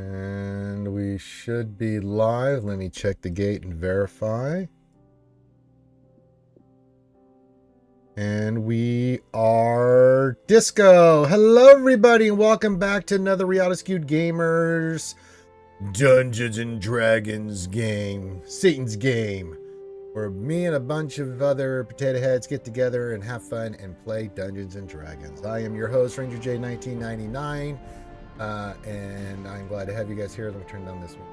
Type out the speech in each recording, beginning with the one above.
And we should be live. Let me check the gate and verify. And we are disco. Hello, everybody, and welcome back to another Reality Skewed Gamers Dungeons and Dragons game, Satan's game, where me and a bunch of other potato heads get together and have fun and play Dungeons and Dragons. I am your host, Ranger J 1999. And I'm glad to have you guys here. Let me turn down this one.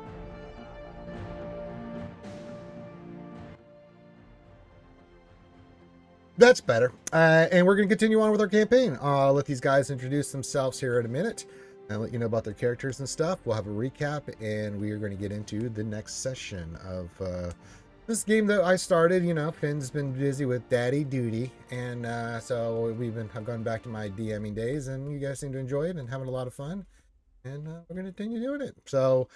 That's better. And we're going to continue on with our campaign. I'll let these guys introduce themselves here in a minute and let you know about their characters and stuff. We'll have a recap, and we are going to get into the next session of this game that I started. You know, Finn's been busy with daddy duty, and so I've gone back to my DMing days, and you guys seem to enjoy it and having a lot of fun. And we're going to continue doing it. So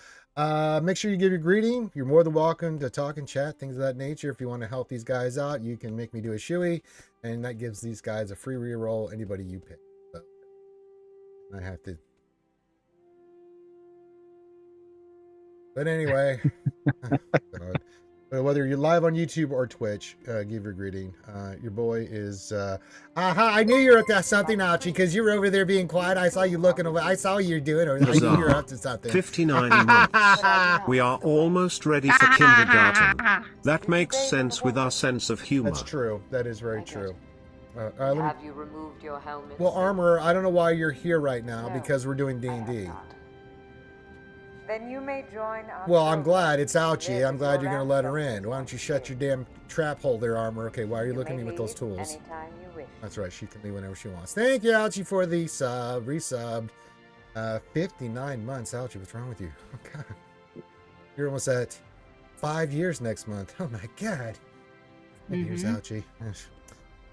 make sure you give your greeting. You're more than welcome to talk and chat, things of that nature. If you want to help these guys out, you can make me do a shoey, and that gives these guys a free reroll, anybody you pick. So I have to. But anyway, whether you're live on YouTube or Twitch, give your greeting. Your boy is I knew you were up to something, Ouchie, because you were over there being quiet. I saw you looking away. I saw you doing it. I knew you were up to something. 59 months. We are almost ready for kindergarten. That makes sense with our sense of humor. That's true. That is very true. Have you removed your helmet? Well, Armor, I don't know why you're here right now, because we're doing DnD. Then you may join us. Well, I'm glad. It's Ouchie. I'm glad you're going to let her in. Why don't you shut your damn trap hole there, Armor? Okay, why are you looking at me with those tools? Anytime you wish. That's right. She can leave whenever she wants. Thank you, Ouchie, for the resubbed. 59 months. Ouchie, what's wrong with you? Oh, God. You're almost at 5 years next month. Oh, my God. 5 years, Ouchie.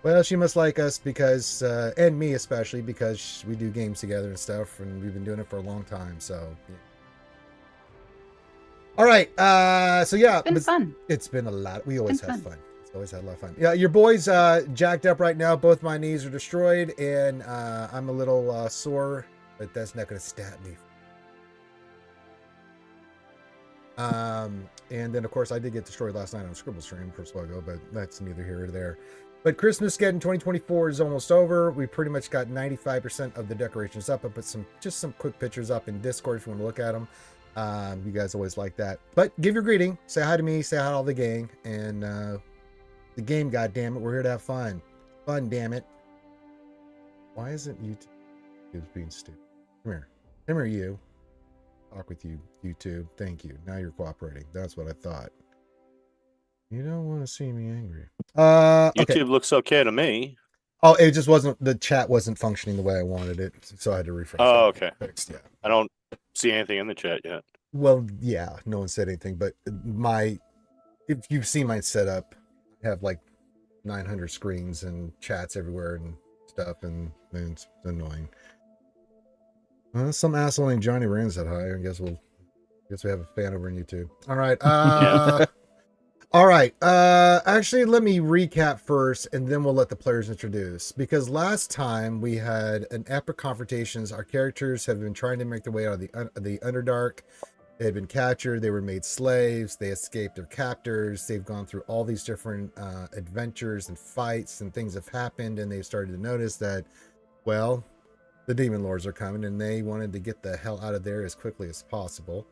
Well, she must like us because, and me especially, because we do games together and stuff, and we've been doing it for a long time, so... Yeah. All right, so yeah, it's been fun. It's been a lot. We always have fun. It's always had a lot of fun. Yeah, your boy's jacked up right now. Both my knees are destroyed, and I'm a little sore, but that's not going to stab me. And then, of course, I did get destroyed last night on a Scribble stream for Swuggo, but that's neither here or there. But Christmas getting 2024 is almost over. We pretty much got 95% of the decorations up. I put some quick pictures up in Discord if you want to look at them. You guys always like that. But give your greeting. Say hi to me. Say hi to all the gang. And the game, goddammit. We're here to have fun. Fun, damn it. Why isn't YouTube being stupid? Come here. Come here, you. Talk with you, YouTube. Thank you. Now you're cooperating. That's what I thought. You don't want to see me angry. Okay. YouTube looks okay to me. Oh, it just wasn't, the chat wasn't functioning the way I wanted it, so I had to refresh. Oh, okay. Fixed, yeah. I don't see anything in the chat yet. Well, yeah, no one said anything, but if you've seen my setup, I have like 900 screens and chats everywhere and stuff, and it's annoying. Some asshole named Johnny Rand said hi. I guess we have a fan over on YouTube. All right. All right. Actually, let me recap first, and then we'll let the players introduce. Because last time we had an epic confrontations. Our characters have been trying to make their way out of the Underdark. They had been captured. They were made slaves. They escaped their captors. They've gone through all these different adventures and fights, and things have happened. And they started to notice that, well, the demon lords are coming, and they wanted to get the hell out of there as quickly as possible.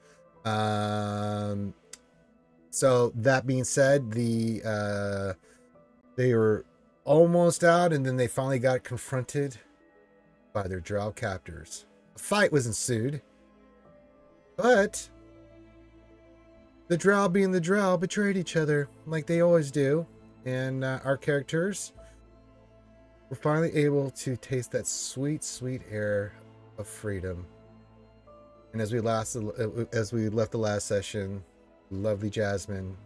So that being said, they were almost out, and then they finally got confronted by their Drow captors. A fight was ensued, but the Drow, being the Drow, betrayed each other like they always do, and our characters were finally able to taste that sweet, sweet air of freedom. And as we left the last session, lovely Jasmine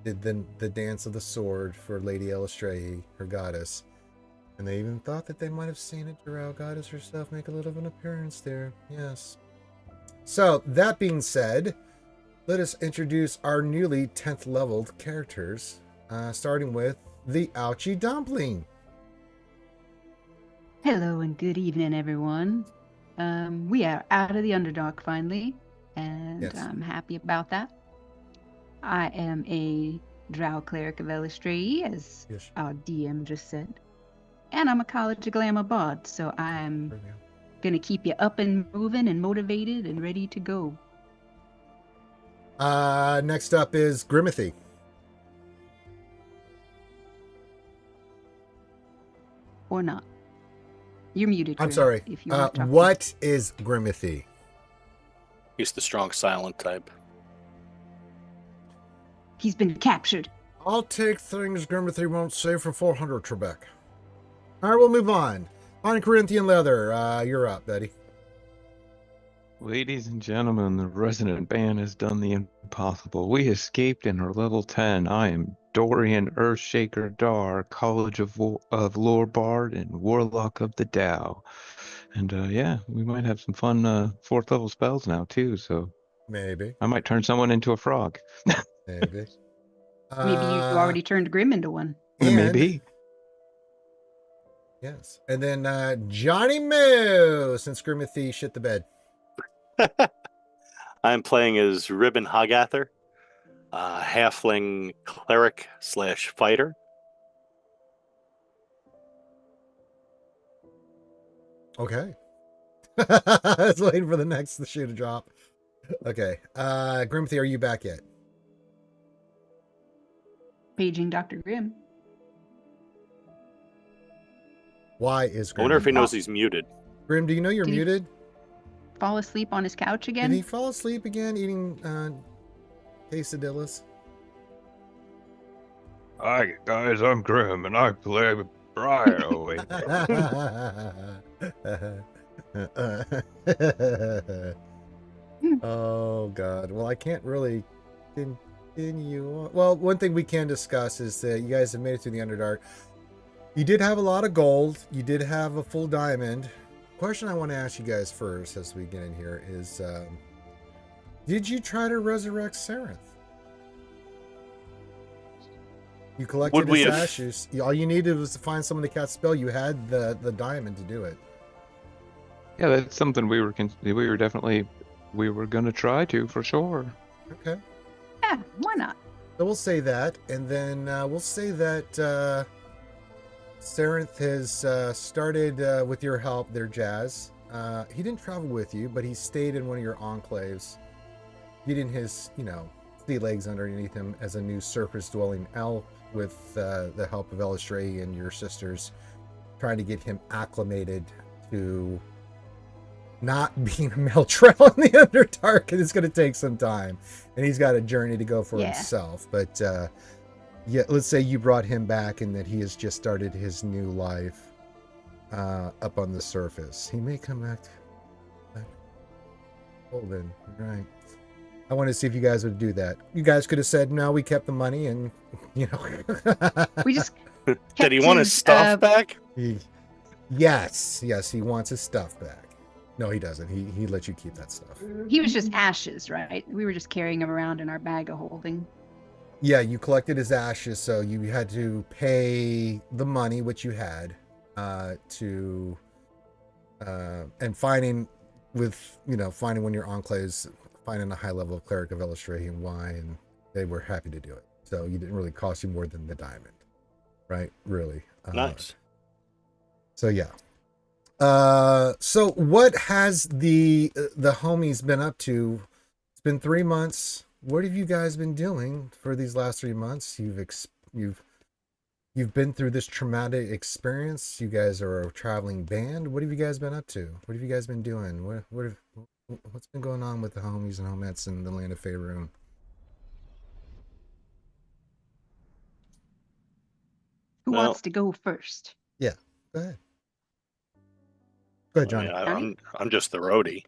did the dance of the sword for Lady Elistrahi, her goddess. And they even thought that they might have seen a Drow goddess herself make a little of an appearance there. Yes. So, that being said, let us introduce our newly 10th leveled characters, starting with the Ouchie Dumpling. Hello and good evening, everyone. We are out of the Underdark finally. and Yes. I'm happy about that. I am a Drow cleric of Elistray, as Yes. our DM just said. And I'm a College of Glamour bard, so I'm going to keep you up and moving and motivated and ready to go. Next up is Grimothy. Or not. You're muted, I'm Grimm, sorry. if you want to talk. What is Grimothy? He's the strong silent type. He's been captured. I'll take things Grimothy won't say for 400, Trebek. All right, we'll move on. On Corinthian Leather, you're up, buddy. Ladies and gentlemen, the Resonant Band has done the impossible. We escaped and are level 10. I am Dorian Earthshaker Dahr, College of Lore Bard and Warlock of the Dow. And yeah, we might have some fun 4th level spells now too, so Maybe. I might turn someone into a frog. Maybe. Maybe you already turned Grimm into one. Maybe. Yes. And then JohnnyMo, since Grimothy shit the bed. I'm playing as Ribin Hoggather, halfling cleric / fighter. Okay. I was waiting for the next shoe to drop. Okay. Grimothy, are you back yet? Paging Dr. Grimm. Why is I Grim? wonder if he knows he's muted. Grim, do you know you're Did he- muted? Fall asleep on his couch Did again? he fall asleep again eating quesadillas? Hi guys, I'm Grimm and I play Briar. Oh wait. Oh God. Well, I can't really continue on. Well, one thing we can discuss is that you guys have made it through the Underdark. You did have a lot of gold. You did have a full diamond. Question I want to ask you guys first as we get in here is, did you try to resurrect Sarenth? You collected Would we his have- ashes. All you needed was to find someone to cast spell. You had the diamond to do it. Yeah, that's something we were gonna try to for sure. Okay. Yeah, why not? So we'll say that, and then we'll say that Sarenth has started with your help there, Jazz. He didn't travel with you, but he stayed in one of your enclaves, getting his, sea legs underneath him as a new surface-dwelling elf with the help of Elistray and your sisters, trying to get him acclimated to not being a male Drow in the Underdark, and it's going to take some time, and he's got a journey to go for himself. But yeah, let's say you brought him back and that he has just started his new life up on the surface. He may come back. Hold in, right? I want to see if you guys would do that. You guys could have said no. We kept the money, and We just Did he want his stuff back? Yes, he wants his stuff back. No, he doesn't. He lets you keep that stuff. He was just ashes, right? We were just carrying him around in our bag of holding. Yeah, you collected his ashes, so you had to pay the money which you had to and finding with finding one of your enclaves, finding a high level of cleric of Elistray and why, and they were happy to do it. So you didn't really cost you more than the diamond, right? Really Nice. So yeah. So what has the homies been up to? It's been 3 months. What have you guys been doing for these last 3 months? You've been through this traumatic experience. You guys are a traveling band. What have you guys been up to? What have you guys been doing? What's been going on with the homies and homettes in the land of Faerûn? Who wants to go first? Yeah, go ahead. Go ahead, Johnny. I'm just the roadie.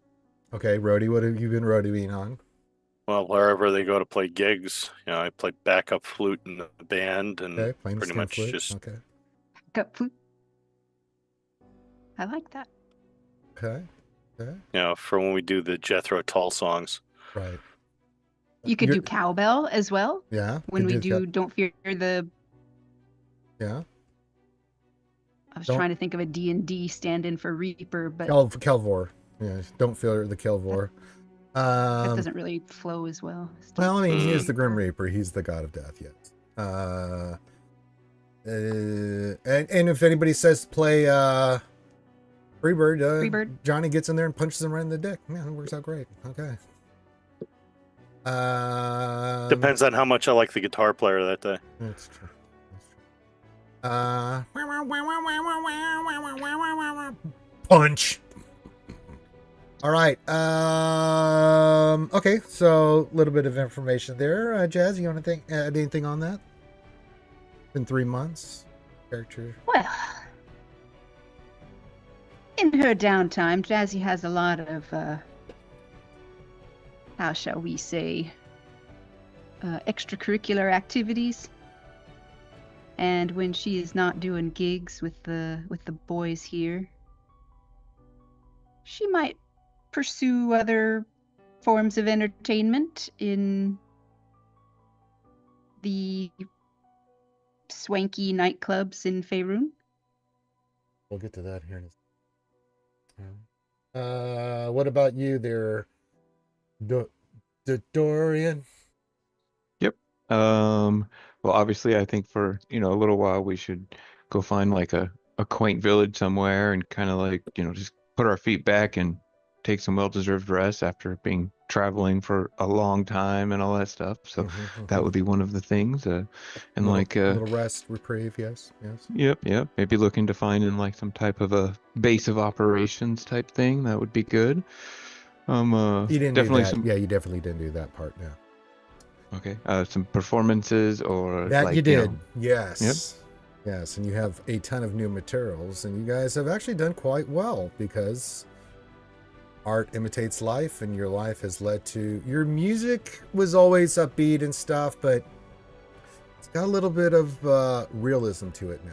Okay, roadie. What have you been roadieing on? Well, wherever they go to play gigs, I play backup flute in the band, and Okay, playing pretty skin much flute. just Okay. Got flute. I like that. Okay. for when we do the Jethro Tull songs. Right. You could do cowbell as well. Yeah. When we do Don't Fear the... Yeah. I was trying to think of a D&D stand-in for Reaper, but... Kelvor. Yeah, Don't Fear the Kelvor. That Um, doesn't really flow as well. well, I mean, he is the Mm. Grim Reaper. He's the god of death. Yes. And if anybody says to play Freebird, Freebird. Johnny gets in there and punches him right in the dick. Man, it works out great. Okay. Depends on how much I like the guitar player that day. That's true. Punch. All right. Okay. So a little bit of information there. Jazz, you want to add anything on that? Been 3 months. Character. Well, in her downtime, Jazzy has a lot of, how shall we say, extracurricular activities. And when she is not doing gigs with the boys here, she might pursue other forms of entertainment in the swanky nightclubs in Faerûn. We'll get to that here in a second. What about you there, Dorian? Well, obviously, I think for, a little while we should go find like a quaint village somewhere and kind of like, just put our feet back and take some well-deserved rest after being traveling for a long time and all that stuff. So that would be one of the things. And little rest, reprieve, yes. Yep. Maybe looking to find in like some type of a base of operations type thing. That would be good. You didn't definitely do that. Yeah, you definitely didn't do that part. Yeah. Okay. Some performances or That like, you did. Yes. Yep. Yes, and you have a ton of new materials, and you guys have actually done quite well because art imitates life, and your life has led to your music was always upbeat and stuff, but it's got a little bit of realism to it now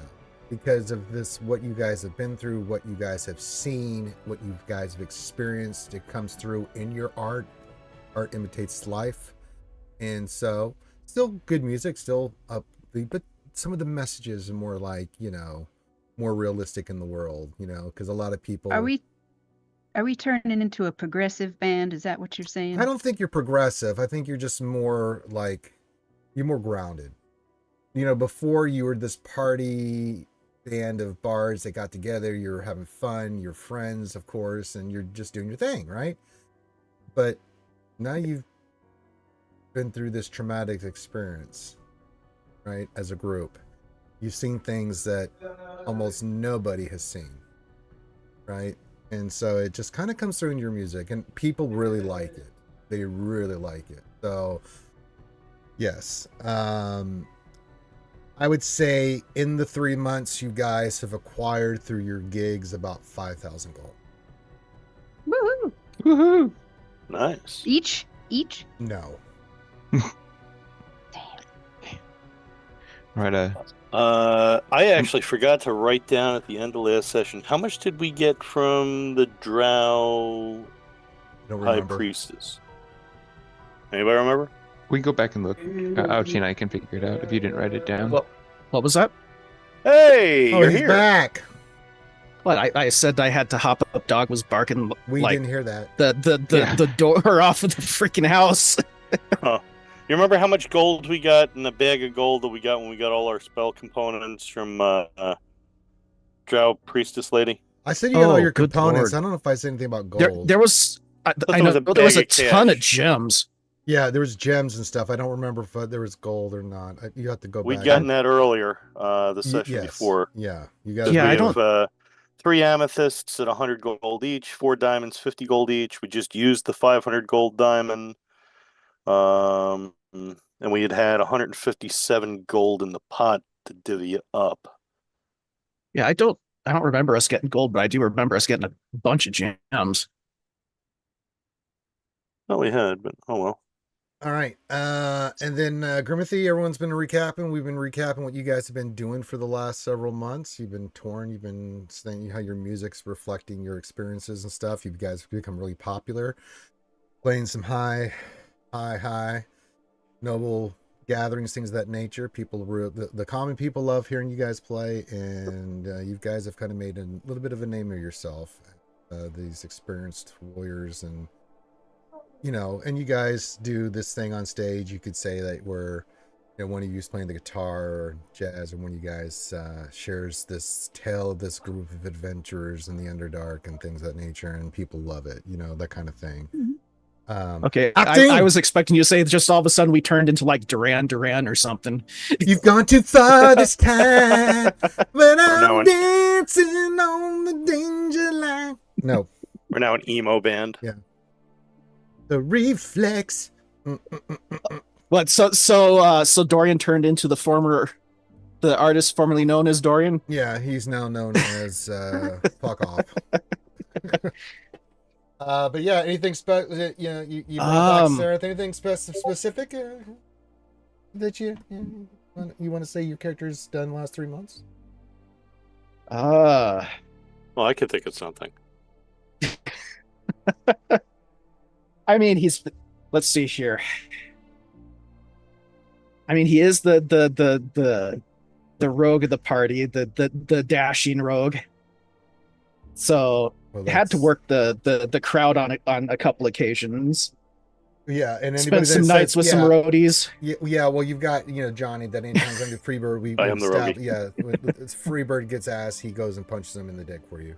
because of this, what you guys have been through, what you guys have seen, what you guys have experienced. It comes through in your art. Art imitates life. And so still good music, still upbeat, but some of the messages are more like, more realistic in the world, because a lot of people... Are we turning into a progressive band? Is that what you're saying? I don't think you're progressive. I think you're just more like, you're more grounded. Before you were this party band of bards that got together, you're having fun, you're friends, of course, and you're just doing your thing, right? But now you've been through this traumatic experience, right? As a group, you've seen things that almost nobody has seen, right? And so it just kind of comes through in your music, and people really like it. They really like it. So yes, I would say in the 3 months you guys have acquired through your gigs about 5,000 gold. Woohoo! Woohoo! Nice. Each? No. Damn. Right. I actually forgot to write down at the end of last session, how much did we get from the Drow Don't High remember. Priestess? Anybody remember? We can go back and look. Ouchie and I can figure it out if you didn't write it down. What was that? Hey, Oh, you're he's here. back. Well, I said I had to hop up. Dog was barking We like didn't hear that. the door off of the freaking house. You remember how much gold we got in the bag of gold that we got when we got all our spell components from Drow Priestess Lady? I said you got all Oh, your good components. Lord. I don't know if I said anything about gold. There was I there know was a there was a bag of ton of cash. gems. Yeah, there was gems and stuff. I don't remember if there was gold or not. You have to go We'd back. gotten that earlier, the Y- session yes. before. Yeah, you got. Yeah, we I don't- have 3 amethysts at 100 gold each, 4 diamonds, 50 gold each. We just used the 500 gold diamond. And we had 157 gold in the pot to divvy up. Yeah, I don't remember us getting gold, but I do remember us getting a bunch of gems. Oh, we had, but oh well. All right, and then Grimothy, everyone's been recapping. We've been recapping what you guys have been doing for the last several months. You've been touring. You've been saying how your music's reflecting your experiences and stuff. You guys have become really popular, playing some high noble gatherings, things of that nature. People, the common people love hearing you guys play, and you guys have kind of made a little bit of a name of yourself. These experienced warriors, and and you guys do this thing on stage. You could say that one of you is playing the guitar or jazz, and one of you guys shares this tale of this group of adventurers in the Underdark and things of that nature, and people love it, that kind of thing. Okay, I was expecting you to say just all of a sudden we turned into like Duran Duran or something. You've gone too far this time, when I'm dancing on the danger line. No. We're now an emo band. Yeah. The reflex. What? So Dorian turned into the artist formerly known as Dorian? Yeah, he's now known as fuck off. But yeah, anything you bring back, Sarah? Anything specific that you want to say your character's done the last 3 months? Well, I could think of something. I mean, let's see here. I mean, he is the rogue of the party, the dashing rogue. So had to work the crowd on a couple occasions. Yeah, and spent some nights with some roadies. Yeah, well, you've got Johnny that anytime under Freebird I am the roadie. Yeah, when Freebird gets ass, he goes and punches him in the dick for you.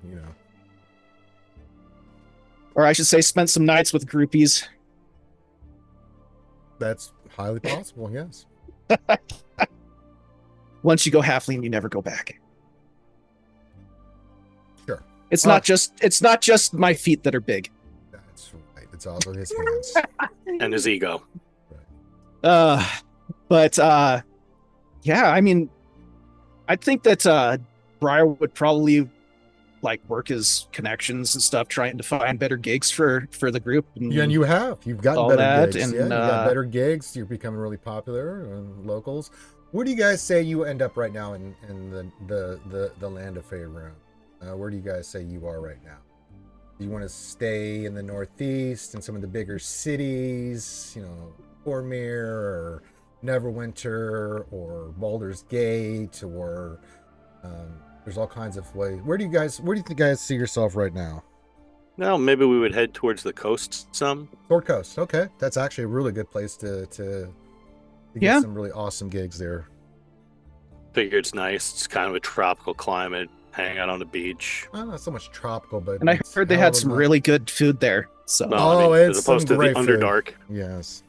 Or I should say, spent some nights with groupies. That's highly possible. Yes. Once you go halfling, you never go back. Sure. It's not just my feet that are big. That's right. It's also his hands and his ego. But yeah, I mean, I think that Briar would probably work his connections and stuff, trying to find better gigs for the group. And you've gotten better gigs. And you got better gigs. You're becoming really popular and locals. Where do you guys say you end up right now in the land of Faerûn? Where do you guys say you are right now? Do you want to stay in the northeast in some of the bigger cities, Ormir or Neverwinter or Baldur's Gate, or there's all kinds of ways. Where do you guys see yourself right now? No, maybe we would head towards the coast some. Toward coast, okay. That's actually a really good place to get some really awesome gigs there. Figure it's nice. It's kind of a tropical climate. Hang out on the beach. Well, not so much tropical, but and I heard they had some really good food there. So it's as opposed to the Underdark. Food.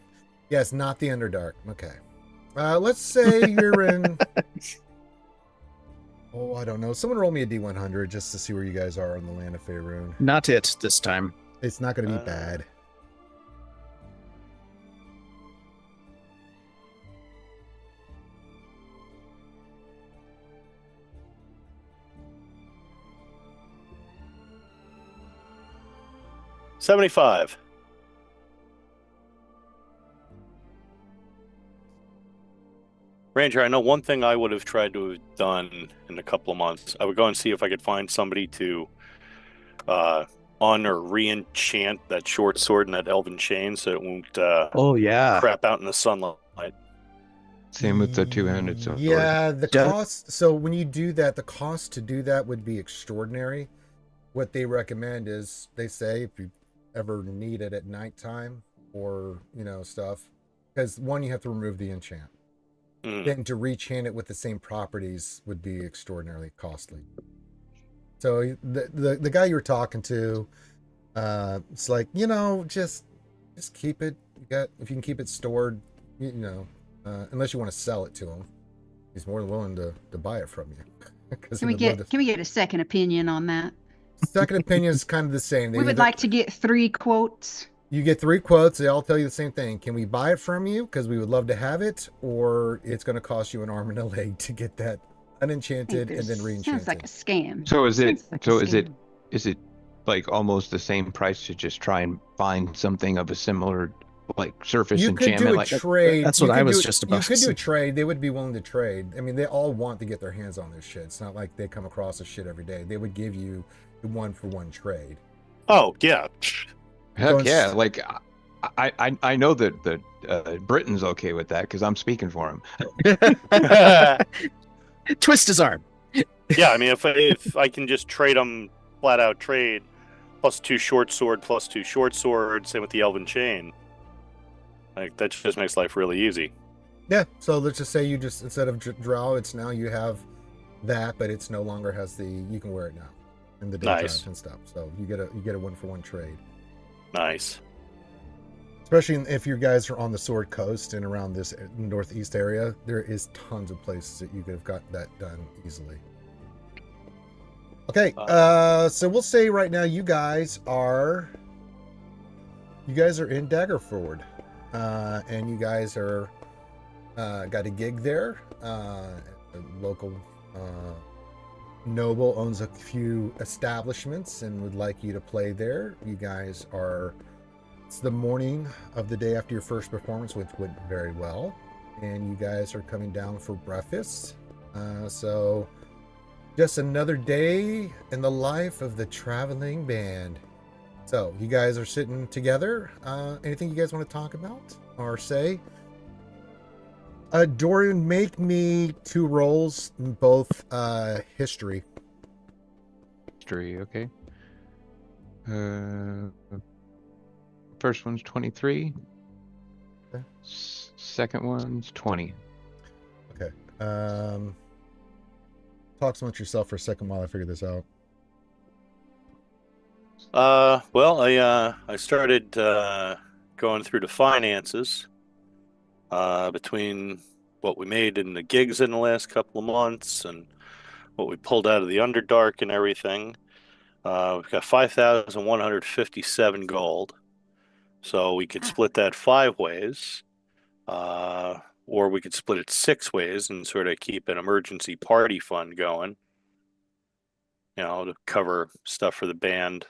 Yes, not the Underdark. Okay, let's say you're in. Oh, I don't know. Someone roll me a D100 just to see where you guys are on the land of Faerûn. Not it this time. It's not going to be bad. $75. Ranger, I know one thing I would have tried to have done in a couple of months. I would go and see if I could find somebody to un or re-enchant that short sword and that elven chain so it won't crap out in the sunlight. Same with the two-handed sword. Yeah, the cost. So when you do that, the cost to do that would be extraordinary. What they recommend is, they say, if you ever need it at nighttime or stuff, because one, you have to remove the enchant. Then to re-enchant it with the same properties would be extraordinarily costly. So the guy you were talking to, it's like, just keep it. If you can keep it stored, unless you want to sell it to him, he's more than willing to buy it from you. Can we get a second opinion on that? Second opinion is kind of the same. We would like to get 3 quotes. You get 3 quotes. They all tell you the same thing. Can we buy it from you because we would love to have it, or it's going to cost you an arm and a leg to get that unenchanted and then re-enchanted? Sounds like a scam. So is it like almost the same price to just try and find something of a similar surface enchantment? You could do a trade. That's what I was just about to say. You could do a say. trade. They would be willing to trade. I mean, they all want to get their hands on this shit. It's not like they come across this shit every day. They would give you the 1-for-1 trade. Oh yeah. Heck yeah! I know that the Briton's okay with that because I'm speaking for him. Twist his arm. Yeah, I mean, if I can just trade them flat out trade, +2 short sword, +2 short sword. Same with the elven chain. Like that just makes life really easy. Yeah. So let's just say you just instead of Drow, it's now you have that, but it's no longer has the. You can wear it now in the daytime Nice. and stuff. So you get a 1-for-1 trade. Nice. Especially if you guys are on the Sword Coast and around this northeast area, there is tons of places that you could have got that done easily. Okay, so we'll say right now you guys are in Daggerford, and you guys are got a gig there. A local noble owns a few establishments and would like you to play there. You guys are. It's the morning of the day after your first performance, which went very well, and you guys are coming down for breakfast. So just another day in the life of the traveling band. So you guys are sitting together. Anything you guys want to talk about or say? Dorian, make me 2 rolls in both history. History, okay. First one's 23. Okay. Second one's 20. Okay. Talk amongst yourself for a second while I figure this out. Well, I started going through the finances between what we made in the gigs in the last couple of months and what we pulled out of the Underdark and everything. We've got 5,157 gold. So we could split that 5 ways, or we could split it 6 ways and sort of keep an emergency party fund going, to cover stuff for the band.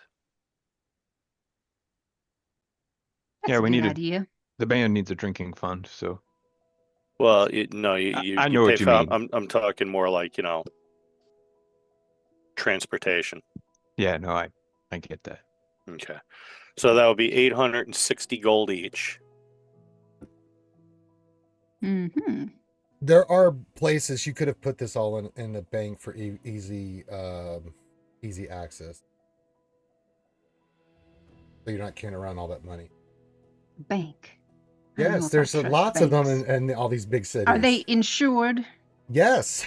That's Yeah, a we good need idea. the band needs a drinking fund, so. Well, I know what you mean. I'm talking more like, transportation. Yeah, no, I get that. Okay. So that would be 860 gold each. Mm-hmm. There are places you could have put this all in the bank for easy access. So you're not carrying around all that money. Bank. I don't know Yes, if I there's trust lots of them banks. in all these big cities. Are they insured? Yes.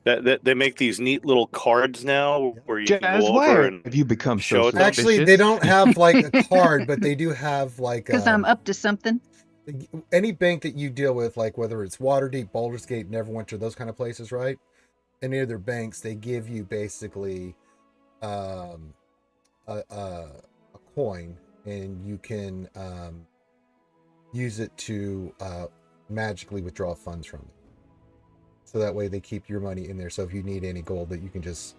They make these neat little cards now where you can Jazz, go why over have and you become so show it to them. Actually, they don't have like a card, but they do have like Because I'm up to something. any bank that you deal with, like whether it's Waterdeep, Baldur's Gate, Neverwinter, those kind of places, right? Any of their banks, they give you basically a coin, and you can use it to magically withdraw funds from them. So that way they keep your money in there. So if you need any gold, that you can just,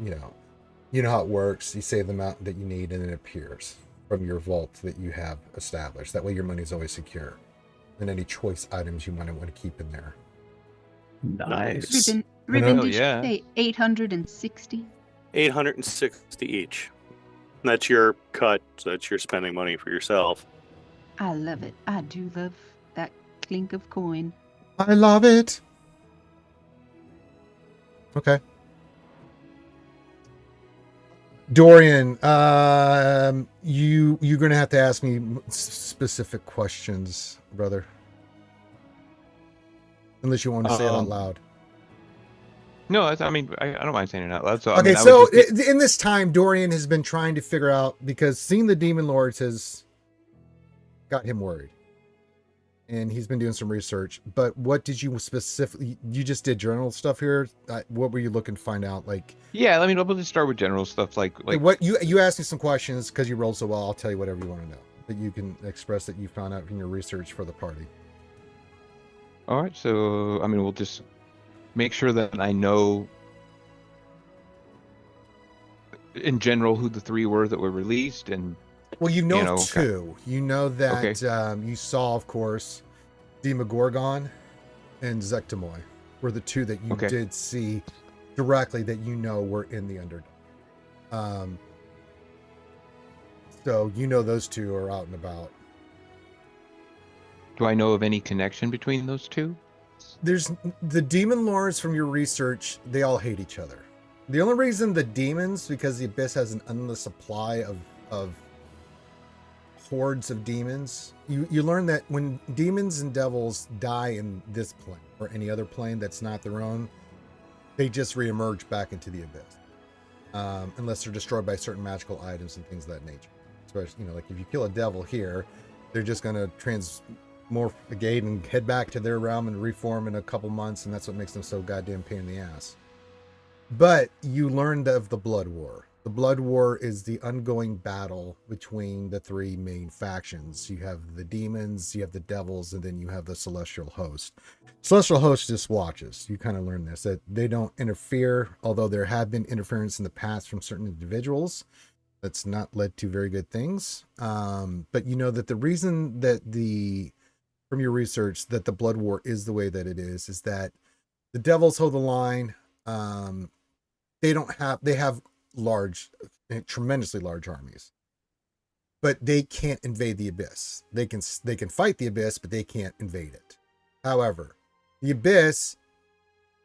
you know how it works. You save the amount that you need, and it appears from your vault that you have established. That way your money is always secure. And any choice items you might want to keep in there. Nice. Ribin, Oh, did yeah. you say 860? 860 each. And that's your cut, so that's your spending money for yourself. I love it. I do love that clink of coin. I love it. Okay. Dorian, you're gonna have to ask me specific questions, brother. Unless you want to say it out loud. No, I don't mind saying it out loud. So, Okay, so in this time, Dorian has been trying to figure out, because seeing the Demon Lords has got him worried. And he's been doing some research. But what did you specifically... You just did general stuff here? What were you looking to find out? Yeah, we'll just start with general stuff like what you asked me some questions because you rolled so well. I'll tell you whatever you want to know that you can express that you found out from your research for the party. All right, so we'll just make sure that I know in general who the 3 were that were released, and well, you know 2. Okay. You know that you saw, of course, Demogorgon and Zektamoy were the 2 that you did see directly that were in the Underdark. So those 2 are out and about. Do I know of any connection between those 2? There's the Demon Lords from your research. They all hate each other. The only reason the demons, because the Abyss has an endless supply of hordes of demons. You learn that when demons and devils die in this plane or any other plane that's not their own, they just reemerge back into the Abyss, unless they're destroyed by certain magical items and things of that nature. Especially, like if you kill a devil here, they're just going to transmorphigate and head back to their realm and reform in a couple months, and that's what makes them so goddamn pain in the ass. But you learned of the Blood War. The Blood War is the ongoing battle between the three main factions. You have the demons, you have the devils, and then you have the Celestial Host. Celestial Host just watches. You kind of learn this, that they don't interfere, although there have been interference in the past from certain individuals. That's not led to very good things. But you know that the reason that from your research, that the Blood War is the way that it is that the devils hold the line. They have tremendously large armies, but they can't invade the Abyss. They can fight the Abyss, but they can't invade it. However, the Abyss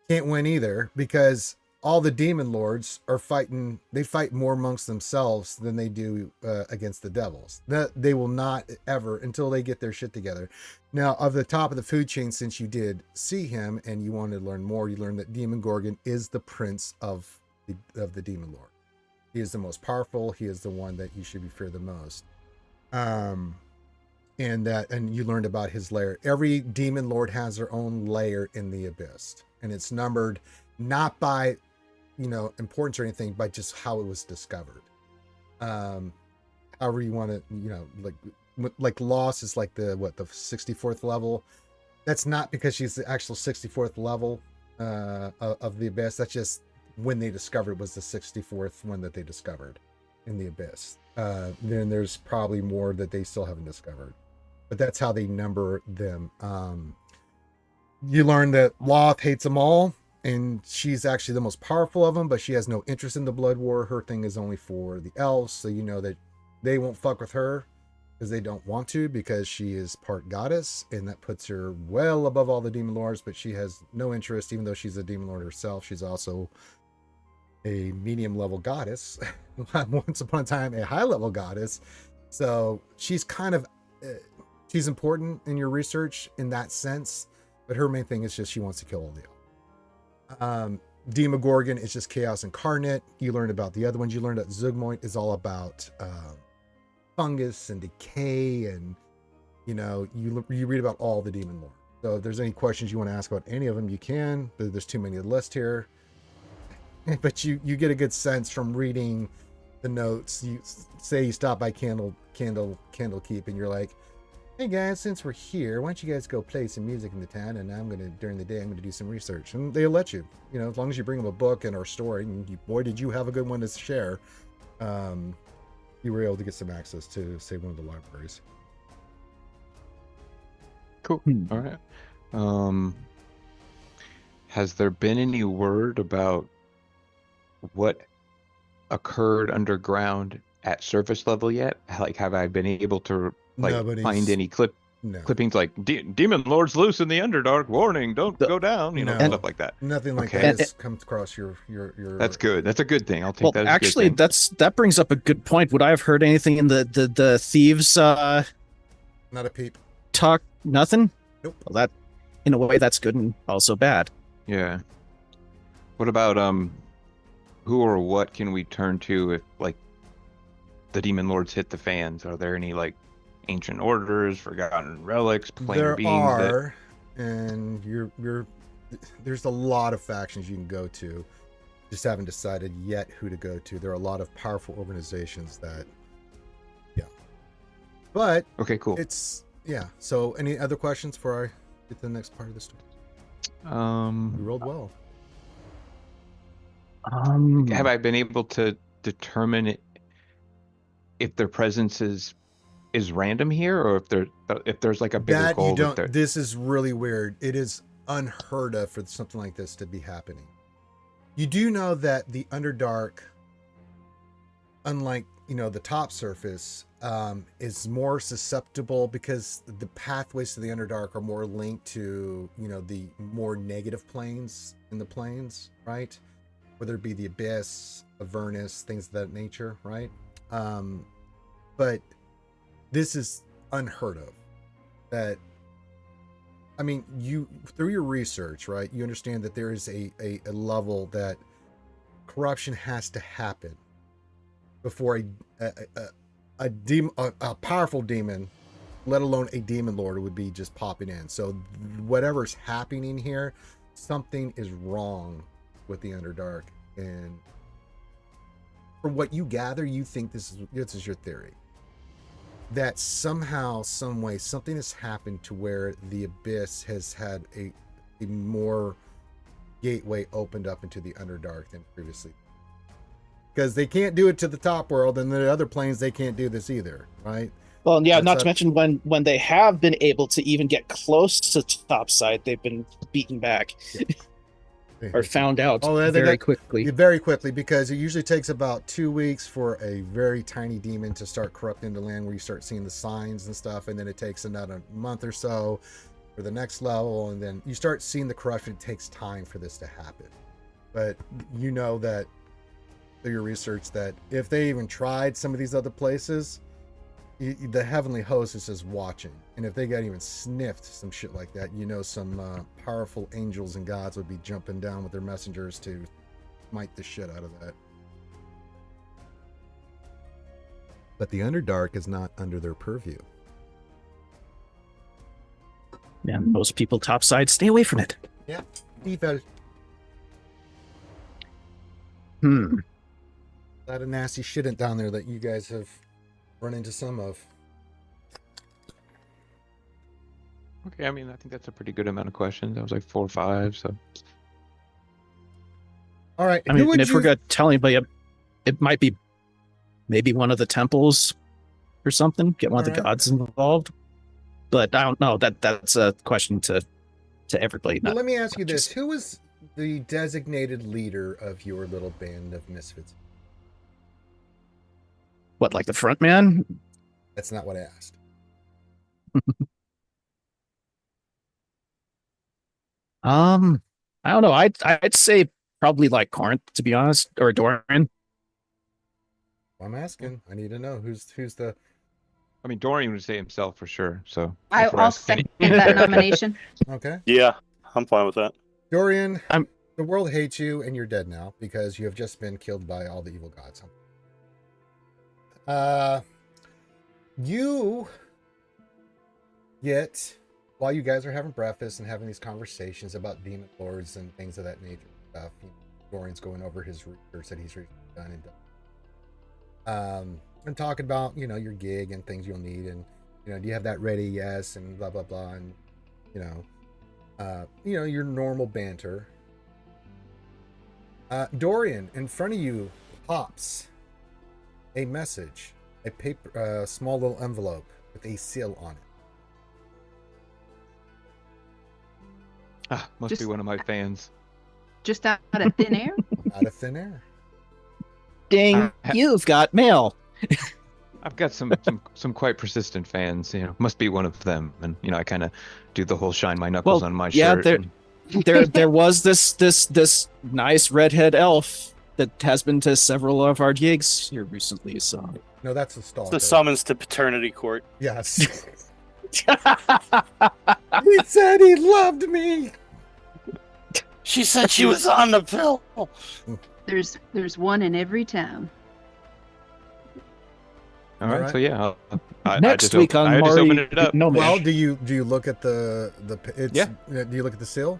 can't win either, because all the demon lords are fighting. They fight more amongst themselves than they do against the devils. They will not ever, until they get their shit together. Now, of the top of the food chain, since you did see him and you wanted to learn more, you learned that Demon Gorgon is the prince of the demon lord. He is the most powerful. He is the one that you should be feared the most. And you learned about his lair. Every demon lord has their own lair in the Abyss, and it's numbered not by, importance or anything, but just how it was discovered. However you want to, like Lost is like the 64th level. That's not because she's the actual 64th level of the Abyss. That's just when they discovered was the 64th one that they discovered in the Abyss. Then there's probably more that they still haven't discovered, but that's how they number them. You learn that Loth hates them all, and she's actually the most powerful of them, but she has no interest in the Blood War. Her thing is only for the elves, so you know that they won't fuck with her because they don't want to, because she is part goddess, and that puts her well above all the demon lords, but she has no interest, even though she's a demon lord herself. She's also a medium level goddess, once upon a time a high level goddess. So she's kind of she's important in your research in that sense, but her main thing is just she wants to kill all the elves. Demogorgon is just chaos incarnate. You learned about the other ones. You learned that Zugmoit is all about fungus and decay, and you read about all the demon lore. So if there's any questions you want to ask about any of them, you can. There's too many to list here. But you get a good sense from reading the notes. You say you stop by Candlekeep, and you're like, hey guys, since we're here, why don't you guys go play some music in the town, and during the day I'm gonna do some research, and they'll let you, as long as you bring them a book and our story, and boy did you have a good one to share. You were able to get some access to, say, one of the libraries. Cool. All right. Has there been any word about what occurred underground at surface level yet? Like, have I been able to find any clippings like demon lords loose in the Underdark, warning, don't go down, stuff like that? Nothing like that has come across your That's good. That's a good thing. I'll take that as actually a good thing. that brings up a good point. Would I have heard anything in the thieves not a peep. talk? Nothing? Nope. Well, that, in a way, that's good and also bad. Yeah. What about who or what can we turn to if the demon lords hit the fans? Are there any ancient orders, forgotten relics, planar beings? And there's a lot of factions you can go to. Just haven't decided yet who to go to. There are a lot of powerful organizations that, but okay, cool. So any other questions before I get to the next part of the story? We rolled well. Have I been able to determine if their presence is random here, or if there's a bigger goal? This is really weird. It is unheard of for something like this to be happening. You do know that the Underdark, unlike the top surface, is more susceptible because the pathways to the Underdark are more linked to the more negative planes in the planes, right? whether it be the Abyss, Avernus, things of that nature, right? But this is unheard of. That, I mean, you, through your research, right, you understand that there is a level that corruption has to happen before a powerful demon, let alone a demon lord, would be just popping in. So whatever's happening here, something is wrong with the Underdark. And from what you gather, you think this is your theory, that somehow, some way, something has happened to where the Abyss has had a more gateway opened up into the Underdark than previously. Because they can't do it to the top world, and the other planes, they can't do this either, right? Well, yeah, not to mention when they have been able to even get close to topside, they've been beaten back or found out very quickly. Very quickly, because it usually takes about 2 weeks for a very tiny demon to start corrupting the land, where you start seeing the signs and stuff, and then it takes another month or so for the next level, and then you start seeing the corruption. It takes time for this to happen. But you know that through your research that if they even tried some of these other places, the heavenly host is just watching, and if they got even sniffed some shit like that, you know, some powerful angels and gods would be jumping down with their messengers to smite the shit out of that. But the Underdark is not under their purview. Yeah, most people topside stay away from it. Yeah, default. A lot of nasty shit down there that you guys have run into some of. Okay, I mean, I think that's a pretty good amount of questions. That was like 4 or 5, so. All right. I mean, if we're going to tell anybody, it might be maybe one of the temples or something. Get one of the gods involved. But I don't know. That's a question to everybody. Well, let me ask you this. Who was the designated leader of your little band of misfits? What, like the front man? That's not what I asked. I don't know. I'd say probably like Corinth, to be honest, or Dorian. I'm asking. I need to know who's the. I mean, Dorian would say himself for sure. So I'll second that nomination. Okay. Yeah, I'm fine with that. Dorian, the world hates you, and you're dead now because you have just been killed by all the evil gods. You get, while you guys are having breakfast and having these conversations about demon lords and things of that nature stuff, Dorian's going over his research that he's done and talking about, you know, your gig and things you'll need, and, you know, do you have that ready? Yes, and blah blah blah, and you know, your normal banter. Dorian, in front of you pops a message, a paper, small little envelope with a seal on it. Must be one of my fans. Just out of thin air? Out of thin air. Ding, you've got mail. I've got some quite persistent fans, you know, must be one of them. And, you know, I kind of do the whole shine my knuckles on my shirt. There was this nice redhead elf that has been to several of our gigs here recently, so. No, that's the stalker. The summons to paternity court. Yes. He said he loved me. She said she was on the pill. There's one in every town. All right, so yeah, next week on I just opened it up. No, well, do you look at the yeah? Do you look at the seal?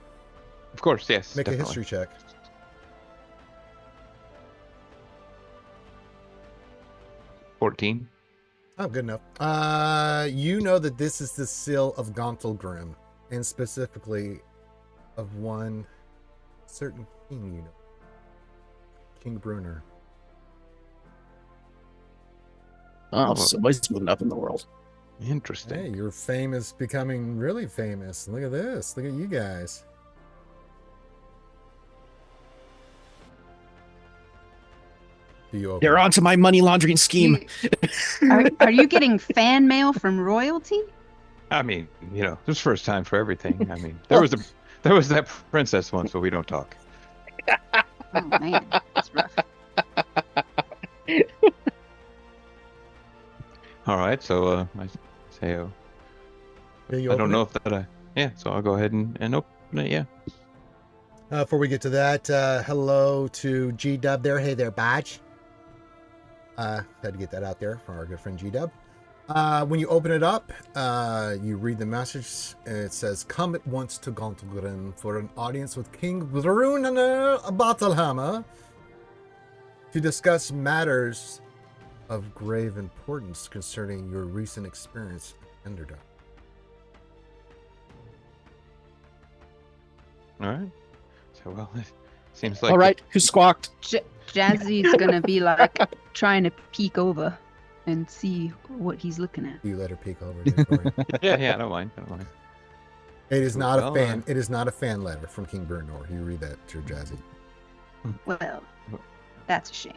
Of course, yes. Make definitely. a history check. 14. Oh, good enough. You know that this is the seal of Grimm, and specifically of one certain king, you know, King Brunner. Oh, somebody's moving up in the world. Interesting. Hey, your fame is becoming really famous. Look at this. Look at you guys. They're onto my money laundering scheme. Are you getting fan mail from royalty? I mean, you know, there's first time for everything. I mean, there was that princess once, but we don't talk. Oh man, that's rough. All right, so I say, Yeah, you I open don't it? know if that yeah. So I'll go ahead and open it. Yeah. Before we get to that, hello to G-Dub there. Hey there, Badge. Had to get that out there from our good friend G-Dub. When you open it up, you read the message, and it says, "Come at once to Gauntlgrim for an audience with King Faerûn and a Battlehammer to discuss matters of grave importance concerning your recent experience at Underdark." All right. So well, it seems like All right, who squawked? Jazzy's gonna be like trying to peek over and see what he's looking at. You let her peek over. Victoria. yeah. I don't mind. It is not a Well, fan. It is not a fan letter from King Bernor. You read that to Jazzy. Well, that's a shame.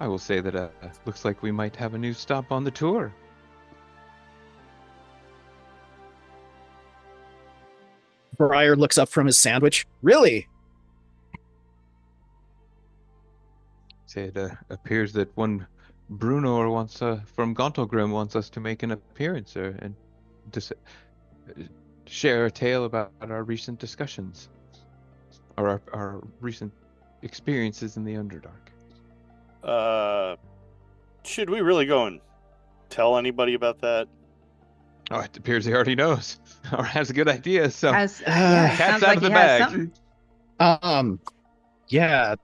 I will say that looks like we might have a new stop on the tour. Briar looks up from his sandwich. Really? Say it appears that one Brunor wants from Gauntlgrim wants us to make an appearance and to share a tale about our recent discussions or our recent experiences in the Underdark. Should we really go and tell anybody about that? Oh, it appears he already knows or has a good idea. So Has, cat's sounds out like of the he has bag. something. Yeah,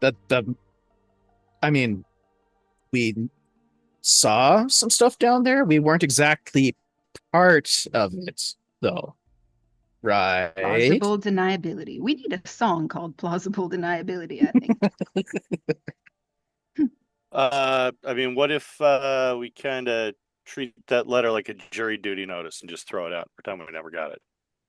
I mean, we saw some stuff down there. We weren't exactly part of it, though. Right? Plausible deniability. We need a song called Plausible Deniability, I think. I mean, what if we kind of treat that letter like a jury duty notice and just throw it out, pretend we never got it?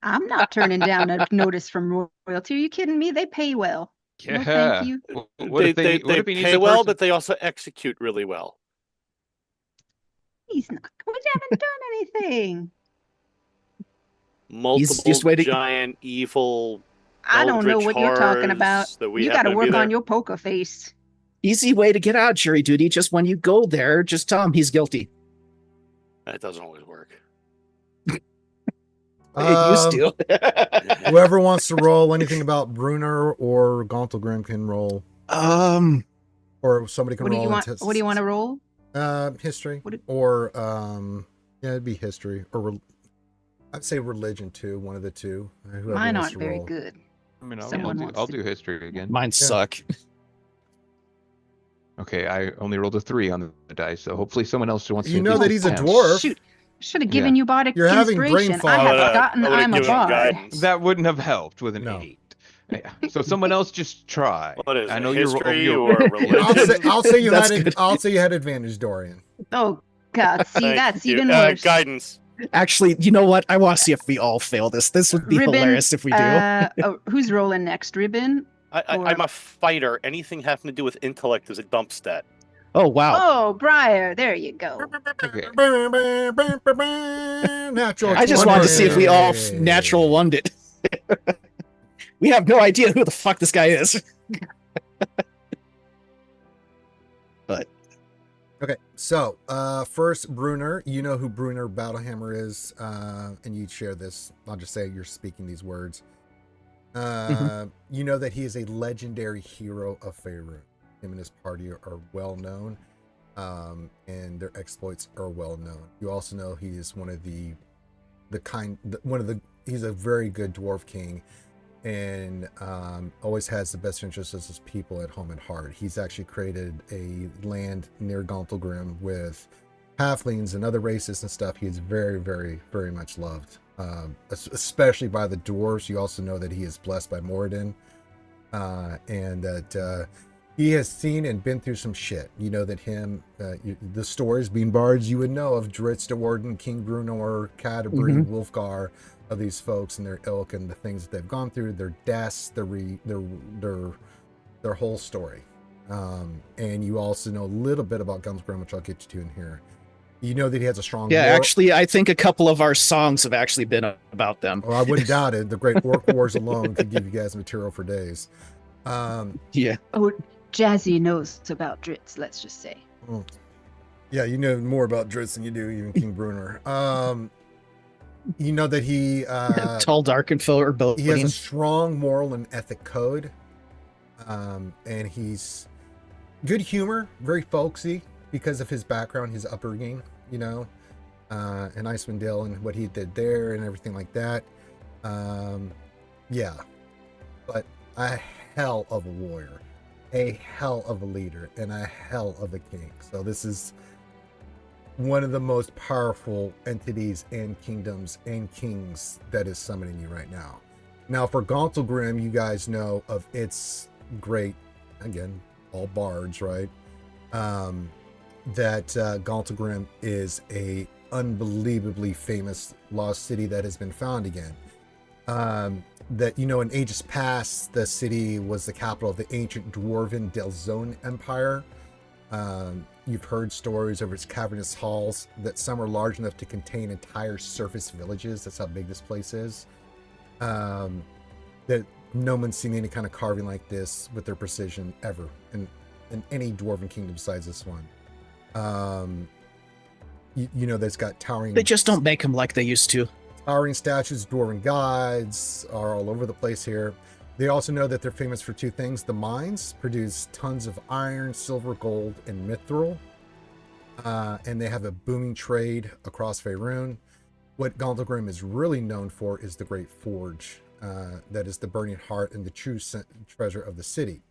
I'm not turning down a notice from royalty. Are you kidding me? They pay well. yeah. No, thank you. What if they what if he needs pay a well, person- but they also execute really well. He's not. We haven't done anything. Multiple Easiest way to- giant evil. I don't know Eldritch what you're talking about. horrors that we You got to happen to be work there. on your poker face. Easy way to get out jury duty. Just when you go there, just tell him he's guilty. That doesn't always work. It used to. Whoever wants to roll anything about Brunner or Gauntlgrim can roll, or somebody can What do roll. you want? What do you want to roll? History, What do- or yeah, it'd be history, or I'd say religion too. One of the two. Whoever Mine wants aren't to very roll. good. I mean, Someone wants I'll to- do history again. Mine suck. Okay, I only rolled a 3 on the dice, so hopefully someone else wants to. You know that he's a attempt. dwarf. Shoot, should have given you bardic You're having brain inspiration. I fog. have I forgotten would've I'm a given him bard. guidance. That wouldn't have helped with an No. 8. Yeah. So someone else just try. What is I it, know you're history you're- or religion? I'll say you That's had. good. I'll say you had advantage, Dorian. Oh God! See, Thank that's you. even worse. Guidance. Actually, you know what? I want to see if we all fail this. This would be Ribin, hilarious if we do. Oh, who's rolling next? Ribin? I'm a fighter. Anything having to do with intellect is a dump stat. Oh, wow. Oh, Briar. There you go. Okay. Natural. I just wanted to see if we all 20. natural one it. We have no idea who the fuck this guy is. But Okay, so first Brunner, you know who Brunner Battlehammer is, and you share this. I'll just say you're speaking these words. You know that he is a legendary hero of Faerûn. Him and his party are well known, and their exploits are well known. You also know he is one of he's a very good dwarf king, and always has the best interests of his people at home and heart. He's actually created a land near Gauntlgrim with halflings and other races and stuff. He is very, very, very much loved, especially by the dwarves. You also know that he is blessed by Moradin, and that he has seen and been through some shit. You know that the stories, being bards, you would know of Dritz de Warden, King Brunor, Canterbury, Wolfgar, of these folks and their ilk and the things that they've gone through, their deaths, their whole story. And you also know a little bit about Gauntlgrim, which I'll get you to in here. You know that he has a strong yeah, war. actually, I think a couple of our songs have actually been about them. Well, I wouldn't doubt it. The Great Orc Wars alone could give you guys material for days. Yeah. Oh, Jazzy knows about Dritz, let's just say. well, yeah, you know more about Dritz than you do even King Bruner. You know that he Tall, dark, and he has a foreboding. strong moral and ethic code. And he's good humor, very folksy because of his background, his upbringing, you know, in Icewind Dale and what he did there and everything like that. Yeah, but a hell of a warrior, a hell of a leader, and a hell of a king. So this is one of the most powerful entities and kingdoms and kings that is summoning you right now. Now for Gauntlgrim, you guys know of its great, again, all bards, right? That Gauntlgrim is a unbelievably famous lost city that has been found again. That, you know, in ages past, the city was the capital of the ancient dwarven Delzone Empire. You've heard stories of its cavernous halls, that some are large enough to contain entire surface villages. That's how big this place is. That no one's seen any kind of carving like this with their precision ever in any dwarven kingdom besides this one. You know, that's got towering... They just don't make them like they used to. Towering statues, dwarven gods are all over the place here. They also know that they're famous for two things. The mines produce tons of iron, silver, gold, and mithril. And they have a booming trade across Faerûn. What Gauntlgrim is really known for is the Great Forge. That is the burning heart and the true treasure of the city.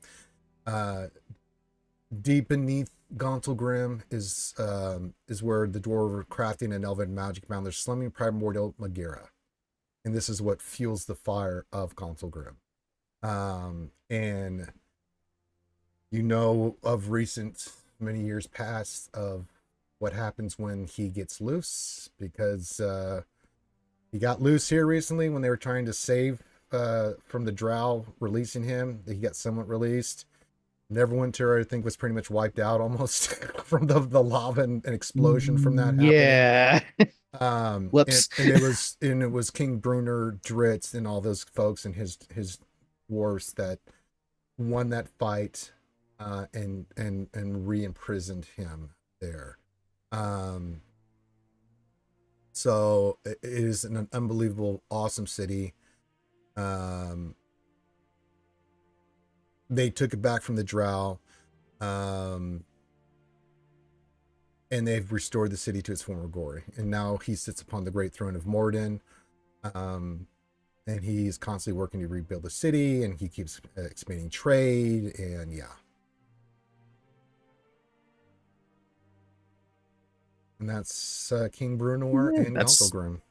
Deep beneath Gauntlgrim is where the dwarven crafting and elven magic found their slumbering primordial Magira. And this is what fuels the fire of Gauntlgrim. And you know of many years past of what happens when he gets loose, because he got loose here recently when they were trying to save from the Drow releasing him. He got somewhat released. Neverwinter, I think, was pretty much wiped out almost from the lava and explosion from that happening. Yeah. Whoops. And it was King Bruner, Dritz, and all those folks and his dwarves that won that fight and re-imprisoned him there. So it is an unbelievable, awesome city. They took it back from the Drow, and they've restored the city to its former glory. And now he sits upon the great throne of Morden, and he's constantly working to rebuild the city, and he keeps expanding trade, and yeah. And that's King Bruenor and Gauntlgrim.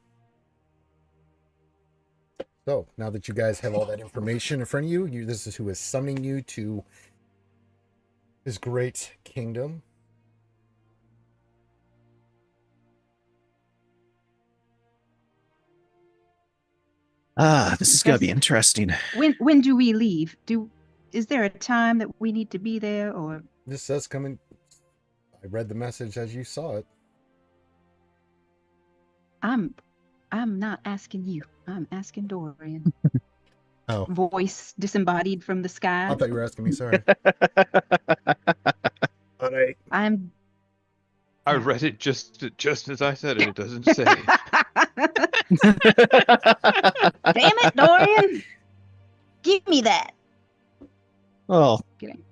So now that you guys have all that information in front of you, this is who is summoning you to his great kingdom. This is gonna be interesting. When do we leave? Is there a time that we need to be there, or This says coming. I read the message as you saw it. I'm not asking you. I'm asking Dorian. Oh, Voice disembodied from the sky. I thought you were asking me. Sorry. All right. I read it just as I said it. It doesn't say. Damn it, Dorian! Give me that. Well, Kidding.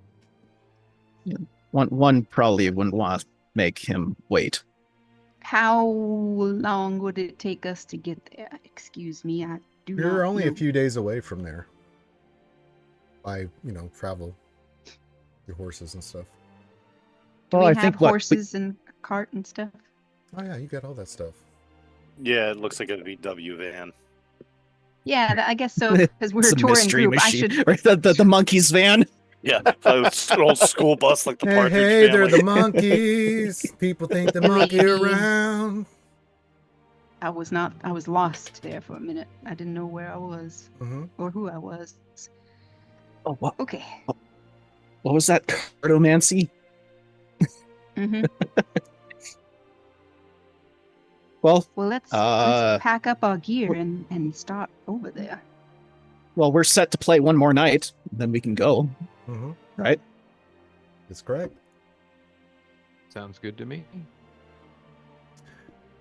one probably wouldn't want to make him wait. How long would it take us to get there? Excuse me, I do not You're only a know. few days away from there. By travel, your horses and stuff. Do Well, we I have think what horses and a cart and stuff? Oh yeah, you got all that stuff. Yeah, it looks like a VW van. Yeah, I guess so. Because we're It's a a touring mystery group. I machine, should. or the monkey's van. Yeah, it's an old school bus like the Hey, Partridge hey, they're Family. the monkeys. People think the monkey Ladies. around. I was lost there for a minute. I didn't know where I was Mm-hmm. or who I was. Oh, what Okay. was that? Cartomancy? hmm Well, Well, let's Uh, pack up our gear and start over there. Well, we're set to play one more night, then we can go, Mm-hmm. right? That's correct. Sounds good to me.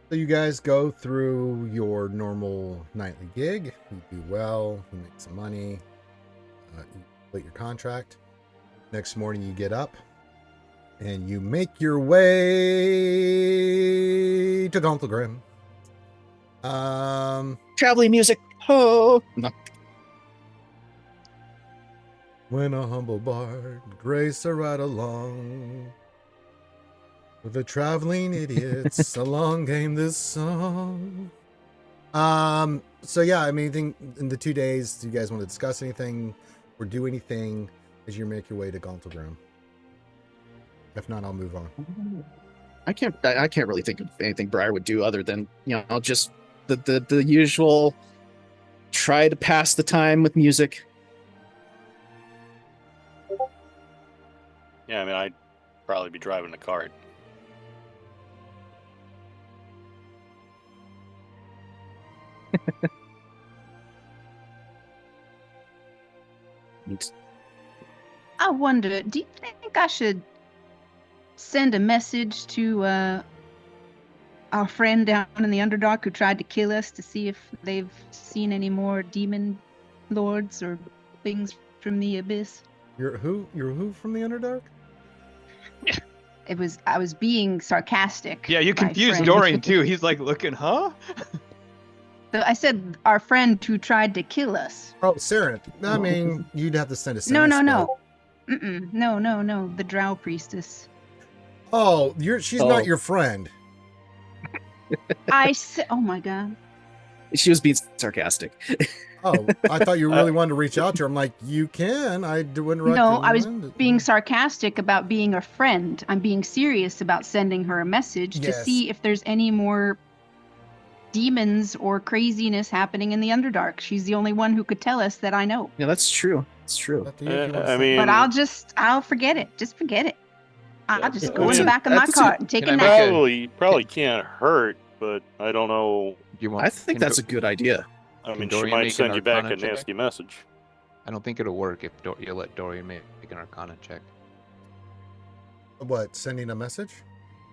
So you guys go through your normal nightly gig. You do well. You make some money. You complete your contract. Next morning you get up and you make your way to Grimm. Traveling music. Oh, no. When a humble bard grace a ride along with the traveling idiots, along came this song. So yeah, I mean, anything in the 2 days, do you guys want to discuss anything or do anything as you make your way to Grimm? If not, I'll move on. I can't really think of anything Briar would do other than, just the usual try to pass the time with music. Yeah, I mean, I'd probably be driving the cart. I wonder, do you think I should send a message to our friend down in the Underdark who tried to kill us to see if they've seen any more demon lords or things from the abyss? You're who? You're who from the Underdark? I was being sarcastic. Yeah, you my confused friend. Dorian too. He's like looking, huh? So I said our friend who tried to kill us. Oh, Saren. I mean, you'd have to send a No, sentence. no. No. The Drow priestess. Oh, she's not your friend. Oh my god. She was being sarcastic. Oh, I thought you really wanted to reach out to her. I'm like, you can. I wouldn't recommend No, I was it. being sarcastic about being a friend. I'm being serious about sending her a message to Yes. see if there's any more demons or craziness happening in the Underdark. She's the only one who could tell us that I know. Yeah, that's true. It's true. Up to you if you want to I send mean- it. But I'll forget it. Just forget it. I'll just go in the back of my That's cart and take Can a I nap. make a- Probably can't hurt, but I don't know. You want? I think that's a good idea. I Can mean, she Dorian might make send an you back a Arcana check? nasty message. I don't think it'll work if you let Dorian make an Arcana check. What? Sending a message?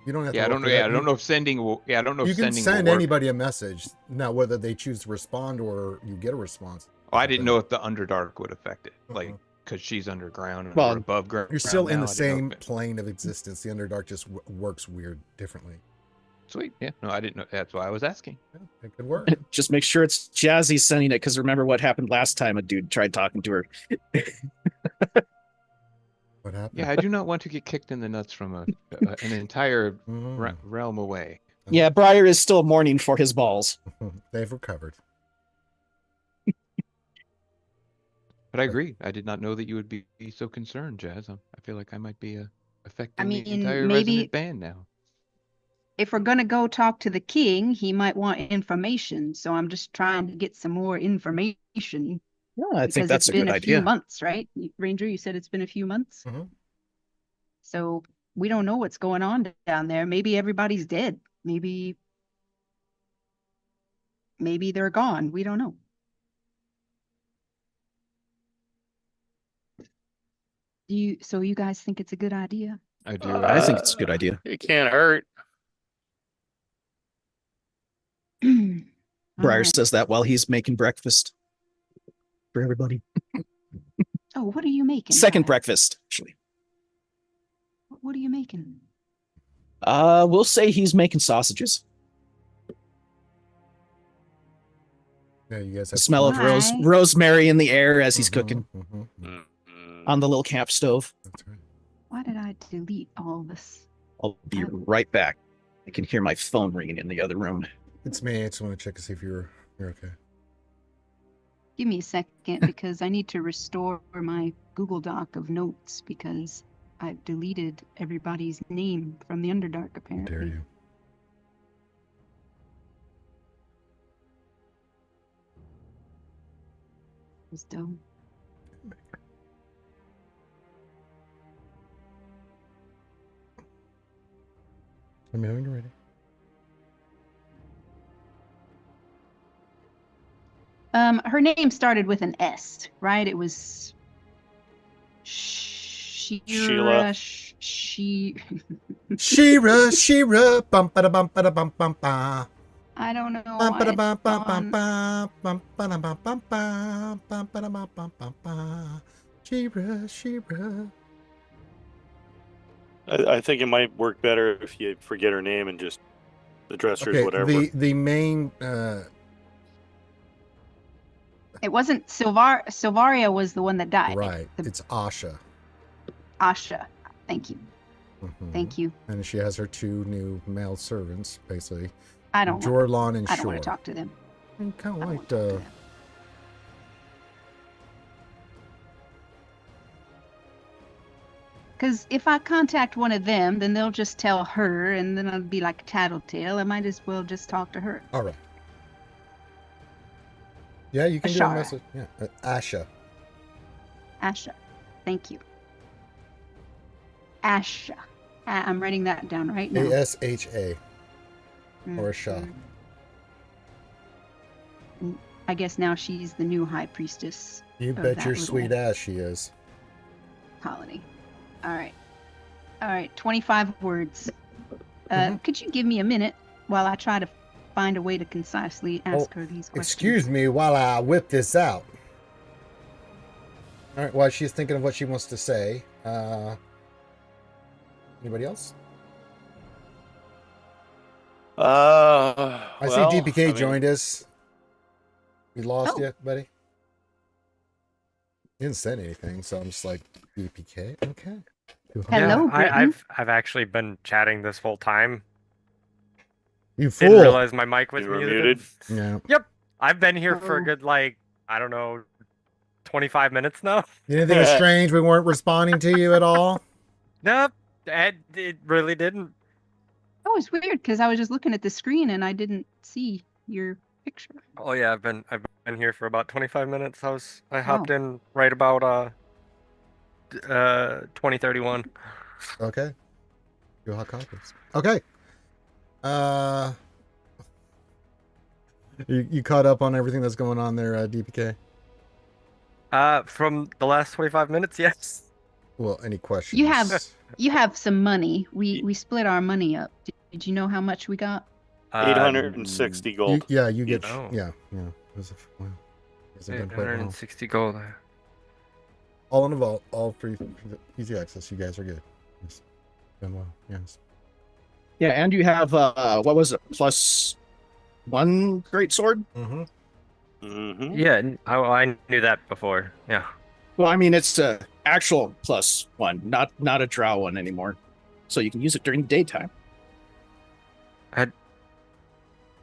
You don't have to. Yeah, I don't know. Yeah, I don't know if sending. I don't know You if can sending. send will work. anybody a message. Now, whether they choose to respond or you get a response. Oh, I didn't know if the Underdark would affect it, like Uh-huh. because she's underground and Well, we're above ground. You're still in now, the I didn't know same if it- plane of existence. The Underdark just works weird differently. Sweet. Yeah. No, I didn't know. That's why I was asking. Yeah, it could work. Just make sure it's Jazzy sending it, because remember what happened last time a dude tried talking to her. What happened? Yeah, I do not want to get kicked in the nuts from an entire Mhm. realm away. Yeah, Briar is still mourning for his balls. They've recovered. But I agree. I did not know that you would be so concerned, Jazz. I feel like I might be affecting the mean, entire maybe- Resonant Band now. If we're gonna go talk to the king, he might want information. So I'm just trying to get some more information. Yeah, I think Because that's it's a been good a few idea. months, right? Ranger, you said it's been a few months. Mhm. So we don't know what's going on down there. Maybe everybody's dead. Maybe they're gone. We don't know. So you guys think it's a good idea? I do. I think it's a good idea. It can't hurt. Briar Alright. says that while he's making breakfast for everybody. Oh, what are you making? Second Briar? breakfast, actually. What are you making? We'll say he's making sausages. Yeah, you guys The have smell of Why? rosemary in the air as he's Mhm, cooking mhm. Mm. on the little camp stove. That's right. Why did I delete all this? I'll be right back. I can hear my phone ringing in the other room. It's me. I just want to check to see if you're okay. Give me a second because I need to restore my Google Doc of notes because I've deleted everybody's name from the Underdark How apparently. dare you? It's dumb. Let me know when you're ready. Her name started with an S, right? It was Sheila. Shira, bum ba da bum ba da bum bum ba. I don't know. Bum ba da bum bum On- bum bum ba da bum bum bum bum ba da bum bum bum bum. Shira. I think it might work better if you forget her name and just address her as Okay, whatever. the main It wasn't Silvaria was the one that died. right. It's Asha. Asha. Thank you. Mhm. Thank you. And she has her 2 new male servants, basically. I don't. Jorlon and I don't Shore. want to talk to them. I kind I of don't like want to talk to them. Because if I contact one of them, then they'll just tell her, and then I'll be like a tattletale. I might as well just talk to her. All right. Yeah, you can do a Ashara. message. Yeah, Asha. Asha. Thank you. Asha. I'm writing that down right now. ASHA. Or Shah. And I guess now she's the new high priestess You of bet that your little sweet ass she is. colony. All right. 25 words. Could you give me a minute while I try to find a way to concisely ask her these questions? Excuse me while I whip this out. All right, while she's thinking of what she wants to say. Anybody else? I see DPK joined us. We lost you, buddy. You didn't send anything, so I'm just like, DPK? Okay. Hello, Yeah, Briton. I've actually been chatting this whole time. You fool. Didn't realize my mic was You were muted. muted? Yeah. Yep. I've been here for a Uh-oh. good, like, I don't know, 25 minutes now. You didn't think it was strange we weren't responding to you at all? Nope. It really didn't. Oh, it's weird because I was just looking at the screen and I didn't see your picture. Oh yeah, I've been here for about 25 minutes. I hopped in right about 2031. Okay. Go hot coffees. Okay. You caught up on everything that's going on there, DPK? From the last 25 minutes, yes. Well, any questions? You have some money. We split our money up. Did you know how much we got? 860 gold. You get. Oh. Yeah. It was hasn't been quite long. 860 gold. All in the vault, all free, easy access. You guys are good. It's been well. Yes. Yeah, and you have what was it? +1 great sword. Mm-hmm. Mm-hmm. Yeah, I knew that before. Yeah. Well, I mean, it's actual +1, not a drow one anymore. So you can use it during the daytime.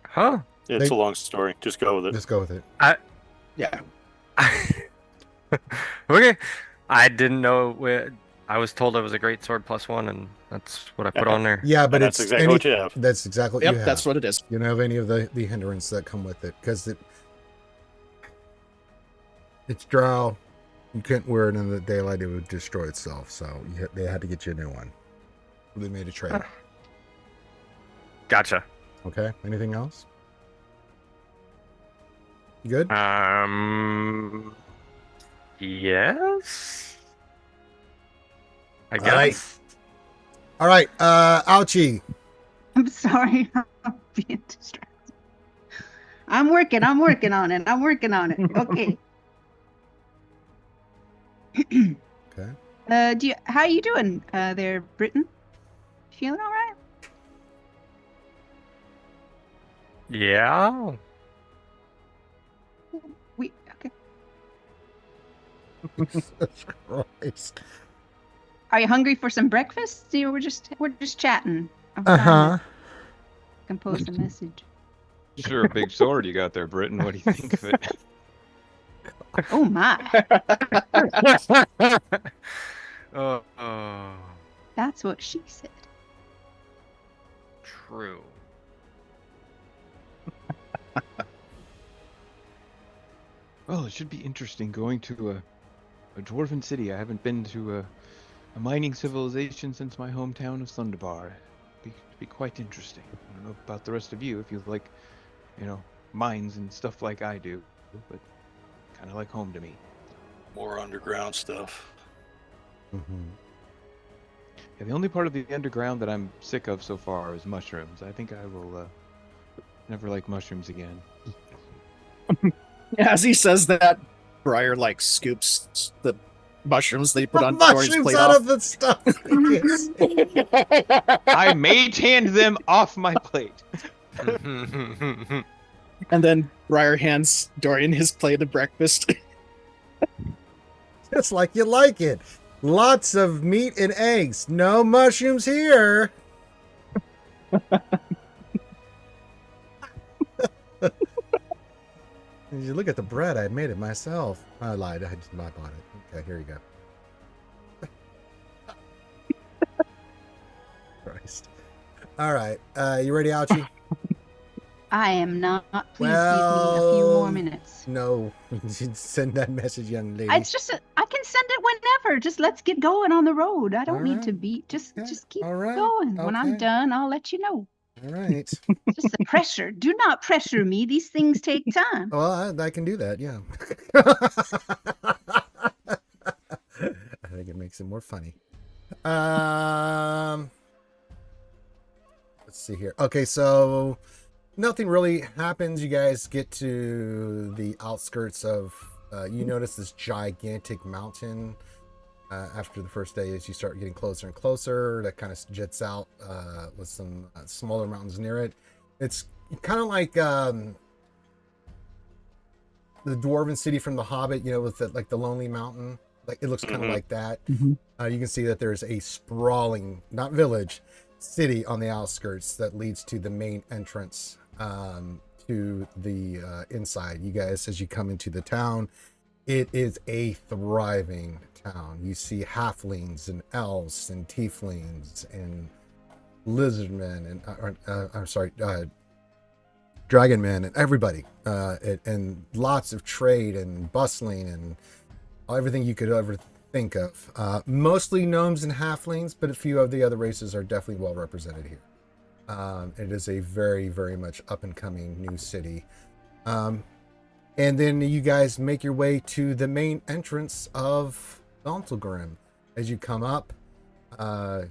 Huh? It's a long story. Just go with it. Just go with it. Yeah. Okay. I didn't know. I was told it was a great sword +1, and that's what I put on there. Yeah, but That's it's exactly what you have. That's exactly what Yep, you have. that's what it is. You don't have any of the hindrance that come with it because it's drow. You couldn't wear it in the daylight; it would destroy itself. So they had to get you a new one. They made a trade. Gotcha. Okay. Anything else? You good? Yes. I All right. guess. All right. Ouchie. I'm sorry. I'm being distracted. I'm working on it. Okay. Okay. How you doing there, Briton? Feeling all right? Yeah. Okay. Jesus Christ. Are you hungry for some breakfast? We're just chatting. I'm trying to compose a message. Sure, a big sword you got there, Briton. What do you think of it? Oh my. Oh, That's what she said. true. Well, it should be interesting going to a dwarven city. I haven't been to a mining civilization since my hometown of Thunderbar. It'd be quite interesting. I don't know about the rest of you if you like, mines and stuff like I do. but kind of like home to me. More underground stuff. Mm-hmm. Yeah, the only part of the underground that I'm sick of so far is mushrooms. I think I will never like mushrooms again. As he says that, Briar like scoops the mushrooms they put on Dorian's Mushrooms plate out off. of the stuff. I mage hand them off my plate. And then Briar hands Dorian his plate of breakfast. Just like you like it. Lots of meat and eggs. No mushrooms here. You look at the bread. I made it myself. I lied. I bought it. Okay, here you go. Christ. All right. You ready, Ouchie? I am not. Please give me a few more minutes. No. Send that message, young lady. It's just I can send it whenever. Just let's get going on the road. I don't All need right. to be. Just keep All right. going. When I'm Okay. done, I'll let you know. All right. Just the pressure. Do not pressure me. These things take time. Well, I can do that, yeah. I think it makes it more funny. Let's see here. Okay, so nothing really happens. You guys get to the outskirts of, you notice this gigantic mountain. After the first day, as you start getting closer and closer, that kind of jets out with some smaller mountains near it. It's kind of like the dwarven city from The Hobbit, with like the Lonely Mountain. Like it looks kind of like that. Mhm. You can see that there's a sprawling, not village, city on the outskirts that leads to the main entrance to the inside. You guys, as you come into the town, it is a thriving town. You see halflings and elves and tieflings and lizardmen and dragon men and everybody, and lots of trade and bustling and everything you could ever think of. Mostly gnomes and halflings, but a few of the other races are definitely well represented here. It is a very, very much up and coming new city. And then you guys make your way to the main entrance of Grimm. As you come up, so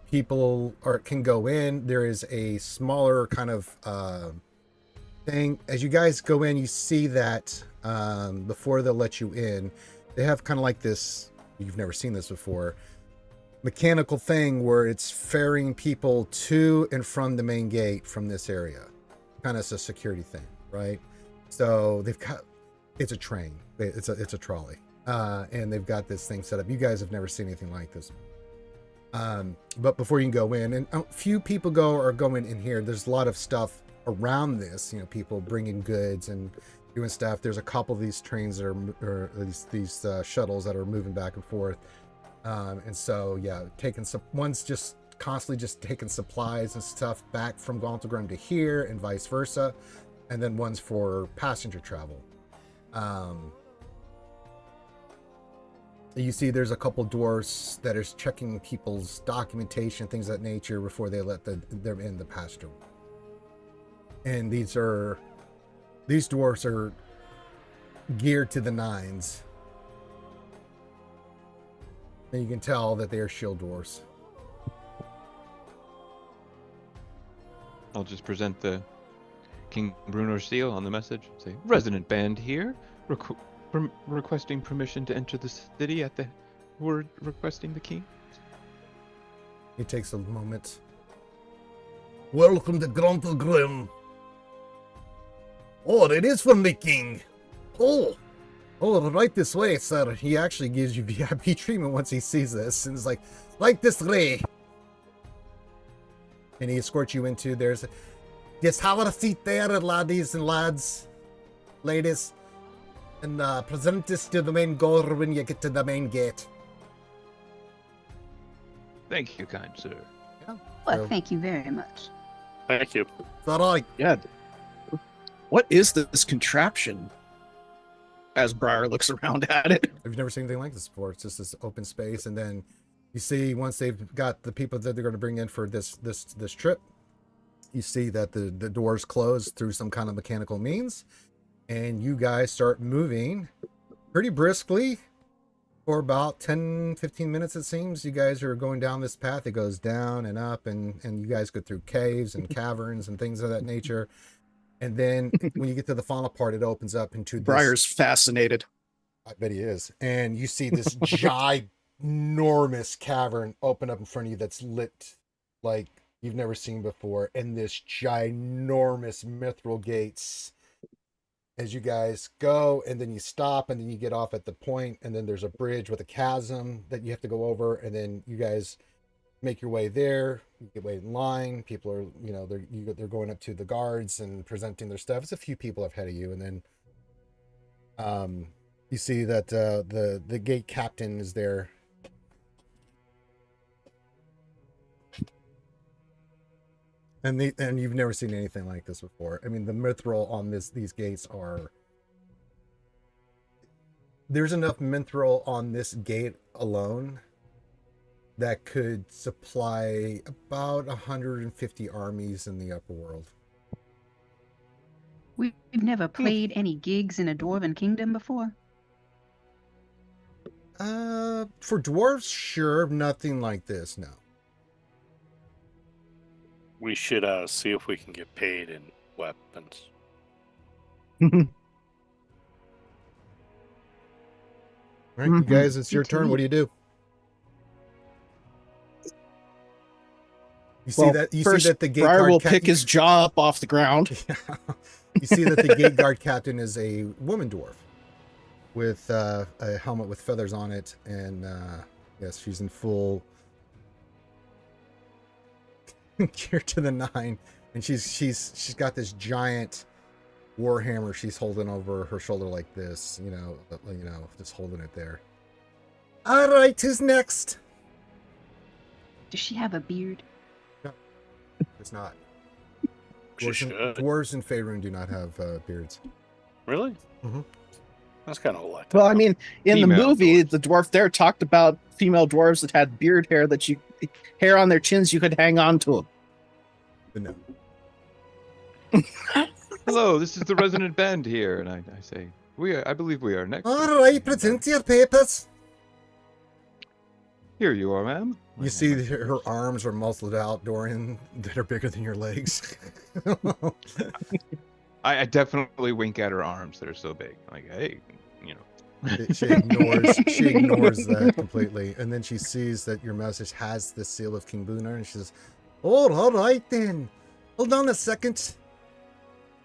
people can go in. There is a smaller kind of thing. As you guys go in, you see that before they'll let you in, they have kind of like this, you've never seen this before, mechanical thing where it's ferrying people to and from the main gate from this area. Kind of a security thing, right? So it's a train, it's a trolley, and they've got this thing set up. You guys have never seen anything like this. But before you can go in, and a few people are going in here. There's a lot of stuff around this, people bringing goods and doing stuff. There's a couple of these trains that or these shuttles that are moving back and forth. And so, yeah, one's just constantly just taking supplies and stuff back from Grimm to here and vice versa. And then one's for passenger travel. You see there's a couple doors that are checking people's documentation, things of that nature, before they let them in the passenger. And these doors are geared to the nines. And you can tell that they are shield doors. I'll just present the King Bruno seal on the message. Say, Resonant Band here, requesting permission to enter the city at the word requesting the king. He takes a moment. Welcome to Grimm. Oh, it is from the king. Oh, right this way, sir. He actually gives you VIP treatment once he sees this, and is like this way. And he escorts you into, just have a seat there, laddies and lads, ladies, and present this to the main door when you get to the main gate. Thank you, kind sir. Yeah. Well, So, thank you very much. Thank you. it's all right. Yeah. What is this contraption? As Briar looks around at it. I've never seen anything like this before. It's just this open space, and then you see once they've got the people that they're going to bring in for this trip, you see that the doors close through some kind of mechanical means, and you guys start moving pretty briskly for about 10-15 minutes. It seems you guys are going down this path. It goes down and up, and you guys go through caves and caverns and things of that nature. And then when you get to the final part, it opens up into this. Briar's fascinated. I bet he is. And you see this ginormous cavern open up in front of you that's lit like you've never seen before, and this ginormous mithril gates as you guys go, and then you stop, and then you get off at the point, and then there's a bridge with a chasm that you have to go over, and then you guys make your way there. You get wait in line. People are, they're going up to the guards and presenting their stuff. It's a few people ahead of you, and then you see that the gate captain is there. And you've never seen anything like this before. I mean, the mithril on these gates are... There's enough mithril on this gate alone that could supply about 150 armies in the upper world. We've never played any gigs in a dwarven kingdom before. For dwarves, sure. Nothing like this, no. We should see if we can get paid in weapons. All right, you guys, it's your turn. What do you do? You see that the gate Briar guard will pick his jaw up off the ground. You see that the gate guard captain is a woman dwarf with a helmet with feathers on it, and yes, she's in full gear to the nine, and she's got this giant warhammer she's holding over her shoulder like this, just holding it there. All right, who's next? Does she have a beard? No, it's not. Dwarves and Faerûn do not have beards. Really? Mm-hmm. That's kind of like. Well, I mean, in the Female movie, dwarves. the dwarf there talked about female dwarves that had beard hair hair on their chins you could hang on to them. But no. Hello, this is the Resonant Band here, and I say, I believe we are next. All right, present your papers. Here you are, ma'am. You see her arms are muscled out, Dorian, that are bigger than your legs. I definitely wink at her arms that are so big. Like, hey, She ignores that completely, and then she sees that your message has the seal of King Booner, and she says, "Oh, all right then. Hold on a second.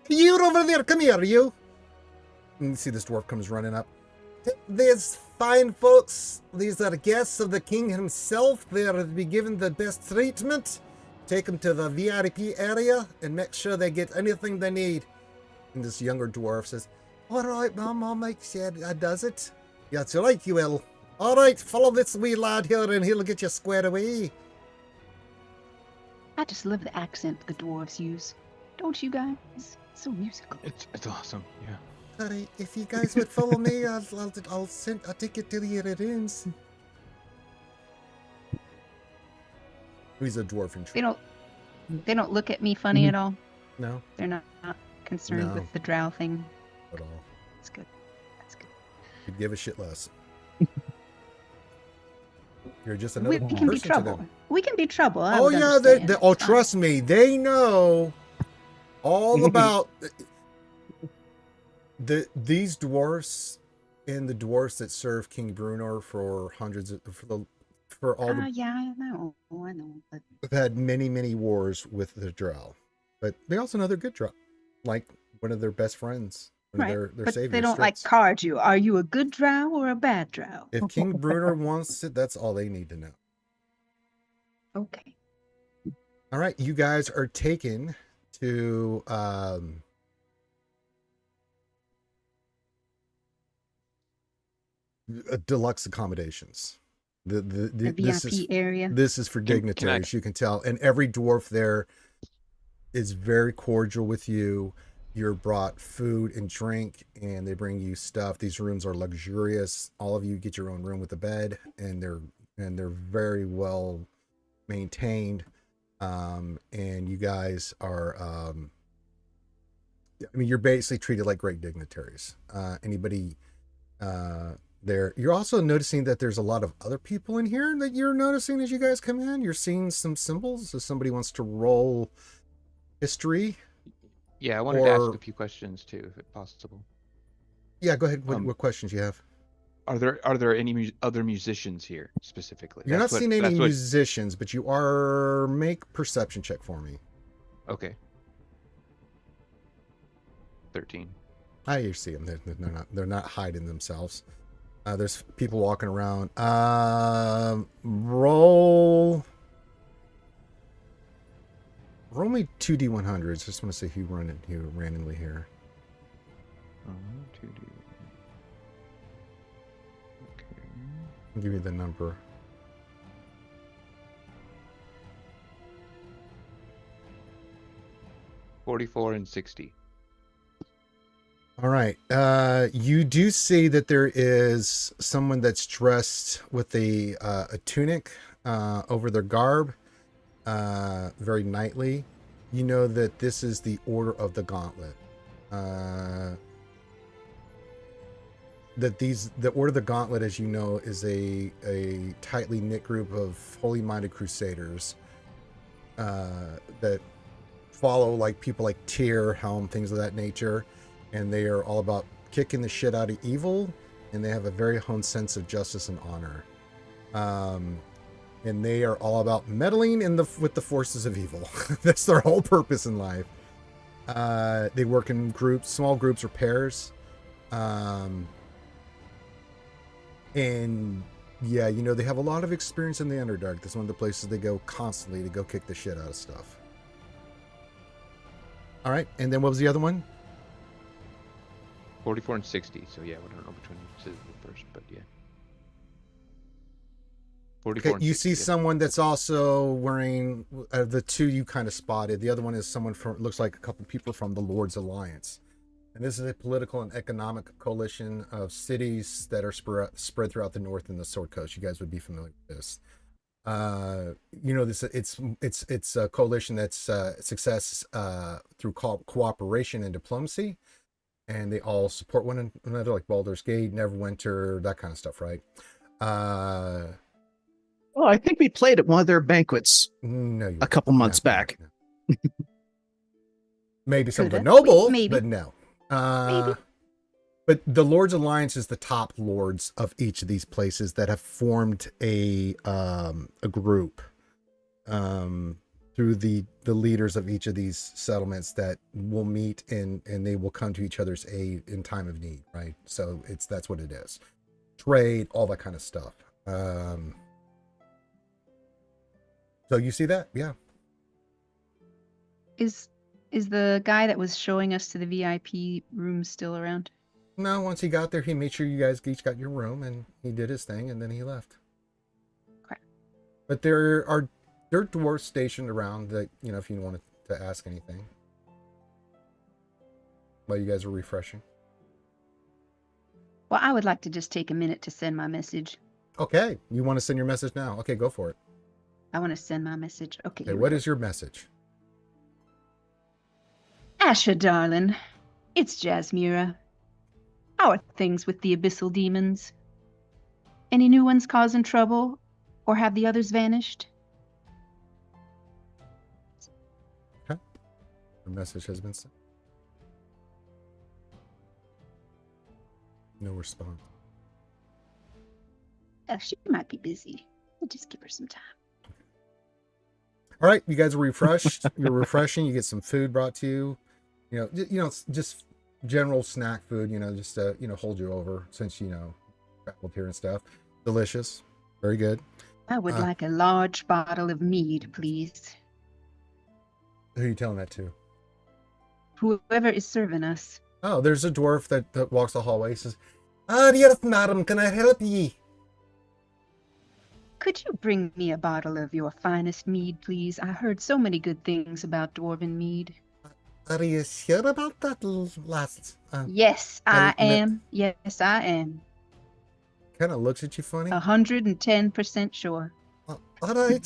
You over there, come here, you." And you see this dwarf comes running up. "These fine folks, these are guests of the king himself. They are to be given the best treatment. Take them to the VIP area and make sure they get anything they need." And this younger dwarf says, "All right, Mum, I'll make sure I does it." "That's right, you will. All right, follow this wee lad here and he'll get you squared away." I just love the accent the dwarves use. Don't you guys? It's so musical. it's awesome. Yeah. All right, if you guys would follow me, I'll take you to your rooms. He's a dwarf in They don't look at me funny at all. No, They're not concerned No. with the drow thing. at all. That's good. That's good. Could give a shit less. You're just We another can be person to trouble. them. We can be trouble. I Oh would yeah, understand. It's fine. trust me, they know all about these dwarfs and the dwarfs that serve King Bruno for all the Yeah, I know. But have had many wars with the Drow, but they also know they're good Drow, like one of their best friends, one right. of their But saviors. they don't like card you. Are you a good drow or a bad drow? If King Bruno wants it, that's all they need to know. Okay. All right, you guys are taken to deluxe accommodations. The This VIP is area. this is for dignitaries, you can tell, and every dwarf there is very cordial with you. You're brought food and drink, and they bring you stuff. These rooms are luxurious. All of you get your own room with a bed, and they're very well maintained. And you guys are I mean, you're basically treated like great dignitaries. Anybody there. You're also noticing that there's a lot of other people in here that you're noticing as you guys come in. You're seeing some symbols. If somebody wants to roll history. Yeah, I wanted to ask a few questions too, if it's possible. Yeah, go ahead. What questions you have? Are there any other musicians here specifically? You're not seeing any musicians, but you are. Make perception check for me. Okay. 13. You see them. They're not hiding themselves. There's people walking around. Roll me 2d100s. Just want to see who run it here randomly here. 2d. Okay. I'll give you the number. $44 and $60. All right. You do see that there is someone that's dressed with a tunic over their garb, very knightly. You know that this is the Order of the Gauntlet. The Order of the Gauntlet, as you know, is a tightly knit group of holy-minded crusaders that follow like people like Tyr, Helm, things of that nature. And they are all about kicking the shit out of evil, and they have a very honed sense of justice and honor. And they are all about meddling with the forces of evil. That's their whole purpose in life. They work in groups, small groups or pairs. And yeah, you know, they have a lot of experience in the Underdark. That's one of the places they go constantly to go kick the shit out of stuff. All right, and then what was the other one? 44 and 60. So yeah, I don't know between the first, but yeah. 44 okay, you see someone that's also wearing the two you kind of spotted. The other one is someone from, looks like a couple people from the Lord's Alliance. And this is a political and economic coalition of cities that are spread throughout the North and the Sword Coast. You guys would be familiar with this. You know, this it's a coalition that's success through cooperation and diplomacy. And they all support one another, like Baldur's Gate, Neverwinter, that kind of stuff, right? Well, I think we played at one of their banquets a couple months back. No. Maybe some of the noble, maybe. But no. Maybe. But the Lord's Alliance is the top lords of each of these places that have formed a group through the leaders of each of these settlements that will meet and they will come to each other's aid in time of need, right? So that's what it is. Trade, all that kind of stuff. So you see that? Yeah. Is the guy that was showing us to the VIP room still around? No, once he got there, he made sure you guys each got your room and he did his thing and then he left. Okay. But there are dwarves stationed around that, you know, if you wanted to ask anything while you guys are refreshing. Well, I would like to just take a minute to send my message. Okay. You want to send your message now? Okay, go for it. I want to send my message. Okay, what is your message? Asha, darling. It's Jazmyra. How are things with the abyssal demons? Any new ones causing trouble? Or have the others vanished? Okay. The message has been sent. No response. She might be busy. We'll just give her some time. All right, you guys are refreshed. You're refreshing. You get some food brought to you. You know, just general snack food. You know, just to hold you over since traveled here and stuff. Delicious, very good. I would like a large bottle of mead, please. Who are you telling that to? Whoever is serving us. Oh, there's a dwarf that walks the hallway. He says, yes, madam, can I help ye? Could you bring me a bottle of your finest mead, please? I heard so many good things about dwarven mead. Are you sure about that last? Yes, I am. Yes, I am. Kind of looks at you funny. 110% sure. All right.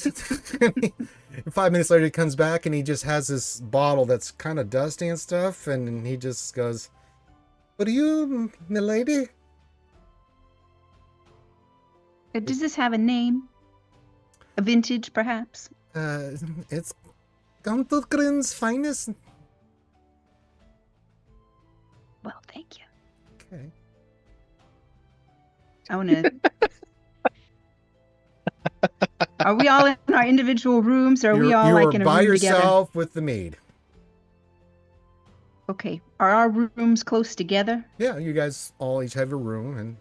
5 minutes later, he comes back and he just has this bottle that's kind of dusty and stuff, and he just goes, "What are you, milady?" Does this have a name? A vintage, perhaps? It's Grim's finest. Well, thank you. Okay. I want to. Are we all in our individual rooms, or are we all like in a by room together? yourself with the mead. Okay. Are our rooms close together? Yeah, you guys all each have your room, and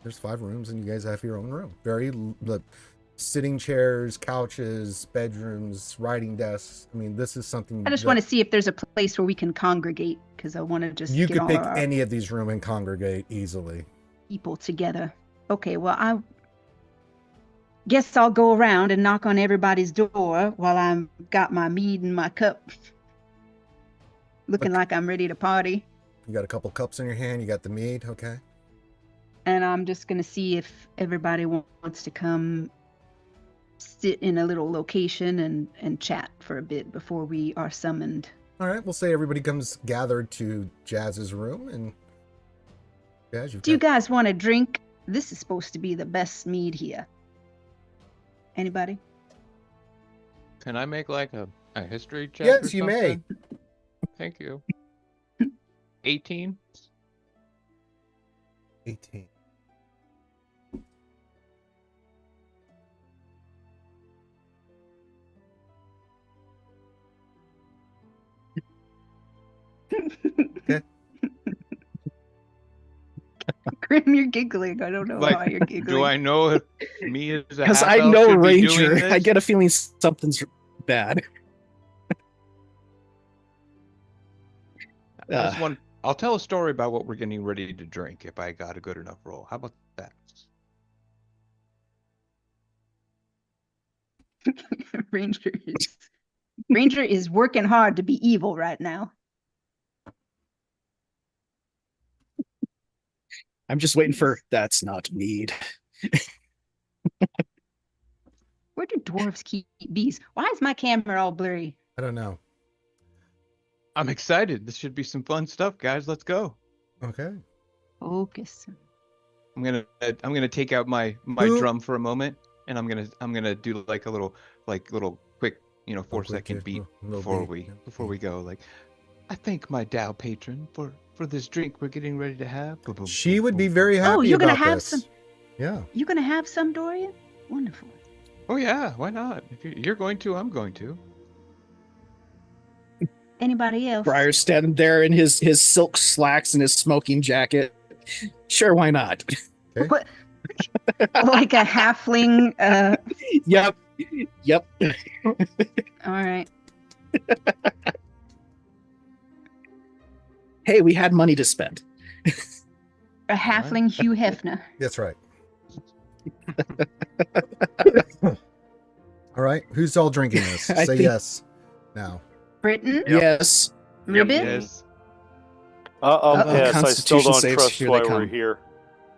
there's 5 rooms, and you guys have your own room. The sitting chairs, couches, bedrooms, writing desks. I mean, this is something. I just want to see if there's a place where we can congregate, because I want to just You get could all pick our any of these rooms and congregate easily. people together. Okay, well, I guess I'll go around and knock on everybody's door while I'm got my mead in my cup, looking like I'm ready to party. You got a couple cups in your hand. You got the mead. Okay. And I'm just gonna see if everybody wants to come sit in a little location and chat for a bit before we are summoned. All right. We'll say everybody comes gathered to Jazz's room, and Jazz, Do you guys want a drink? This is supposed to be the best mead here. Anybody? Can I make like a history check? Yes, or you may. something? Thank you. 18. 18. Okay. Grim, you're giggling. I don't know why you're giggling. Do I know if me as a Because half I elf know should be doing Ranger. this? I get a feeling something's bad. I just want, I'll tell a story about what we're getting ready to drink if I got a good enough roll. How about that? Ranger is working hard to be evil right now. I'm just waiting for that's not mead. Where do dwarves keep bees? Why is my camera all blurry? I don't know. I'm excited. This should be some fun stuff, guys. Let's go. Okay. Focus. I'm gonna take out my Who- drum for a moment, and I'm gonna do like a little quick 4-second beat before we go. Like, I thank my Dow patron for this drink we're getting ready to have. She would be very happy. Oh, you're gonna about have this. some. Yeah. You gonna have some, Dorian? Wonderful. Oh yeah, why not? If you're going to, I'm going to. Anybody else? Briar's standing there in his silk slacks and his smoking jacket. Sure, why not? What? Like a halfling? Yep. All right. Hey, we had money to spend. A halfling Hugh Hefner. That's right. All right. Who's all drinking this? I Say think- yes now. Briton? Yes. Ribin? Yes. I'll pass. I still Constitution don't saves, trust here why they we're come. here.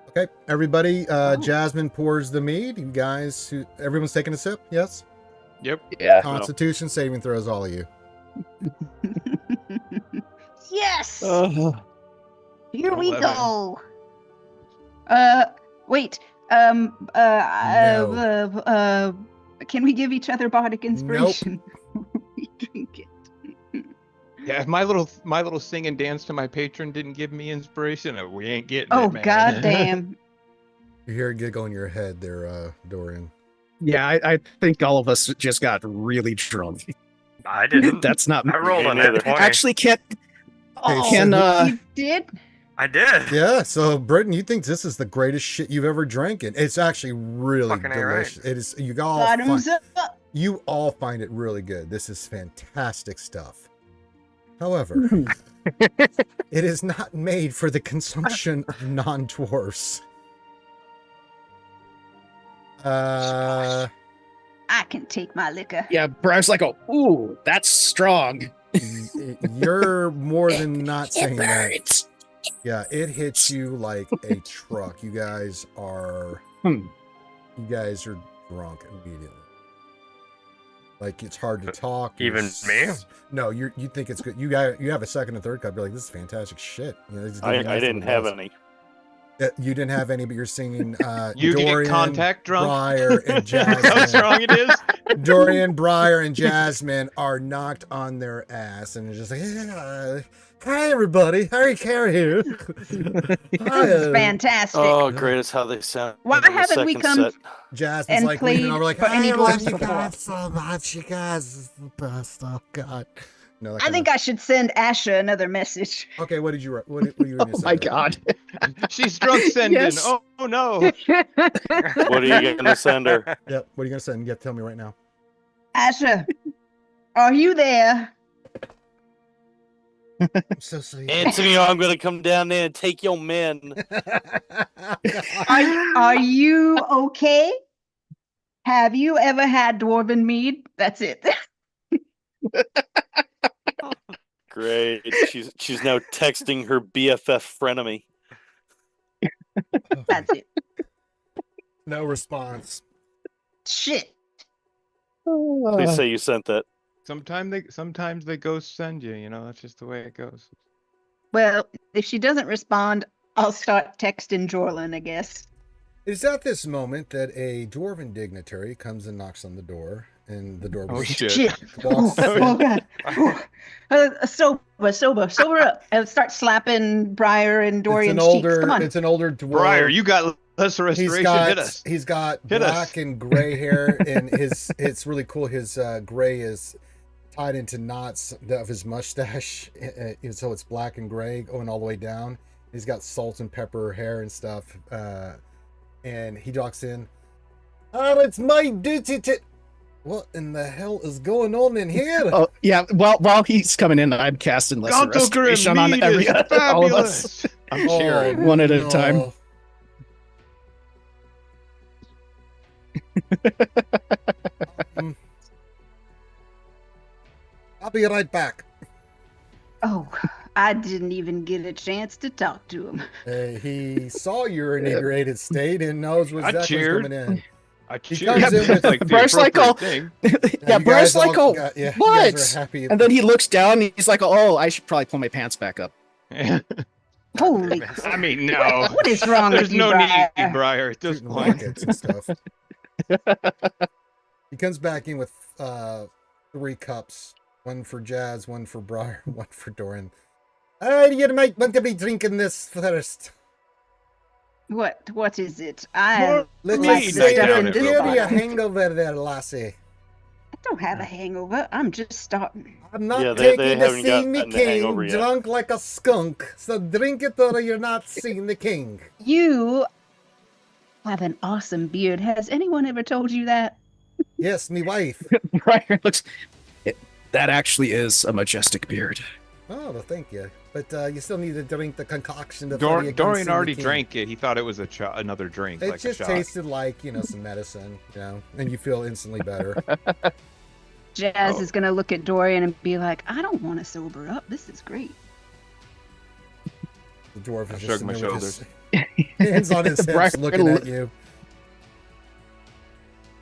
Okay. Everybody, Jasmine pours the mead. You guys, everyone's taking a sip? Yes? Yep. Yeah. Constitution saving throws, all of you. Yes! Uh, Here we 11. go. Wait. Can we give each other bardic inspiration? We drink it. Yeah, if my little sing and dance to my patron didn't give me inspiration, we ain't getting Oh, it, man. goddamn. You hear a giggle in your head there, Dorian. yeah, I think all of us just got really drunk. I didn't. That's not. I rolled on that 20. Actually, can't. Oh, Can you did? I did. Yeah, so Britain, you think this is the greatest shit you've ever drank, and it's actually really Fucking A, right. delicious. It is. Bottoms up. You all find it really good. This is fantastic stuff. However, it is not made for the consumption of non-dwarfs. I can take my liquor. Yeah, Briar's like, ooh, that's strong. You're more than not It saying that. burns. Yeah, it hits you like a truck. You guys are drunk immediately. Like it's hard to talk. Even me? No, you think it's good. You have a second and third cup. You're like, this is fantastic shit. You know, this is I gonna be nice didn't little have buzz. any. You didn't have any, but you're singing You can get Dorian, contact drunk? Briar, and How Jasmine. strong it is? Dorian, Briar, and Jasmine are knocked on their ass, and they're just like, yeah, hi everybody, Harry Carey here. Hi, This is fantastic. Oh, great! It's how they sound. Why in the haven't we second come set. Jasmine's and like leaning played over, like, for any I love dwarves you before? guys so much. You guys is the best. Oh God. No, I think I should send Asha another message. Okay, what did you write? What are you gonna Oh say? my god. She's drunk sending. Yes. Oh no. What are you gonna send her? Yep. What are you gonna send? Yeah, tell me right now. Asha, are you there? I'm so sorry. Anthony, I'm gonna come down there and take your men. Are you okay? Have you ever had dwarven mead? That's it. Great. She's now texting her BFF frenemy. That's it. No response. Shit. Please say you sent that. Sometimes they ghost send you. You know, that's just the way it goes. Well, if she doesn't respond, I'll start texting Jorlin, I guess. It's at this moment that a dwarven dignitary comes and knocks on the door, and the door Oh shit. Shit. walks Oh God. Sober up. And start slapping Briar and Dorian's cheeks. Come on. It's an older dwarf. Briar, you got lesser restoration. Hit us. He's got Hit black us. and gray hair, and it's really cool. His gray is tied into knots of his mustache, so it's black and gray going all the way down. He's got salt and pepper hair and stuff, and he walks in. Oh, it's my duty to. What in the hell is going on in here? Oh yeah. Well, while he's coming in, I'm casting lesser Gonto Grimm restoration on mead every is all of us. fabulous. I'm cheering. One at a time. no. Um, I'll be right back. Oh, I didn't even get a chance to talk to him. He saw your inebriated state and knows what I exactly what's cheered. coming in. I He cheered. comes in That's with- like the Briar's like, appropriate oh, thing. yeah, you Briar's guys like, all oh, got- yeah, you what? guys are happy. And then he looks down and he's like, oh, I should probably pull my pants back up. Holy I mean, no. What is wrong There's with you, no Briar? need, Briar, at this Shooting point. rockets and stuff. He comes back in with 3 cups. One for Jazz, one for Briar, one for Dorian. You might want to be drinking this first. What is it? I Let Mead, me knock say down and it give real you a quick. hangover there, lassie. don't have a hangover. I'm just starting. I'm not Yeah, they taking to haven't see me gotten the king hangover yet. drunk like a skunk. So drink it or you're not seeing the king. You have an awesome beard. Has anyone ever told you that? Yes, me wife. Briar looks. That actually is a majestic beard. Oh, well, thank you. But you still need to drink the concoction before you can see Dorian the already king. drank it. He thought it was another drink, It like just a shot. tasted like, some medicine, and you feel instantly better. Jazz Oh. is gonna look at Dorian and be like, I don't want to sober up. This is great. The dwarf I is shrugged just my sitting there with shoulders. his hands on his Briar hips looking at you.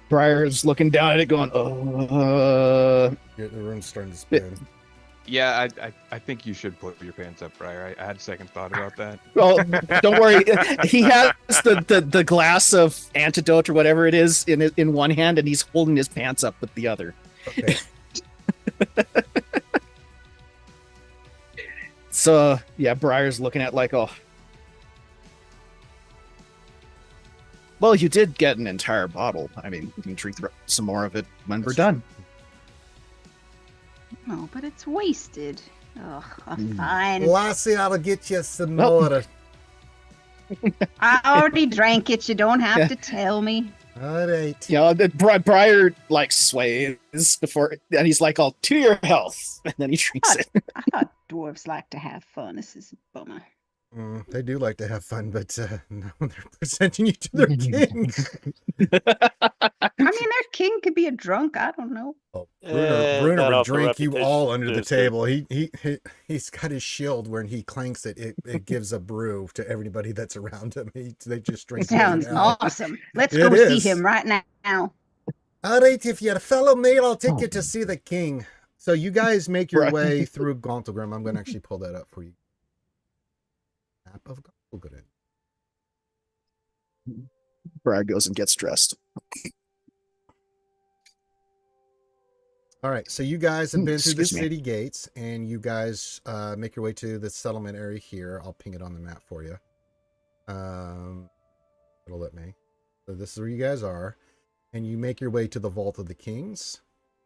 Briar's looking down at it, going, The room's starting to spin. Yeah, I think you should put your pants up, Briar. I had a second thought about that. well, don't worry. He has the glass of antidote or whatever it is in one hand, and he's holding his pants up with the other. Okay. So yeah, Briar's looking at like, oh, well, you did get an entire bottle. I mean, we can drink some more of it when we're done. Oh, but it's wasted. Ugh, Hmm. fine. Lassie, I'll get you some Oh. more. I already drank it. You don't have to tell me. All right. You know, Briar like sways before, and he's like, "All to your health," and then he drinks it. I thought dwarves like to have fun. This is a bummer. They do like to have fun, but no, they're presenting you to their king. I mean, their king could be a drunk. I don't know. Bruner not would off the drink you all repetition, under the just table. He's got his shield when he clanks it. It gives a brew to everybody that's around him. They just drink. Sounds it out. awesome. Let's It go see is. him right now. All right, if you're a fellow male, I'll take you to see the king. So you guys make your way through Gauntlgrim. I'm going to actually pull that up for you. Map of Gauntlgrim. Brad goes and gets dressed. All right, so you guys have been through the Excuse me. city gates, and you guys make your way to the settlement area here. I'll ping it on the map for you. It'll let me. So this is where you guys are, and you make your way to the Vault of the Kings.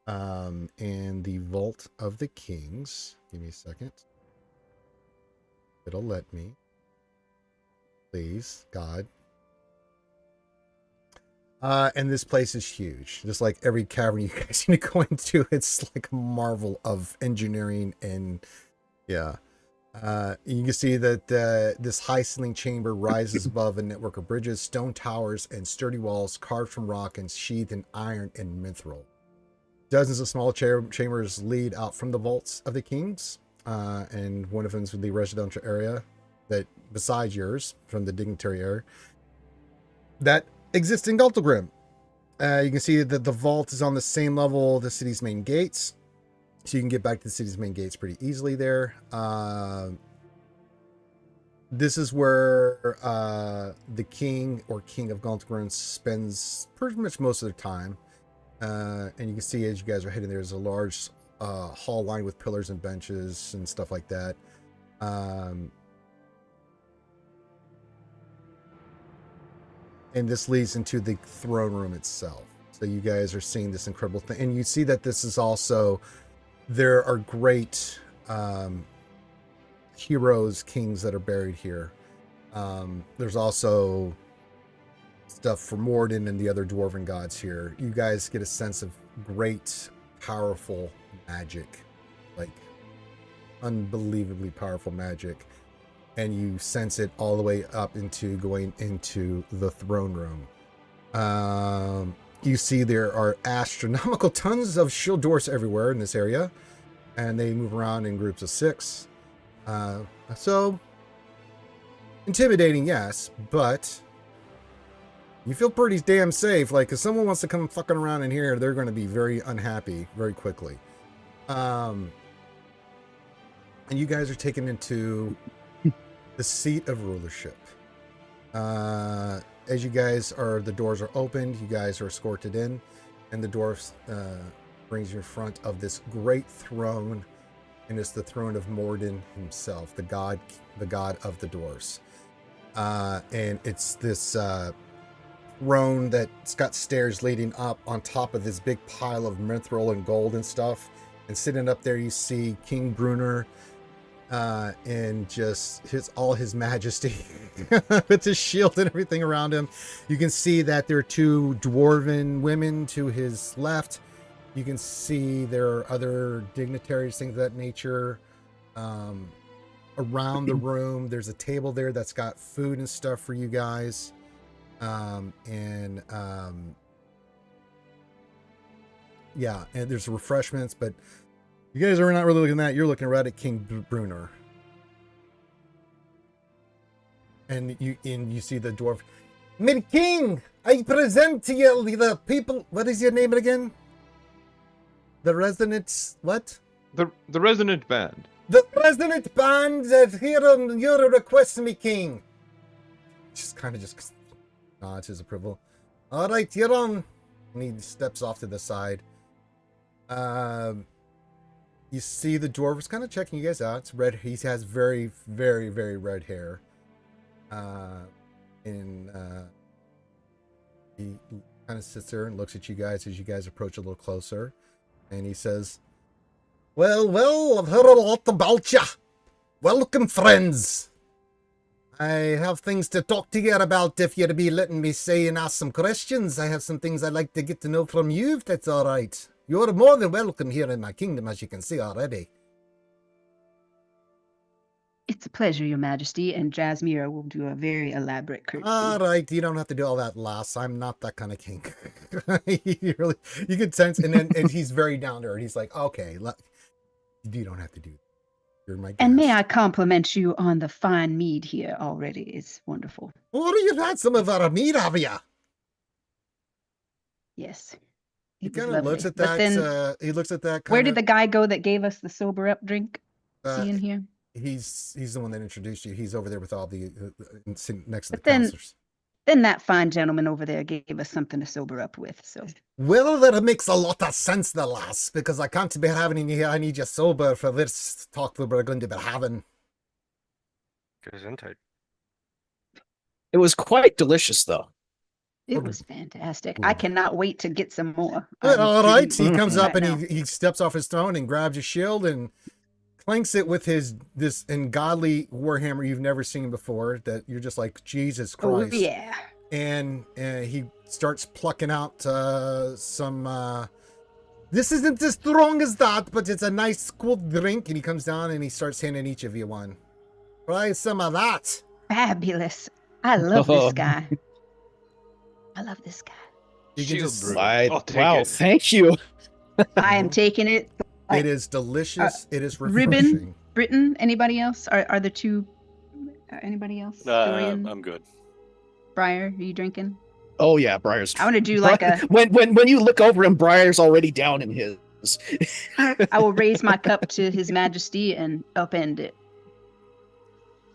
And the Vault of the Kings. Give me a second. It'll let me. Please, God. And this place is huge. Just like every cavern you guys need to go into, it's like a marvel of engineering and yeah. You can see that this high ceiling chamber rises above a network of bridges, stone towers, and sturdy walls carved from rock and sheathed in iron and mithril. Dozens of small chambers lead out from the vaults of the kings, and one of them is the residential area that, besides yours, from the dignitary area, that exists in Gauntlgrim. You can see that the vault is on the same level the city's main gates, so you can get back to the city's main gates pretty easily there. This is where the king or king of Gauntlgrim spends pretty much most of their time. And you can see as you guys are heading there's a large hall lined with pillars and benches and stuff like that. And this leads into the throne room itself. So you guys are seeing this incredible thing. And you see that this is also, there are great heroes, kings that are buried here. There's also stuff for Morden and the other dwarven gods here. You guys get a sense of great, powerful magic, like unbelievably powerful magic, and you sense it all the way up into going into the throne room. You see there are astronomical tons of shield doors everywhere in this area, and they move around in groups of 6. So intimidating, yes, but you feel pretty damn safe. Like, if someone wants to come fucking around in here, they're going to be very unhappy very quickly. And you guys are taken into the seat of rulership. As you guys are, the doors are opened, you guys are escorted in, and the dwarf brings you in front of this great throne, and it's the throne of Morden himself, the god of the dwarves. And it's this throne that's got stairs leading up on top of this big pile of mithril and gold and stuff. And sitting up there, you see King Bruner and just all his majesty with his shield and everything around him. You can see that there are 2 dwarven women to his left. You can see there are other dignitaries, things of that nature. Around the room, there's a table there that's got food and stuff for you guys. Yeah, and there's refreshments, but you guys are not really looking at that. You're looking right at King Bruner. And you see the dwarf. My king, I present to you the people. What is your name again? The Resonant, what? The Resonant Band. The Resonant Band that here on your request, me king. Just kind of just nods his approval. All right, you're on. And he steps off to the side. You see the dwarf is kind of checking you guys out. It's red. He has very, very, very red hair. He kind of sits there and looks at you guys as you guys approach a little closer. And he says, Well, I've heard a lot about you. Welcome, friends. I have things to talk to you about if you'd be letting me say and ask some questions. I have some things I'd like to get to know from you, if that's all right. You're more than welcome here in my kingdom, as you can see already. It's a pleasure, Your Majesty, and Jazmyra will do a very elaborate courtesy. All right, you don't have to do all that, lass. I'm not that kind of king. You could sense, and he's very down to earth. He's like, okay, you don't have to do that. You're my guest. And may I compliment you on the fine mead here already? It's wonderful. What, you've had some of our mead, have you? Yes. He It was kind of looks lovely. at But that. then, He looks at that. where did the guy go that gave us the sober up drink? Is he in here? He's the one that introduced you. He's over there with all the next to But the then- counselors. Then that fine gentleman over there gave us something to sober up with. So Well, that makes a lot of sense, the lass, because I can't be having you here. I need you sober for this talk that we're going to be having. Gesundheit. It was quite delicious, though. it was fantastic. I cannot wait to get some more. Well, I'm all right, he really comes up right and now. he steps off his throne and grabs his shield and clanks it with this ungodly warhammer you've never seen before. That you're just like, Jesus Oh Christ. yeah. And he starts plucking out some. This isn't as strong as that, but it's a nice cool drink. And he comes down and he starts handing each of you one. Try some of that. Fabulous. I love this guy. I love this guy. You can Shield just. brew. I, I'll take wow, it. thank you. I am taking it. It is delicious. It is refreshing. Ribin, Briton, anybody else? Are the two? Anybody else? Dorian, I'm good. Briar, are you drinking? Oh yeah, Briar's. I want to do like a. when you look over him, Briar's already down in his. I will raise my cup to His Majesty and upend it.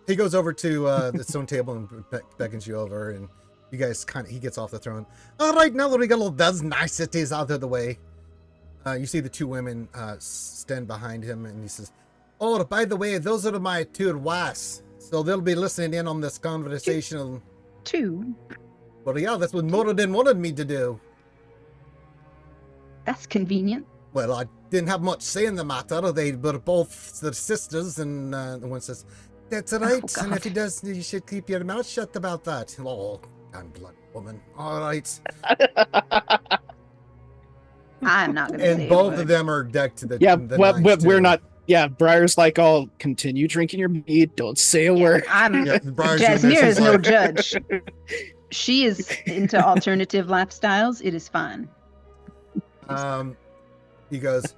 He goes over to the stone table and beckons you over, and you guys he gets off the throne. All right, now that we got all those niceties out of the way, you see the two women stand behind him, and he says, "Oh, by the way, those are my two wives, so they'll be listening in on this conversation." Two. Well, yeah, that's what Moradin wanted me to do. That's convenient. Well, I didn't have much say in the matter. They were both their sisters, and the one says, "That's right, and if he does, you should keep your mouth shut about that." Oh, damn blood woman. All right. I'm not going to say And a both word. of them are decked to the Yeah, the well, nines, we're too. not. Yeah, Briar's like, "I'll continue drinking your mead. Don't say a word." I'm Yeah, Briar's doing this, Jazmyra he's is no like- judge. She is into alternative lifestyles. It is fine. He goes,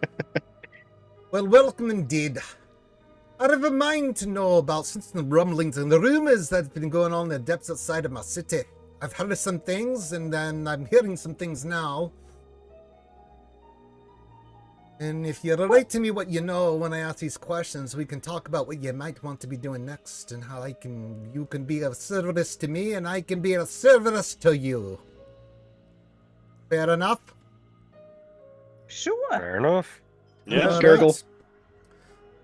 "Well, welcome indeed. I have a mind to know about some rumblings and the rumors that have been going on in the depths outside of my city. I've heard of some things, and then I'm hearing some things now. And if you write to me what you know when I ask these questions, we can talk about what you might want to be doing next and how you can be of service to me and I can be of service to you. Fair enough?" Sure. Fair enough. Yeah. All Gurgle. right.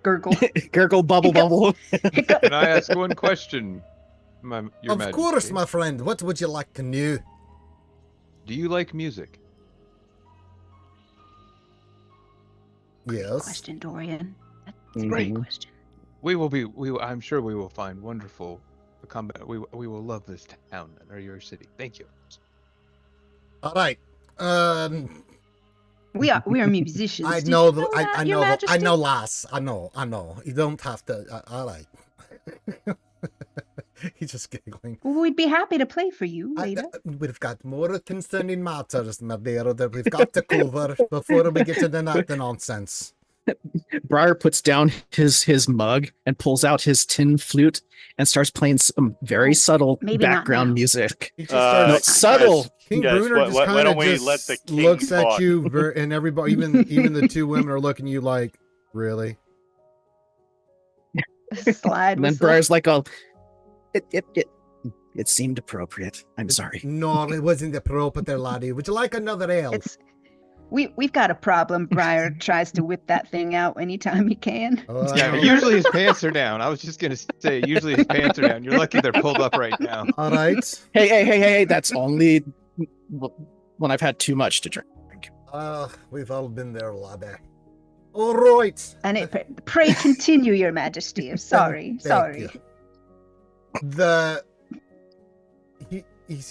Gurgle. Gurgle, bubble, Hiccup. bubble. Hiccup. Can I ask one question? Your Of Majesty? course, my friend. What would you like to know? Do you like music? Yes. Question, Dorian. That's a great Mhm. question. I'm sure we will find wonderful combat. We will love this town or your city. Thank you. All right. We are musicians. I Did know. you that, I Your know. I Majesty? know, lass. I know. You don't have to. All right. He's just giggling. Well, we'd be happy to play for you later. We've got more concerning matters, Madeira, that we've got to cover before we get to the nonsense. Briar puts down his mug and pulls out his tin flute and starts playing some very subtle maybe not background now. music. He just Uh, No, starts. it's subtle. King guys, Bruner why- just why kind don't of we just let the king looks at talk? you, and everybody, even the two women are looking at you like, really? Slide And then whistle. Briar's like, "Oh, it seemed appropriate. I'm sorry." No, it wasn't appropriate there, laddie. Would you like another ale? It's we've got a problem. Briar tries to whip that thing out anytime he can. Oh, I Yeah, know. usually his pants are down. I was just gonna say, usually his pants are down. You're lucky they're pulled up right now. All right. Hey! That's only when I've had too much to drink. We've all been there, laddie. All right. And pray continue, Your Majesty. I'm sorry. Thank Sorry. you.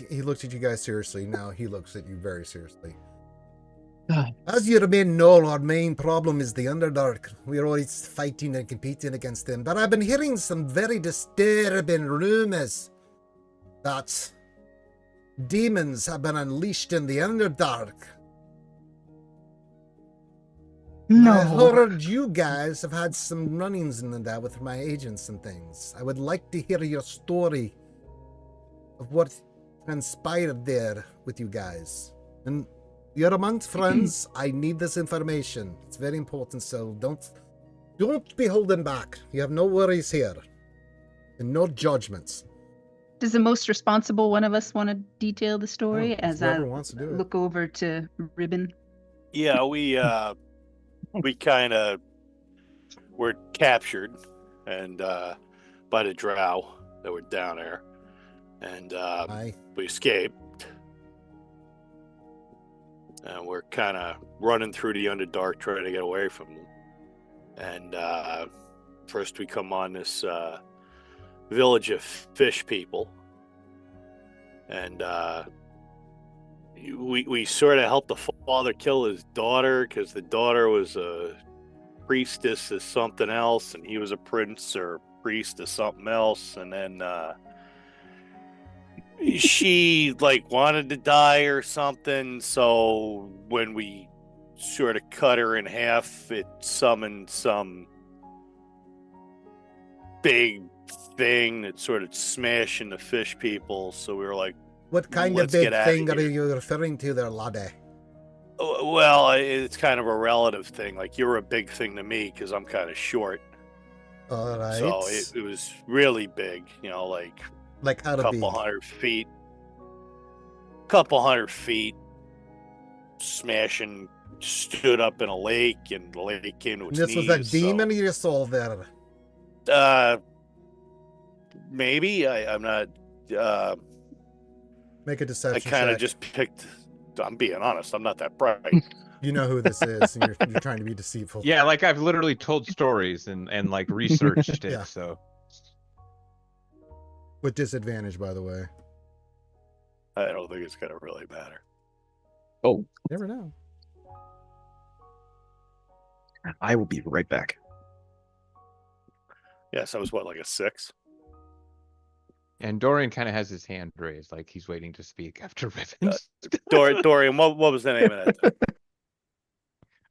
He looks at you guys seriously. Now he looks at you very seriously. As you may know, our main problem is the Underdark. We're always fighting and competing against them. But I've been hearing some very disturbing rumors that demons have been unleashed in the Underdark. No. I heard you guys have had some run-ins in that with my agents and things. I would like to hear your story of what transpired there with you guys. And you're amongst friends. I need this information. It's very important, so don't be holding back. You have no worries here. And no judgments. Does the most responsible one of us want to detail the story as I whoever wants to do it. look over to Ribin? Yeah, we kind of were captured and by the Drow that were down there, and we escaped, and we're kind of running through the Underdark trying to get away from them. And first we come on this village of fish people, and we sort of helped the father kill his daughter because the daughter was a priestess of something else, and he was a prince or priest of something else. And then she like wanted to die or something. So when we sort of cut her in half, it summoned some big thing that sort of smashing the fish people. So we were like, what kind of big thing are you referring to there, laddie? Well, it's kind of a relative thing. Like, you're a big thing to me because I'm kind of short. All right. So it was really big, you know, like how a couple hundred feet. Couple hundred feet. Smashing, stood up in a lake, and the lake came to its knees. This was a demon you saw there? Maybe. I'm not... Make a deception check. I kind of just picked... I'm being honest, I'm not that bright. You know who this is, and you're trying to be deceitful. Yeah, like I've literally told stories and like researched it, Yeah. so. With disadvantage, by the way. I don't think it's gonna really matter. Oh, Never know. I will be right back. Yes, I was what, like a 6? And Dorian kind of has his hand raised, like he's waiting to speak after Ribin. Dorian, what was the name of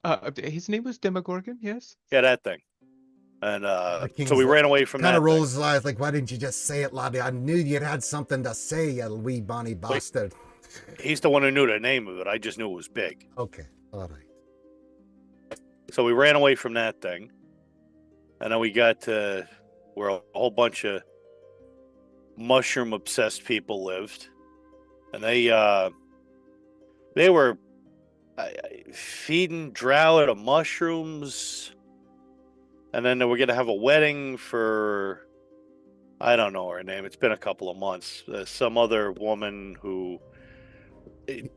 that thing? His name was Demogorgon, yes? Yeah, that thing. And so we ran away from that. Kind of rolls his eyes like, why didn't you just say it, laddie? I knew you had something to say, you wee bonny bastard. He's the one who knew the name of it. I just knew it was big. Okay, all right. So we ran away from that thing. And then we got to where a whole bunch of mushroom obsessed people lived, and they were feeding Drow out of mushrooms, and then they were gonna have a wedding for, I don't know her name, it's been a couple of months, some other woman who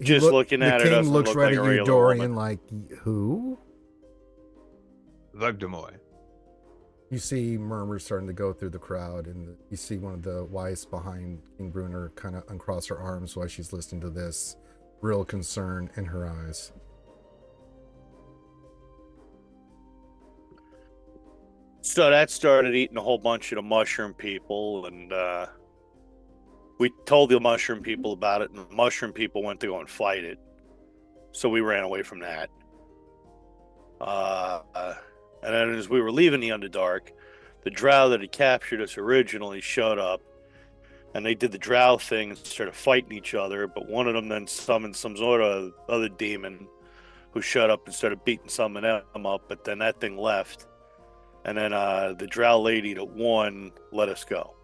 looking at her doesn't looks look right like a at you, regular Dorian, woman. like, who? Vugdemoy. You see murmurs starting to go through the crowd, and you see one of the wives behind King Brunner kind of uncross her arms while she's listening to this, real concern in her eyes. So that started eating a whole bunch of the mushroom people, and we told the mushroom people about it, and the mushroom people went to go and fight it. So we ran away from that. And then as we were leaving the Underdark, the Drow that had captured us originally showed up, and they did the Drow thing and started fighting each other, but one of them then summoned some sort of other demon who showed up and started beating some of them up, but then that thing left. And then the Drow lady that won let us go.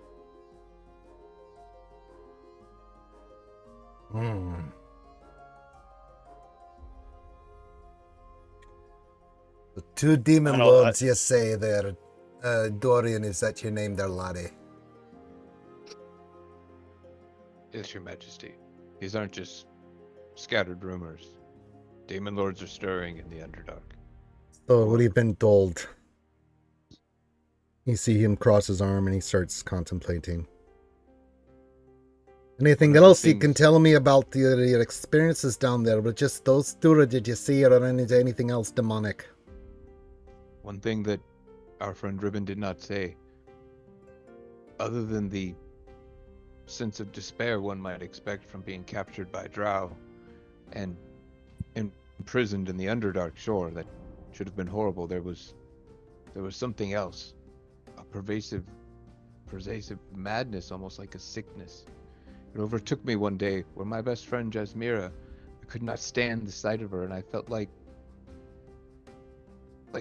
The two demon lords you say there, Dorian, is that your name there, laddie? Yes, Your Majesty. These aren't just scattered rumors. Demon lords are stirring in the Underdark. So what have you been told? You see him cross his arm and he starts contemplating. Anything One of the else you can things- tell me about your experiences down there? But just those two, or did you see it, or anything else demonic? One thing that our friend Ribin did not say, other than the sense of despair one might expect from being captured by Drow and imprisoned in the Underdark shore, that should have been horrible. There was something else, a pervasive madness, almost like a sickness. It overtook me one day where my best friend Jazmyra, I could not stand the sight of her, and I felt like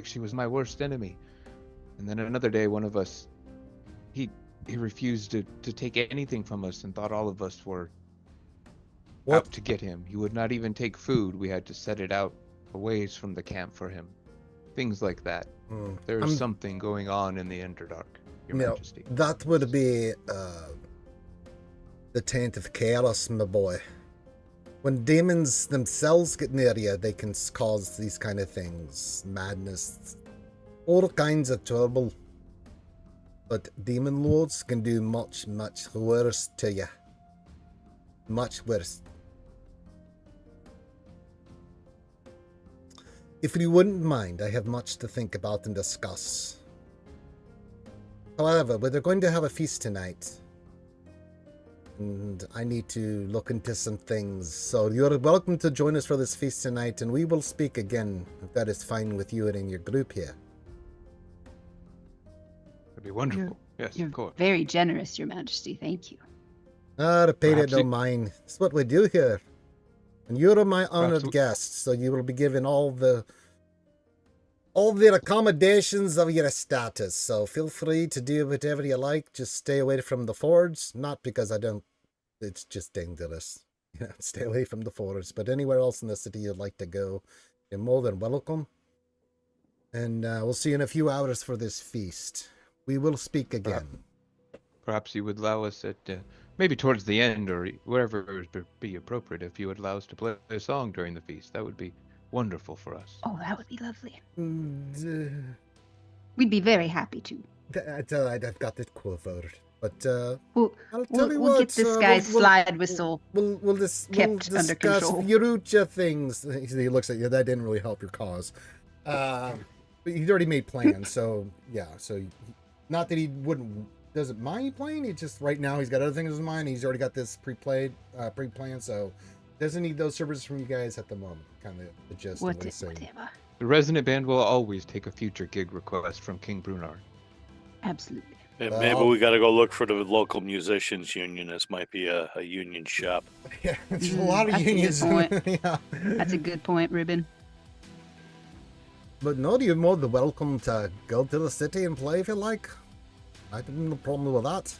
she was my worst enemy. And then another day, one of us, he refused to take anything from us and thought all of us were out to get him. He would not even take food. We had to set it out a ways from the camp for him. Things like that. There is something going on in the Underdark, Your Majesty. That would be the taint of chaos, my boy. When demons themselves get near you, they can cause these kind of things. Madness. All kinds of trouble. But demon lords can do much, much worse to you. Much worse. If you wouldn't mind, I have much to think about and discuss. However, we're going to have a feast tonight. And I need to look into some things. So you're welcome to join us for this feast tonight, and we will speak again, if that is fine with you and in your group here. That'd be wonderful. Yes, You're of course. very generous, Your Majesty. Thank you. The payday Perhaps don't mind. It's what we do here. And you're my honored Perhaps- guest, so you will be given all the accommodations of your status. So feel free to do whatever you like. Just stay away from the fords. Not because I don't. It's just dangerous. You know, stay away from the fords. But anywhere else in the city you'd like to go, you're more than welcome. And we'll see you in a few hours for this feast. We will speak again. Perhaps you would allow us at maybe towards the end or wherever it would be appropriate. If you would allow us to play a song during the feast, that would be wonderful for us. Oh, that would be lovely. Mm, We'd be very happy to. I've got it covered. But We'll, I'll tell you we'll what, get this we'll- guy's we'll- slide whistle. We'll kept under discuss control. Yarucha things. He looks at you. That didn't really help your cause. But he's already made plans, so yeah. So not that he doesn't mind playing. He just right now he's got other things in his mind. He's already got this pre-planned, so doesn't need those services from you guys at the moment. Kind of the gist of what he's saying. Whatever. The Resonant Band will always take a future gig request from King Brunard. Absolutely. And maybe we got to go look for the local musicians union. This might be a union shop. Yeah, it's a lot of That's a good unions. point. Yeah. That's a good point, Ribin. But no, you're more than welcome to go to the city and play if you like. I have no problem with that.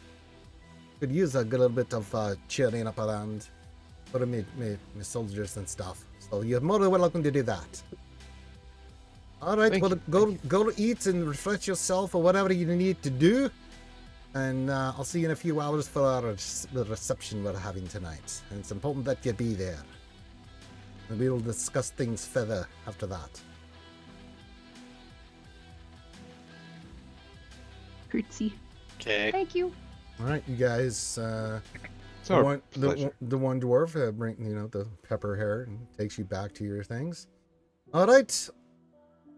Could use a little bit of cheering up around for me soldiers and stuff. So you're more than welcome to do that. All right, Thank well, go eat and refresh yourself or whatever you need to do. And I'll see you in a few hours for the reception we're having tonight. And it's important that you be there. And we will discuss things further after that. Curtsy. Okay. Thank you. All right, you guys. It's our pleasure. The one dwarf bring the pepper hair and takes you back to your things. All right.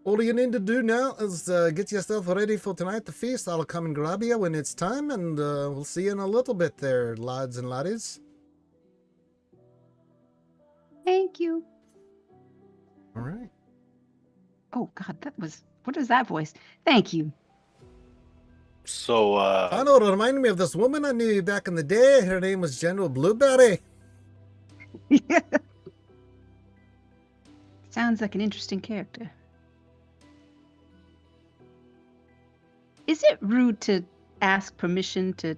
All you need to do now is get yourself ready for tonight, the feast. I'll come and grab you when it's time, and we'll see you in a little bit there, lads and laddies. Thank you. All right. Oh God, what is that voice? Thank you. So, I know, it reminded me of this woman I knew back in the day. Her name was General Blueberry. Sounds like an interesting character. Is it rude to ask permission to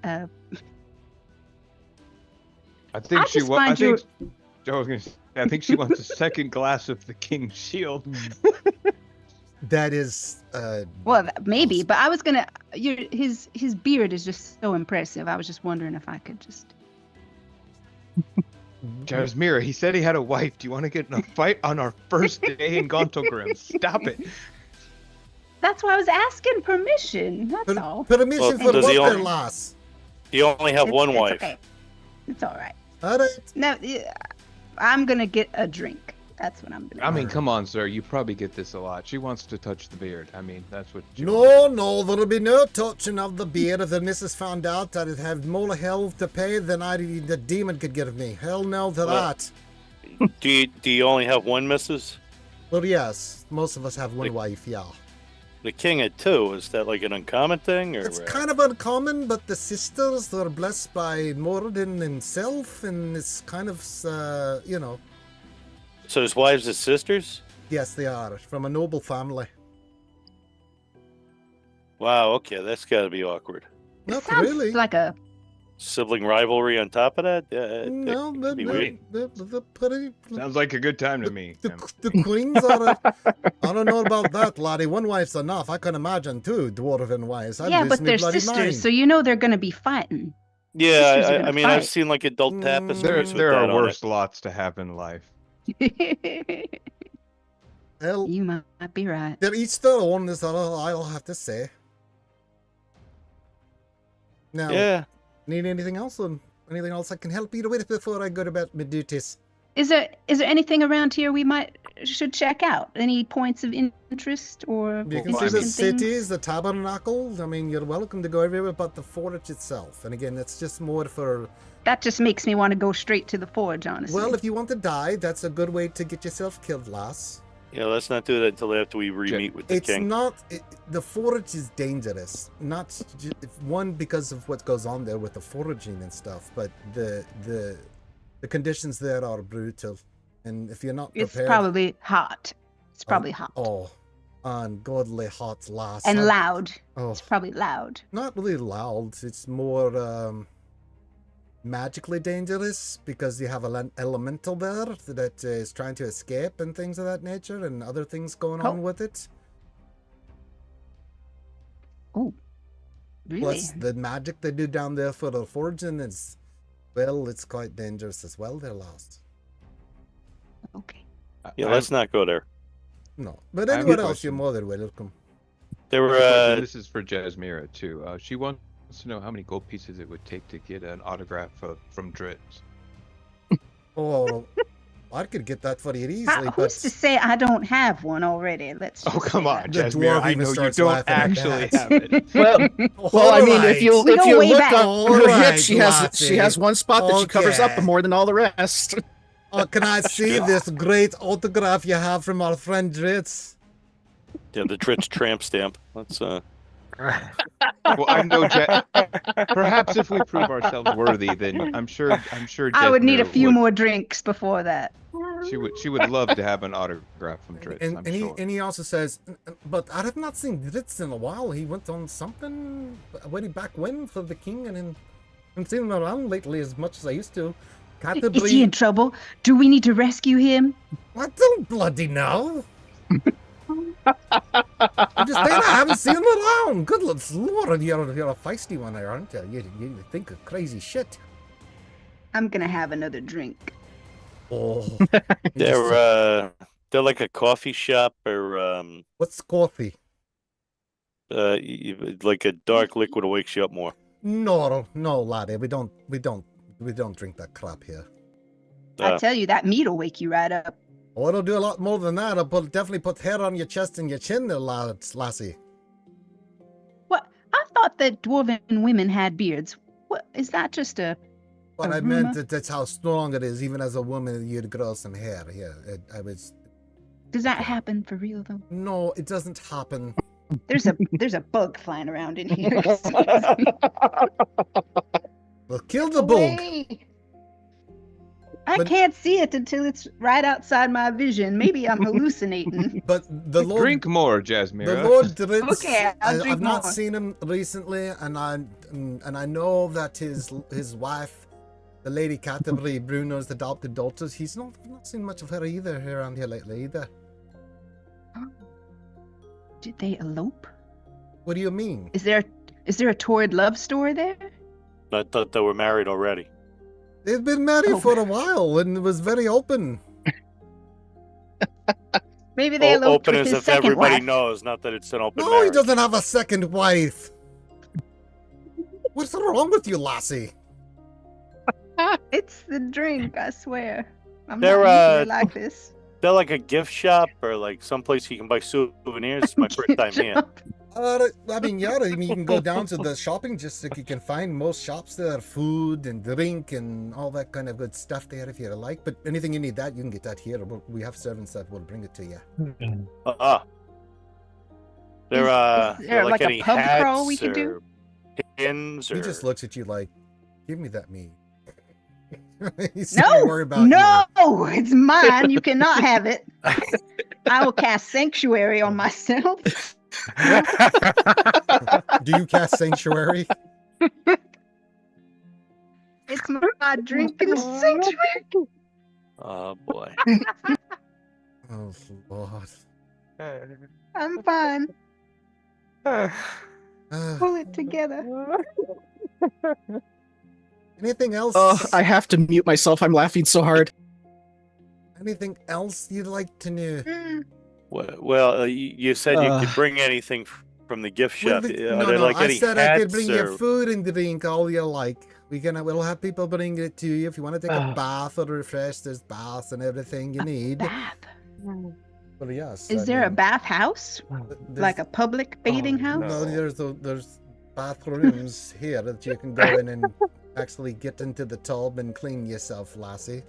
I think I she just wants. find I think she wants a second glass of the King's Shield. That is well, maybe, but I was gonna. His beard is just so impressive. I was just wondering if I could just. Jazmyra, he said he had a wife. Do you want to get in a fight on our first day in Gauntlegrim? Stop it. That's why I was asking permission. That's all. Permission Well, for does what he there, only- lass? You only have one It's wife. okay. It's all right. All right. No, yeah, I'm gonna get a drink. That's what I'm gonna. I do. mean, come on, sir. You probably get this a lot. She wants to touch the beard. I mean, that's what. No, there'll be no touching of the beard if the missus found out that it had more hell to pay than the demon could give me. Hell no to Well- that. Do you only have one missus? Well, yes, most of us have one wife, yeah. The king had two. Is that like an uncommon thing, or It's kind of uncommon, but the sisters are blessed by more than himself, and it's kind of, you know. So his wives as sisters? Yes, they are from a noble family. Wow. Okay, that's got to be awkward. It Not sounds really. like a. Sibling rivalry on top of that. Yeah, No, could be weird. they're pretty. Sounds like a good time to me. The queens are. I don't know about that, laddie. One wife's enough. I can imagine two dwarven wives. I'd Yeah, lose but me they're bloody sisters, mind. so you know they're gonna be fighting. Yeah, Sisters are I gonna mean, I've fight. seen like adult tapestries. There with are that on worse it. lots to have in life. Well, You might be right. they're each their own, is all I'll have to say. Now, Yeah. need anything else? Anything else I can help you with before I go about my duties? Is there anything around here we should check out? Any points of interest or You can see the interesting cities, things? the tabernacle. I mean, you're welcome to go everywhere but the forge itself. And again, it's just more for... That just makes me want to go straight to the forge, honestly. Well, if you want to die, that's a good way to get yourself killed, lass. Yeah, let's not do that until after we re-meet with the It's king. not... the forge is dangerous. Not... One, because of what goes on there with the foraging and stuff, but the conditions there are brutal. And if you're not prepared... It's probably hot. It's probably hot. Oh, ungodly hot, lass. And loud. Oh, It's probably loud. not really loud. It's more magically dangerous because you have an elemental there that is trying to escape and things of that nature, and other things going on with it. Oh, really? Plus, the magic they do down there for the forging is, well, it's quite dangerous as well. They're lost. Okay. Yeah, let's not go there. No, but I have a anywhere else, question. you're more than welcome. There were. This is for Jazmyra too. She wants to know how many gold pieces it would take to get an autograph from Dritz. Oh, I could get that for you easily, Who's to but say I don't have one already? Let's. Oh, just come say on, that. The Jazmyra. dwarf I even know you starts don't laughing at actually that. have it. Well, I mean, if you We if go you way look back. on her Alright, hip, she Lassie. has one spot that she covers up Okay. more than all the rest. Oh, can I see this great autograph you have from our friend Dritz? Yeah, the Dritz tramp stamp. Let's. Well, I know. Perhaps if we prove ourselves worthy, then I'm sure. I would need a Jazmyra few more drinks before that. She would love to have an autograph from Dritz. And, I'm and, sure. he also says, but I have not seen Dritz in a while. He went on something way back when for the king, and then haven't seen him around lately as much as I used to. Can't Is he in trouble? Do we need to rescue him? I don't bloody know. I'm just saying I haven't seen him around. Good Lord, you're a feisty one there, aren't you? You think of crazy shit. I'm gonna have another drink. Oh. They're like a coffee shop or What's coffee? like a dark liquid that wakes you up more. No, laddie. We don't drink that crap here. I tell you, that meat will wake you right up. Oh, it'll do a lot more than that. Definitely put hair on your chest and your chin there, lassie. What? I thought that dwarven women had beards. What is that? Just a? But a I meant rumor? that that's how strong it is. Even as a woman, you'd grow some hair. Yeah, Does that happen for real though? No, it doesn't happen. There's a bug flying around in here. Well, kill the bug. I But- can't see it until it's right outside my vision. Maybe I'm hallucinating. But the Lord, Drink more, Jazmyra. the Lord Dritz. Okay, I'll drink I've not more. seen him recently, and I know that his wife, the Lady Canterbury, Bruno's adopted daughters. I've not seen much of her either around here lately either. Did they elope? What do you mean? Is there a torrid love story there? I thought they were married already. They've been married Oh. for a while, and it was very open. Maybe they eloped Open with as his if second everybody wife. knows, not that it's an open No, marriage. he doesn't have a second wife. What's wrong with you, lassie? It's the drink, I swear. I'm They're, not usually like this. They're like a gift shop or like someplace you can buy souvenirs. It's my first time here. I mean, yeah, I mean, you can go down to the shopping district. You can find most shops there, food and drink and all that kind of good stuff there if you like. But anything you need that, you can get that here. We have servants that will bring it to you. They're Is there like like a any pub hats crawl we could do? or pins or He just looks at you like, give me that meat. He's No, worried about no, it's mine. You cannot have it. I will cast sanctuary on myself. you. Do you cast sanctuary? It's my drink in the sanctuary. Oh boy. Oh Lord. I'm fine. Uh, Pull it together. anything else? I have to mute myself. I'm laughing so hard. Anything else you'd like to know? Mm. Well, you said you could bring anything from the gift shop. Are there like I any said hats I could bring or... you food and drink, all you like. We'll have people bring it to you if you want to take a bath or refresh. There's baths and everything you need. Bath. But yes, Is there a bath house? Like a public bathing house? No, there's bathrooms here that you can go in and actually get into the tub and clean yourself, lassie.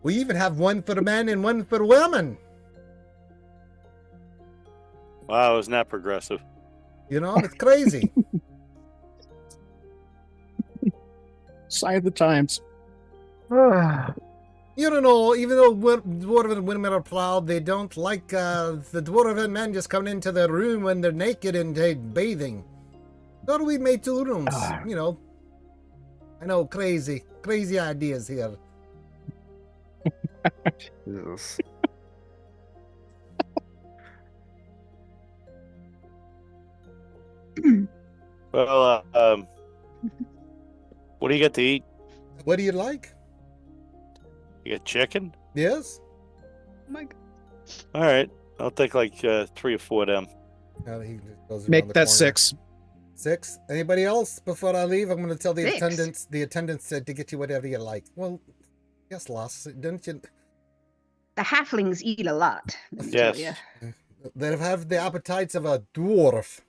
We even have one for men and one for women. Wow, isn't that progressive? You know, it's crazy. Sign of the times. You don't know, even though dwarven women are proud, they don't like the dwarven men just coming into their room when they're naked and bathing. So we made 2 rooms, you know. I know, crazy ideas here. Jesus. Well, what do you get to eat? What do you like? You get chicken? Yes? Oh my God. All right, I'll take like 3 or 4 of them. He just goes around Make the that corner. 6. 6. Anybody else before I leave? I'm going to tell the 6. attendants. The attendants said to get you whatever you like. Well, yes, Loss. Didn't you? The halflings eat a lot. let me tell Yes. ya. They have the appetites of a dwarf.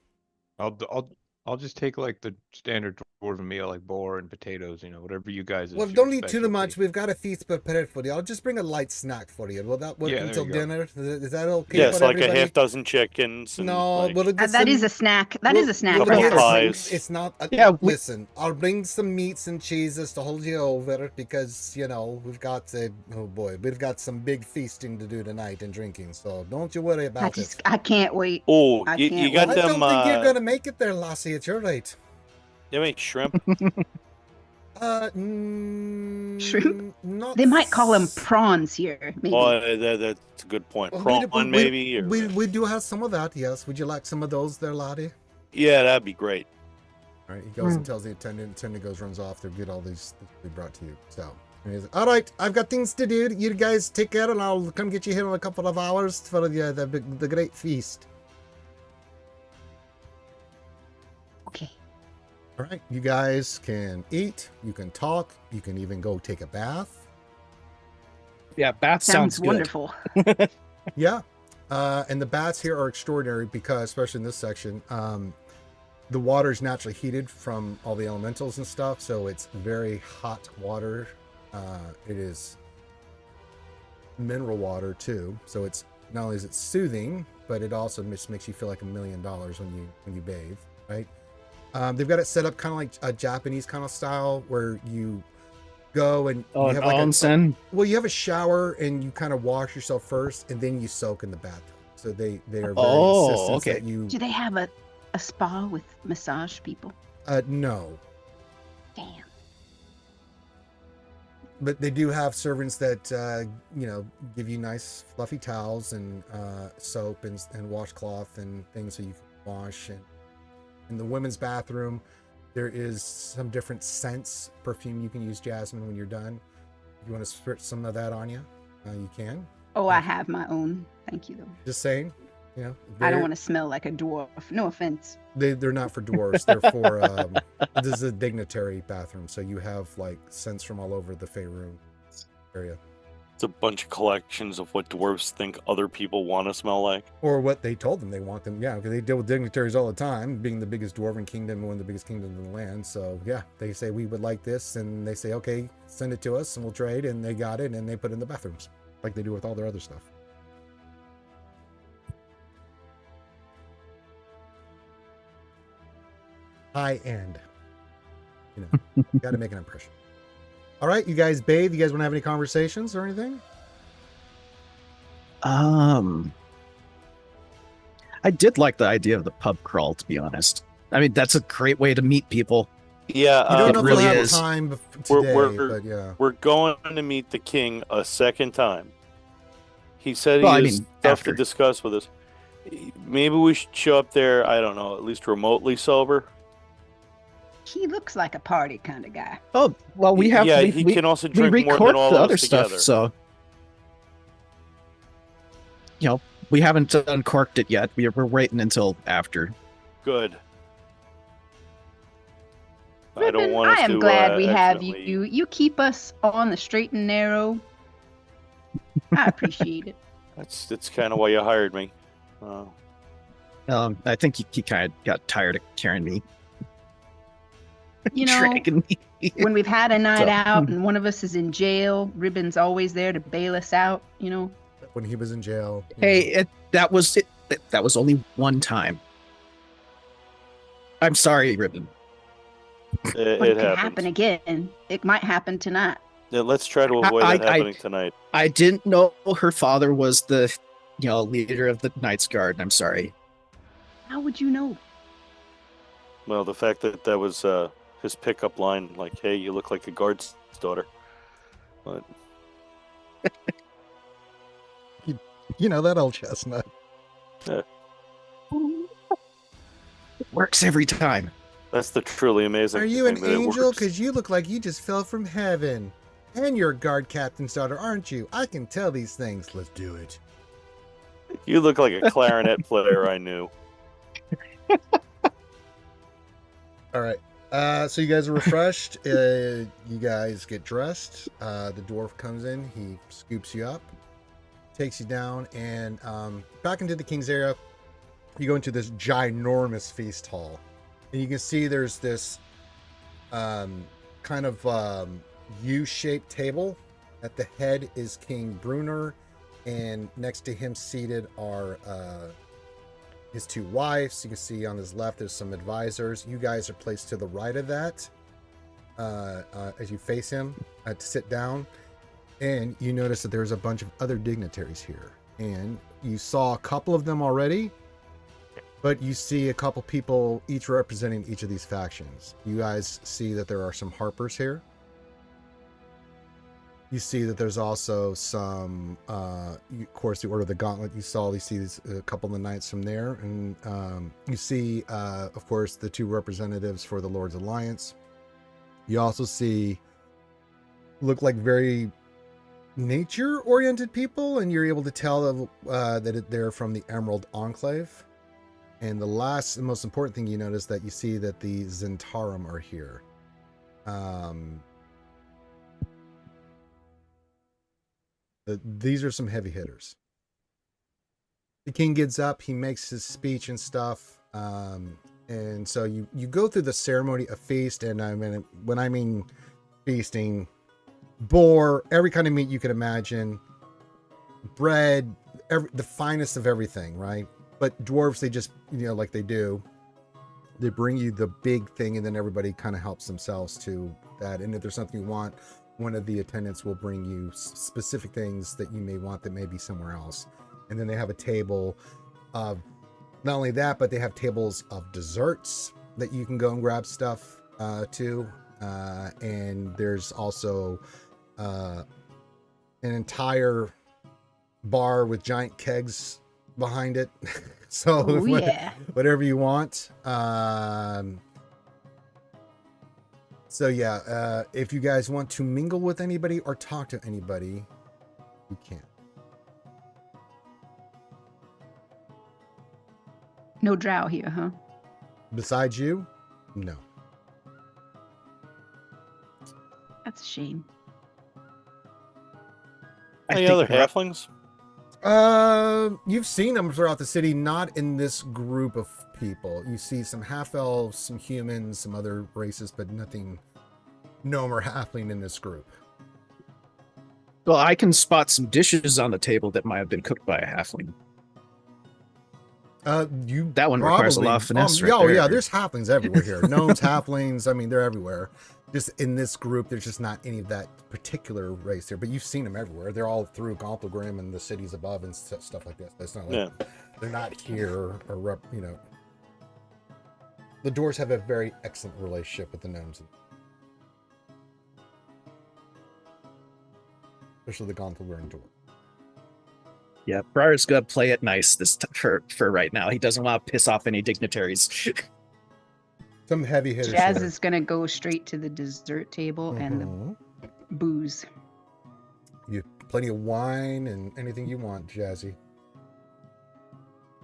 I'll just take like the standard dwarven meal, like boar and potatoes, whatever you guys. Well, don't eat too much. We've got a feast prepared for you. I'll just bring a light snack for you. Will that work Yeah, there until you go. dinner? Is that okay? Yes, for like everybody? a half dozen chickens. And No, like, we'll get That some- is a snack. That is a snack. we'll Couple get of some- pies. It's not. Yeah, listen, I'll bring some meats and cheeses to hold you over because we've got we've got some big feasting to do tonight and drinking. So don't you worry about it. I can't wait. Oh, I you can't got I them. don't think you're gonna make it there, Lassie. At your rate. You make shrimp. Shrimp? Not. They might call them prawns here. Maybe. Oh, that's a good point. Well, Prawn, maybe. Or... We do have some of that. Yes. Would you like some of those, there, laddie? Yeah, that'd be great. All right. He goes and tells the attendant. Attendant goes, runs off to get all these we brought to you. So. And he's like, all right, I've got things to do. You guys take care, and I'll come get you here in a couple of hours for the great feast. Okay. All right, you guys can eat, you can talk, you can even go take a bath. Yeah, bath sounds good. wonderful. Yeah, and the baths here are extraordinary because, especially in this section, the water is naturally heated from all the elementals and stuff, so it's very hot water. It is mineral water too, so it's not only is it soothing, but it also just makes you feel like $1 million when you bathe, right? They've got it set up kind of like a Japanese kind of style where you go and Oh, you an have like onsen. well, you have a shower and you kind of wash yourself first, and then you soak in the bathtub. So they are very insistent okay. that you. Do they have a spa with massage people? No, Damn. but they do have servants that give you nice fluffy towels and soap and washcloth and things so you can wash. And in the women's bathroom, there is some different scents, perfume you can use, Jasmine, when you're done. You want to spritz some of that on you? You can. Oh, I have my own. Thank you, though. Just saying. I don't want to smell like a dwarf. No offense. They're not for dwarves. They're for this is a dignitary bathroom, so you have like scents from all over the Faerûn area, It's a bunch of collections of what dwarves think other people want to smell like. or what they told them they want them. Yeah, because they deal with dignitaries all the time, being the biggest dwarven kingdom and one of the biggest kingdoms in the land. So yeah, they say we would like this, and they say okay, send it to us, and we'll trade. And they got it, and they put it in the bathrooms like they do with all their other stuff. High end. Got to make an impression. All right, you guys bathe. You guys want to have any conversations or anything? I did like the idea of the pub crawl, to be honest. I mean, that's a great way to meet people. Yeah, You don't it know if really we'll have is. time today, but yeah. We're going to meet the king a second time. He said he Well, has I mean, stuff after. to discuss with us. Maybe we should show up there, I don't know, at least remotely sober. He looks like a party kind of guy. Oh, well, we have. Yeah, we, he we, can also we drink more record than all the of other us stuff, together. so we haven't uncorked it yet. We're waiting until after. Good. I don't Ribin, want us I am to, glad we have accidentally- you. You keep us on the straight and narrow. I appreciate it. That's kind of why you hired me. I think he kind of got tired of carrying me. You know, dragging me. when we've had a night So- out and one of us is in jail, Ribin's always there to bail us out. You know. When he was in jail. Hey, that was only one time. I'm sorry, Ribin. But It it could happens. happen again. It might happen tonight. Yeah, let's try to avoid I- that happening tonight. I didn't know her father was the, leader of the Knights Guard. I'm sorry. How would you know? Well, the fact that that was his pickup line, like, hey, you look like a guard's daughter. But You know that old chestnut. It works every time. that's the truly amazing Are you thing an that it angel? works. Because you look like you just fell from heaven. And you're a guard captain's daughter, aren't you? I can tell these things. Let's do it. You look like a clarinet player I knew. All right. So you guys are refreshed. You guys get dressed. The dwarf comes in. He scoops you up, takes you down, and back into the king's area. You go into this ginormous feast hall, and you can see there's this kind of U-shaped table. At the head is King Brunner, and next to him seated are his two wives. You can see on his left there's some advisors. You guys are placed to the right of that as you face him to sit down, and you notice that there's a bunch of other dignitaries here, and you saw a couple of them already, but you see a couple people each representing each of these factions. You guys see that there are some harpers here. You see that there's also some, of course, the Order of the Gauntlet. You see a couple of the knights from there. And you see, of course, the two representatives for the Lord's Alliance. You also see, look like very nature-oriented people, and you're able to tell that they're from the Emerald Enclave. And the last and most important thing you notice that you see that the Zentarum are here. These are some heavy hitters. The king gets up, he makes his speech and stuff, and so you go through the ceremony of feast. And when I mean feasting, boar, every kind of meat you can imagine, bread, the finest of everything, right? But dwarves, they just, like they do, they bring you the big thing, and then everybody kind of helps themselves to that. And if there's something you want, one of the attendants will bring you specific things that you may want that may be somewhere else. And then they have a table of not only that, but they have tables of desserts that you can go and grab stuff to. And there's also an entire bar with giant kegs behind it. So Oh, yeah. whatever you want. So yeah, if you guys want to mingle with anybody or talk to anybody, You can't. No drow here, huh? Besides you, no. That's a shame. Any other halflings? You've seen them throughout the city, not in this group of people. You see some half elves, some humans, some other races, but nothing gnome or halfling in this group. Well, I can spot some dishes on the table that might have been cooked by a halfling. That one requires a lot of finesse. Yeah, there's halflings everywhere here. Gnomes, halflings, I mean, they're everywhere. Just in this group, there's just not any of that particular race here. But you've seen them everywhere. They're all through Grimm and the cities above and stuff like this. It's not like they're not here or the Doors have a very excellent relationship with the gnomes, especially the Grimm Door. Yeah, Briar's gonna play it nice for right now. He doesn't want to piss off any dignitaries. Some heavy hitters. Jazz here. is gonna go straight to the dessert table and the booze. You plenty of wine and anything you want, Jazzy.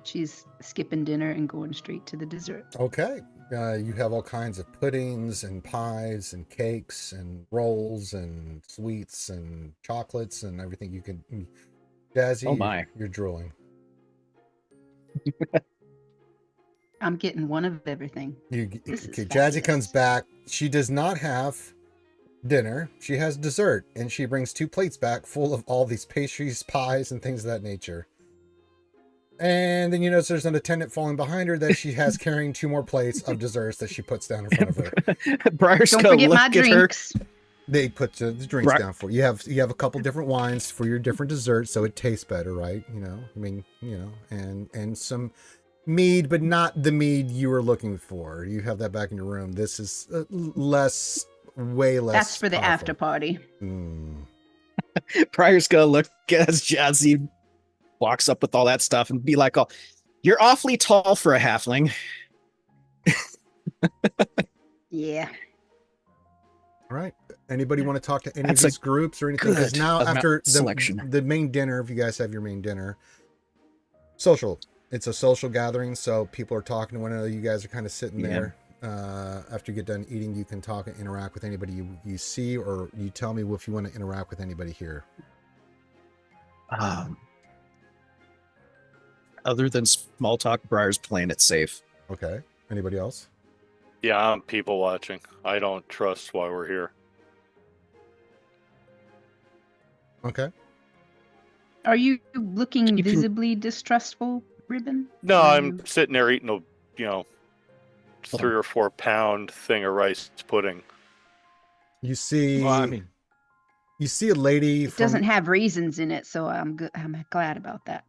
She's skipping dinner and going straight to the dessert. Okay. You have all kinds of puddings and pies and cakes and rolls and sweets and chocolates and everything you can. Jazzy, oh my. You're drooling. I'm getting one of everything. Jazzy comes back. She does not have dinner. She has dessert, and she brings 2 plates back full of all these pastries, pies, and things of that nature. And then you notice there's an attendant falling behind her that she has carrying 2 more plates of desserts that she puts down in front of her. Briar's Don't gonna forget look my at drinks. They put the drinks down for you. You have a couple different wines for your different desserts, so it tastes better, right? And some mead, but not the mead you were looking for. You have that back in your room. This is way less. That's for the powerful. after party. Briar's gonna look as Jazzy walks up with all that stuff and be like, "Oh, you're awfully tall for a halfling." Yeah. All right. Anybody want to talk to any of these groups or anything? Because now after the main dinner, if you guys have your main dinner, social. It's a social gathering, so people are talking to one another. You guys are kind of sitting there. After you get done eating, you can talk and interact with anybody you see, or you tell me if you want to interact with anybody here. Other than small talk, Briar's playing it safe. Okay. Anybody else? Yeah, I'm people watching. I don't trust why we're here. Okay. Are you looking visibly distrustful, Ribin? No, I'm sitting there eating a, 3 or 4 pound thing of rice pudding. You see, you see a lady. It doesn't have raisins in it, so I'm good. I'm glad about that.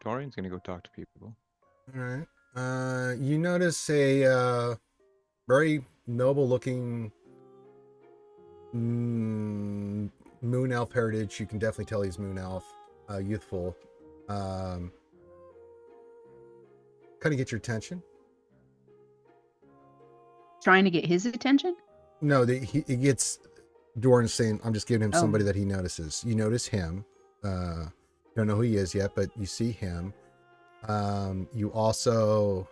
Dorian's gonna go talk to people. All right. You notice a very noble-looking moon elf heritage. You can definitely tell he's moon elf, youthful. Kind of get your attention. Trying to get his attention? No, he gets Doran saying, "I'm just giving him somebody that he notices." You notice him. Don't know who he is yet, but you see him. You also.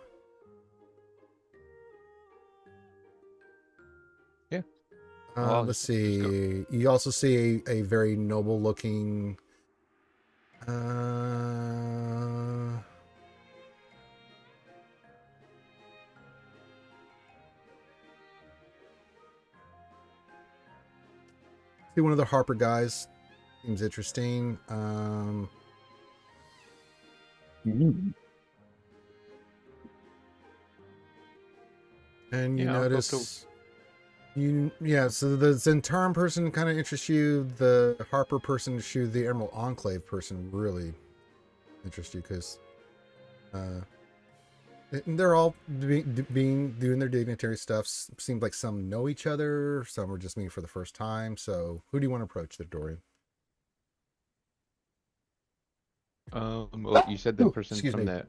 Let's see. You also see a very noble looking. See one of the Harper guys. Seems interesting. And you notice. So the Zentarum person kind of interests you. The Harper person interests you. The Emerald Enclave person really interests you because they're all doing their dignitary stuff. Seems like some know each other. Some are just meeting for the first time. So who do you want to approach there, Dorian? Well, you said the person from that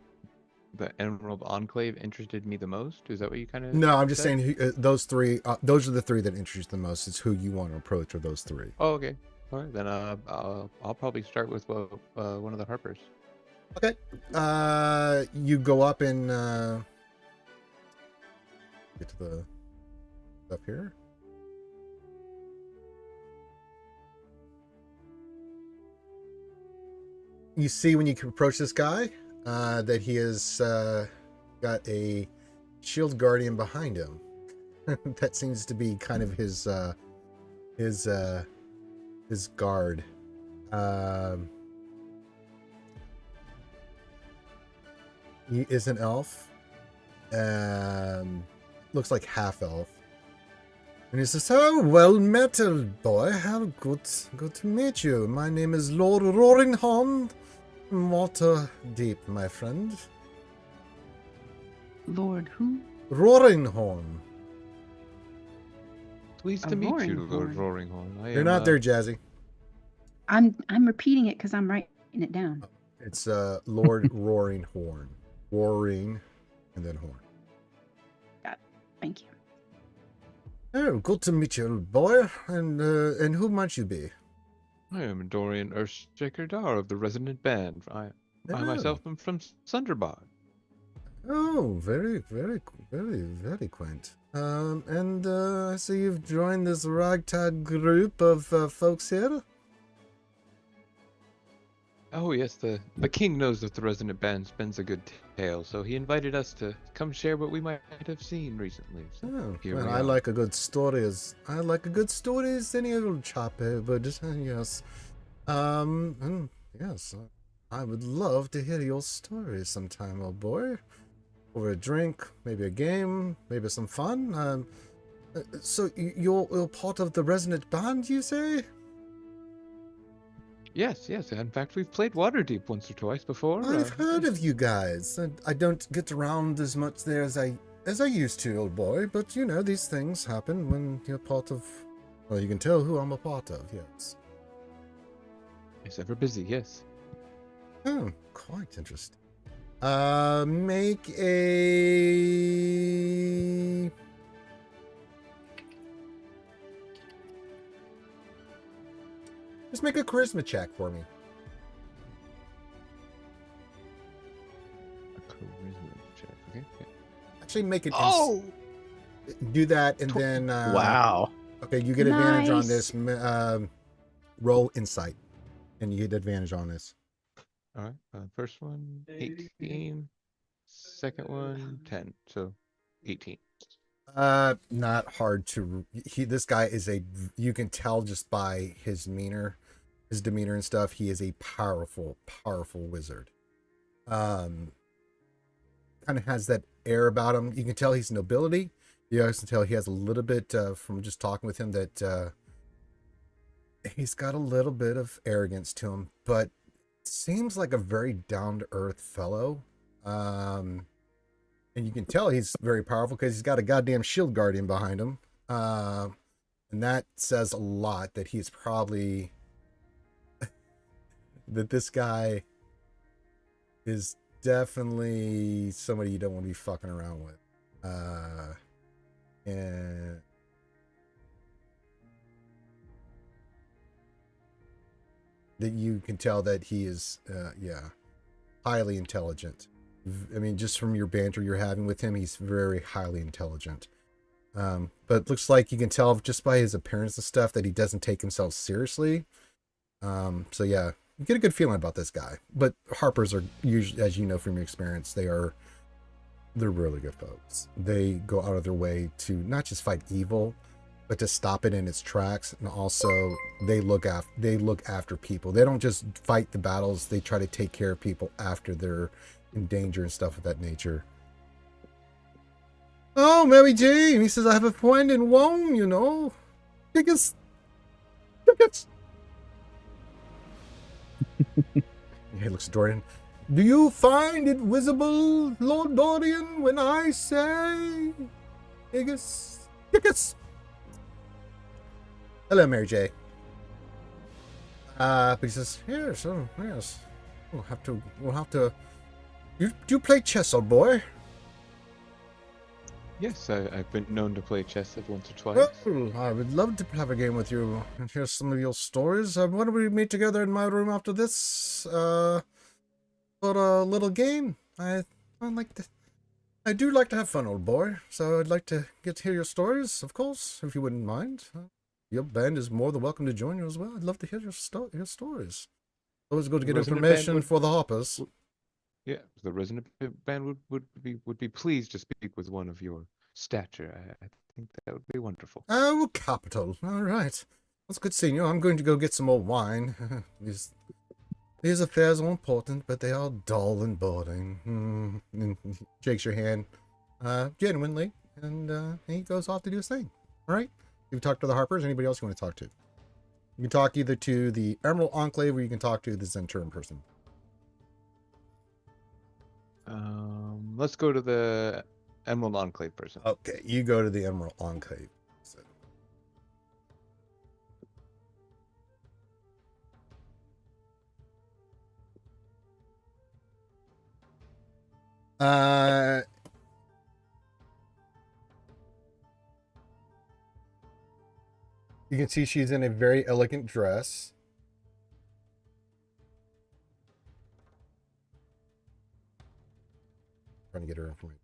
the Emerald Enclave interested me the most? Is that what you kind of? No, I'm just saying those three. Those are the three that interest the most. Is who you want to approach, or those three. Oh, okay. All right, then I'll probably start with one of the Harpers. Okay. You go up and get to the up here. You see when you approach this guy that he has got a shield guardian behind him. That seems to be kind of his guard. He is an elf. Looks like half elf. And he says, "Oh, well met, old boy. How good to meet you. My name is Lord Roaringhorn. Water deep, my friend." Lord who? Roaringhorn. Pleased A to meet roaring you, Lord horn. Roaringhorn. You're not there, Jazzy. I'm repeating it because I'm writing it down. It's Lord Roaringhorn. Roaring, and then horn. Got it. Thank you. Oh, good to meet you, old boy. And who might you be? I am Dorian Earthshaker Dahr of the Resonant Band. I myself am from Sunderbog. Oh, very, very, very, very quaint. And I see you've joined this ragtag group of folks here. Oh yes, the king knows that the Resonant Band spins a good tale, so he invited us to come share what we might have seen recently. So Oh, here well, we I are. like a good story as any old chap here, but yes. Yes, I would love to hear your story sometime, old boy. Over a drink, maybe a game, maybe some fun. So you're part of the Resonant Band, you say? Yes. In fact, we've played Waterdeep once or twice before. I've heard of you guys. I don't get around as much there as I used to, old boy. But you know, these things happen when you're part of. Well, you can tell who I'm a part of. Yes. It's ever busy. Yes. Oh, quite interesting. Make a. Just make a charisma check for me. A charisma check. Okay. Yeah. Actually, make it. Oh! Do that and then. Wow. Okay, you get advantage on Nice. this. Roll insight, and you get advantage on this. All right. First one, 18. Second one, 10. So, 18. Not hard to. This guy is a. You can tell just by his demeanor and stuff. He is a powerful wizard. Kind of has that air about him. You can tell he's nobility. You also can tell he has a little bit from just talking with him that he's got a little bit of arrogance to him, but seems like a very down to earth fellow. And you can tell he's very powerful because he's got a goddamn shield guardian behind him. And that says a lot that he's probably that this guy is definitely somebody you don't want to be fucking around with. And that you can tell that he is highly intelligent. I mean, just from your banter you're having with him, he's very highly intelligent. But it looks like you can tell just by his appearance and stuff that he doesn't take himself seriously. So yeah, you get a good feeling about this guy. But Harpers are usually, as you know from your experience, they're really good folks. They go out of their way to not just fight evil, but to stop it in its tracks. And also they look after people. They don't just fight the battles. They try to take care of people after they're in danger and stuff of that nature. Oh, Mary Jane, he says, I have a friend in Rome, you know. Tickets. He looks at Dorian. Do you find it visible, Lord Dorian, when I say tickets? Hello, Mary J. But he says, yes, yes. We'll have to Do you play chess, old boy? Yes, I've been known to play chess once or twice. Well, I would love to have a game with you and hear some of your stories. Why don't we meet together in my room after this? For a little game. I do like to have fun, old boy. So I'd like to get to hear your stories, of course, if you wouldn't mind. Your band is more than welcome to join you as well. I'd love to hear your stories. Always good to get Resonant information Band for the hoppers. Yeah, the Resonant Band would be pleased to speak with one of your stature. I think that would be wonderful. Oh, capital. All right. That's good seeing you. I'm going to go get some more wine. These affairs are important, but they are dull and boring. And he shakes your hand genuinely, and he goes off to do his thing. All right? You talk to the Harpers. Anybody else you want to talk to? You can talk either to the Emerald Enclave or you can talk to the Zenturan person. Let's go to the Emerald Enclave person. Okay, you go to the Emerald Enclave. You can see she's in a very elegant dress. Trying to get her information.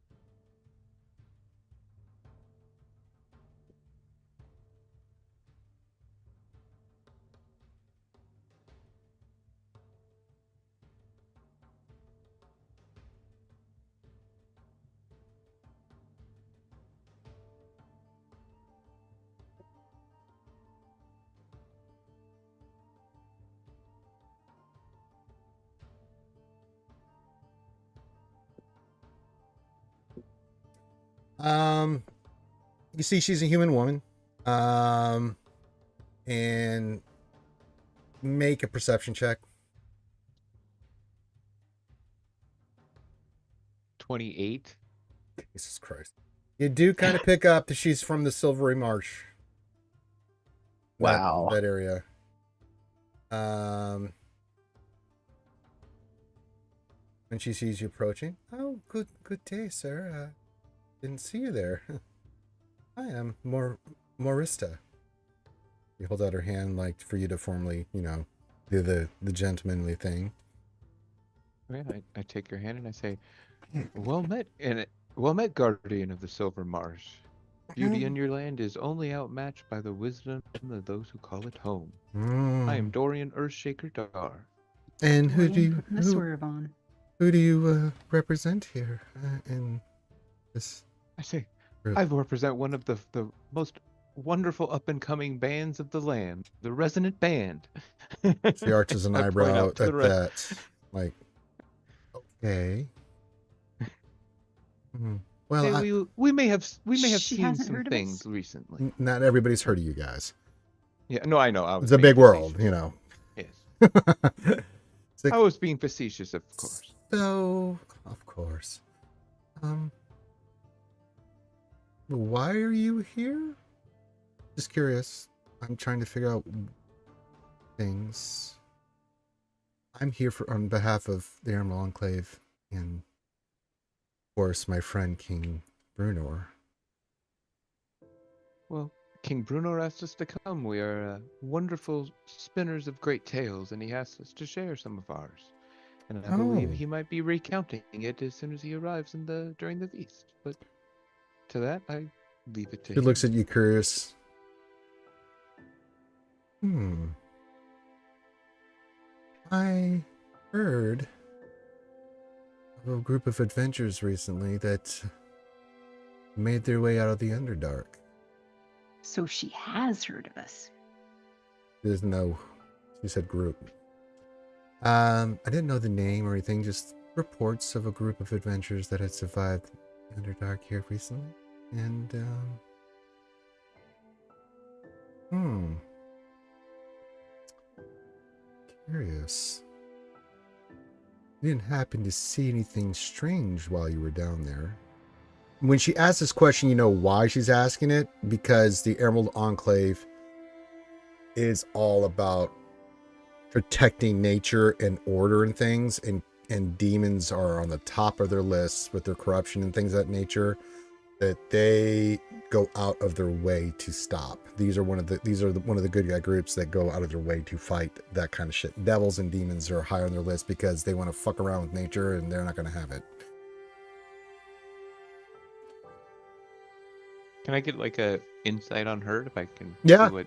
You see she's a human woman. And make a perception check. 28. Jesus Christ. You do kind of pick up that she's from the Silvery Marsh. Wow. That area. When she sees you approaching. Oh, good day, sir. Didn't see you there. I am Morista. She holds out her hand like for you to formally, do the gentlemanly thing. Yeah, I take your hand and I say, well met, guardian of the Silver Marsh. Beauty in your land is only outmatched by the wisdom of those who call it home. I am Dorian Earthshaker Dahr. And who do you represent here in this? I say, group? I represent one of the most wonderful up-and-coming bands of the land, the Resonant Band. She arches an eyebrow at that. Like, okay. Well, hey, we may have seen some things recently. Not everybody's heard of you guys. Yeah, no, I know. It's a big world, Yes. Like, I was being facetious, of course. So, of course. Why are you here? Just curious. I'm trying to figure out things. I'm here on behalf of the Emerald Enclave and, of course, my friend King Brunor. Well, King Brunor asked us to come. We are wonderful spinners of great tales, and he asked us to share some of ours. And I believe he might be recounting it as soon as he arrives during the feast. But to that, I leave it to him. He looks at you curious. I heard of a group of adventurers recently that made their way out of the Underdark. So she has heard of us. There's no, she said group. I didn't know the name or anything, just reports of a group of adventurers that had survived the Underdark here recently. And, curious. You didn't happen to see anything strange while you were down there? When she asks this question, you know why she's asking it? Because the Emerald Enclave is all about protecting nature and order and things, and demons are on the top of their lists with their corruption and things of that nature, that they go out of their way to stop. These are one of the good guy groups that go out of their way to fight that kind of shit. Devils and demons are high on their list because they want to fuck around with nature and they're not going to have it. Can I get like a insight on her if I can? Yeah. See what...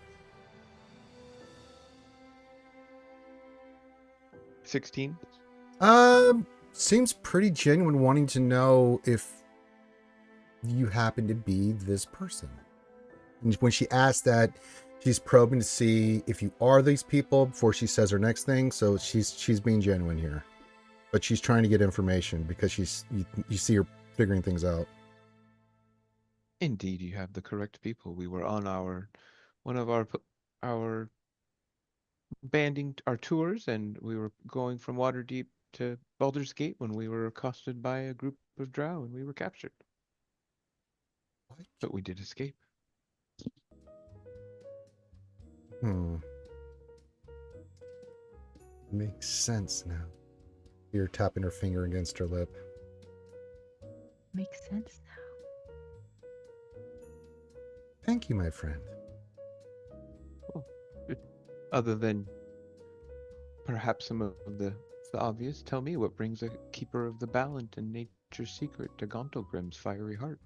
16. Seems pretty genuine, wanting to know if you happen to be this person. And when she asked that, she's probing to see if you are these people before she says her next thing. So she's being genuine here, but she's trying to get information because you see her figuring things out. Indeed, you have the correct people. We were on one of our banding our tours, and we were going from Waterdeep to Baldur's Gate when we were accosted by a group of Drow and we were captured. What? But we did escape. Makes sense now. You're tapping her finger against her lip. Makes sense now. Thank you, my friend. Well, other than perhaps some of the obvious, tell me what brings a keeper of the Ballant and nature's secret to Gauntlgrim's fiery heart.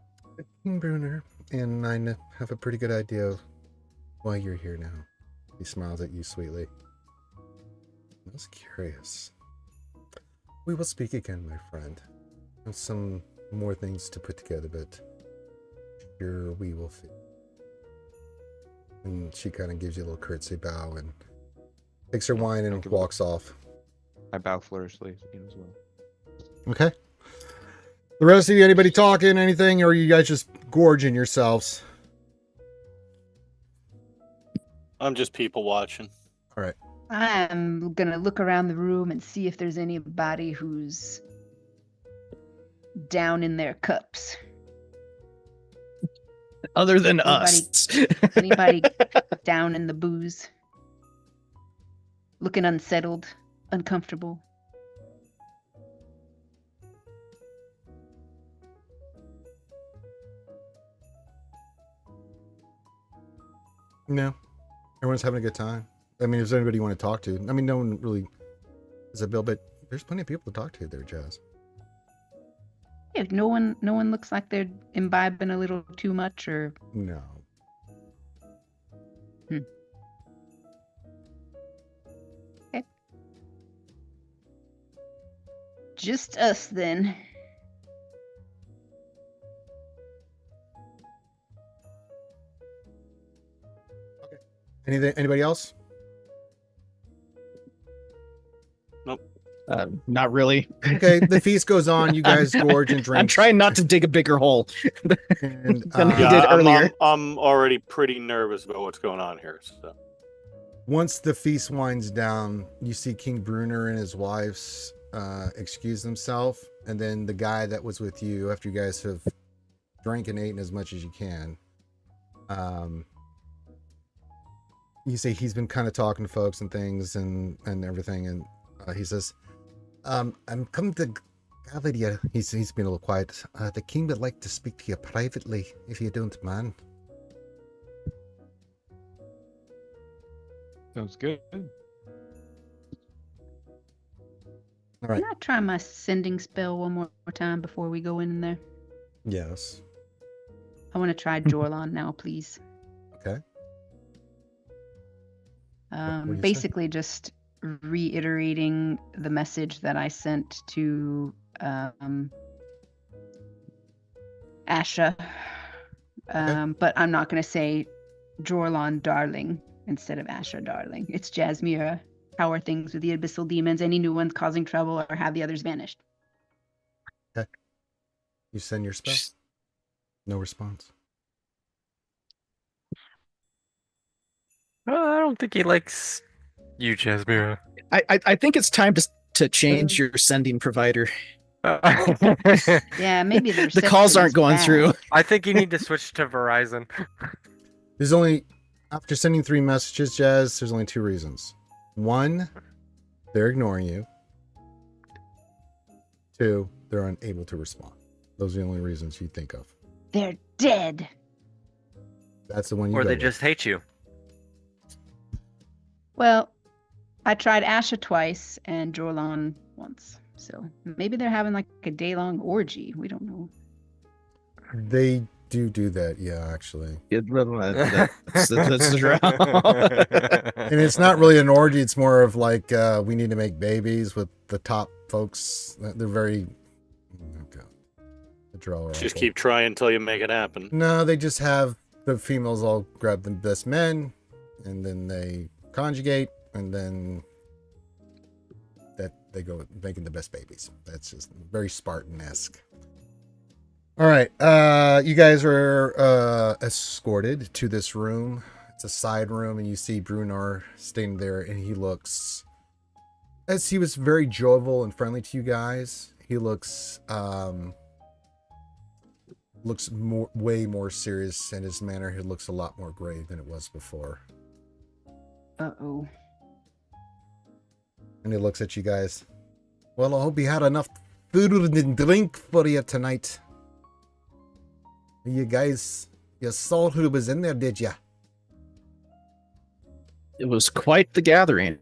King Bruner, and I have a pretty good idea of why you're here now. He smiles at you sweetly. I was curious. We will speak again, my friend. I have some more things to put together, but sure we will fit. And she kind of gives you a little curtsy bow and takes her wine and walks off. I bow flourishly as well. Okay. The rest of you, anybody talking, anything, or are you guys just gorging yourselves? I'm just people watching. All right. I'm gonna look around the room and see if there's anybody who's down in their cups. Other than Anybody- us. Anybody down in the booze? Looking unsettled, uncomfortable. No. Everyone's having a good time. I mean, is there anybody you want to talk to? I mean, no one really is a bill, but there's plenty of people to talk to there, Jazz. Yeah, no one looks like they're imbibing a little too much, or No. okay. Just us then. Anybody else? Not really. Okay, the feast goes on. You guys gorge and drink. I'm trying not to dig a bigger hole And, than we Yeah, did earlier. I'm already pretty nervous about what's going on here. So. once the feast winds down, you see King Bruner and his wives excuse themselves, and then the guy that was with you after you guys have drank and eaten as much as you can. You say he's been kind of talking to folks and things and everything, and he says, I'm coming to gather you. He's been a little quiet. The king would like to speak to you privately, if you don't mind. Sounds good. All right. Can I try my sending spell one more time before we go in there? Yes. I want to try Jorlon now, please. Okay. What do you say? Basically just reiterating the message that I sent to Asha. But I'm not going to say Jorlon darling instead of Asha darling. It's Jazmyra. How are things with the abyssal demons? Any new ones causing trouble, or have the others vanished? Okay. You send your spell. No response. I don't think he likes you, Jazmyra. I think it's time to change your sending provider. Yeah, maybe The calls aren't going through. I think you need to switch to Verizon. There's only, after sending 3 messages, Jazz, there's only 2 reasons. 1, they're ignoring you. 2, they're unable to respond. Those are the only reasons you think of. They're dead. That's the one you Or go they with. just hate you. Well, I tried Asha twice and Jorlan once. So maybe they're having like a day-long orgy. We don't know. They do that, yeah, actually. That's the Drow. And it's not really an orgy. It's more of like we need to make babies with the top folks. They're very... Okay. The Drow are Just awful. keep trying until you make it happen. No, they just have the females all grab the best men, and then they conjugate, and then that they go making the best babies. That's just very Spartan-esque. All right, you guys are escorted to this room. It's a side room, and you see Brunar standing there, and he looks, as he was very jovial and friendly to you guys, he looks way more serious, and his manner, he looks a lot more grave than it was before. Uh-oh. And he looks at you guys. Well, I hope you had enough food and drink for you tonight. You guys, you saw who was in there, did ya? It was quite the gathering.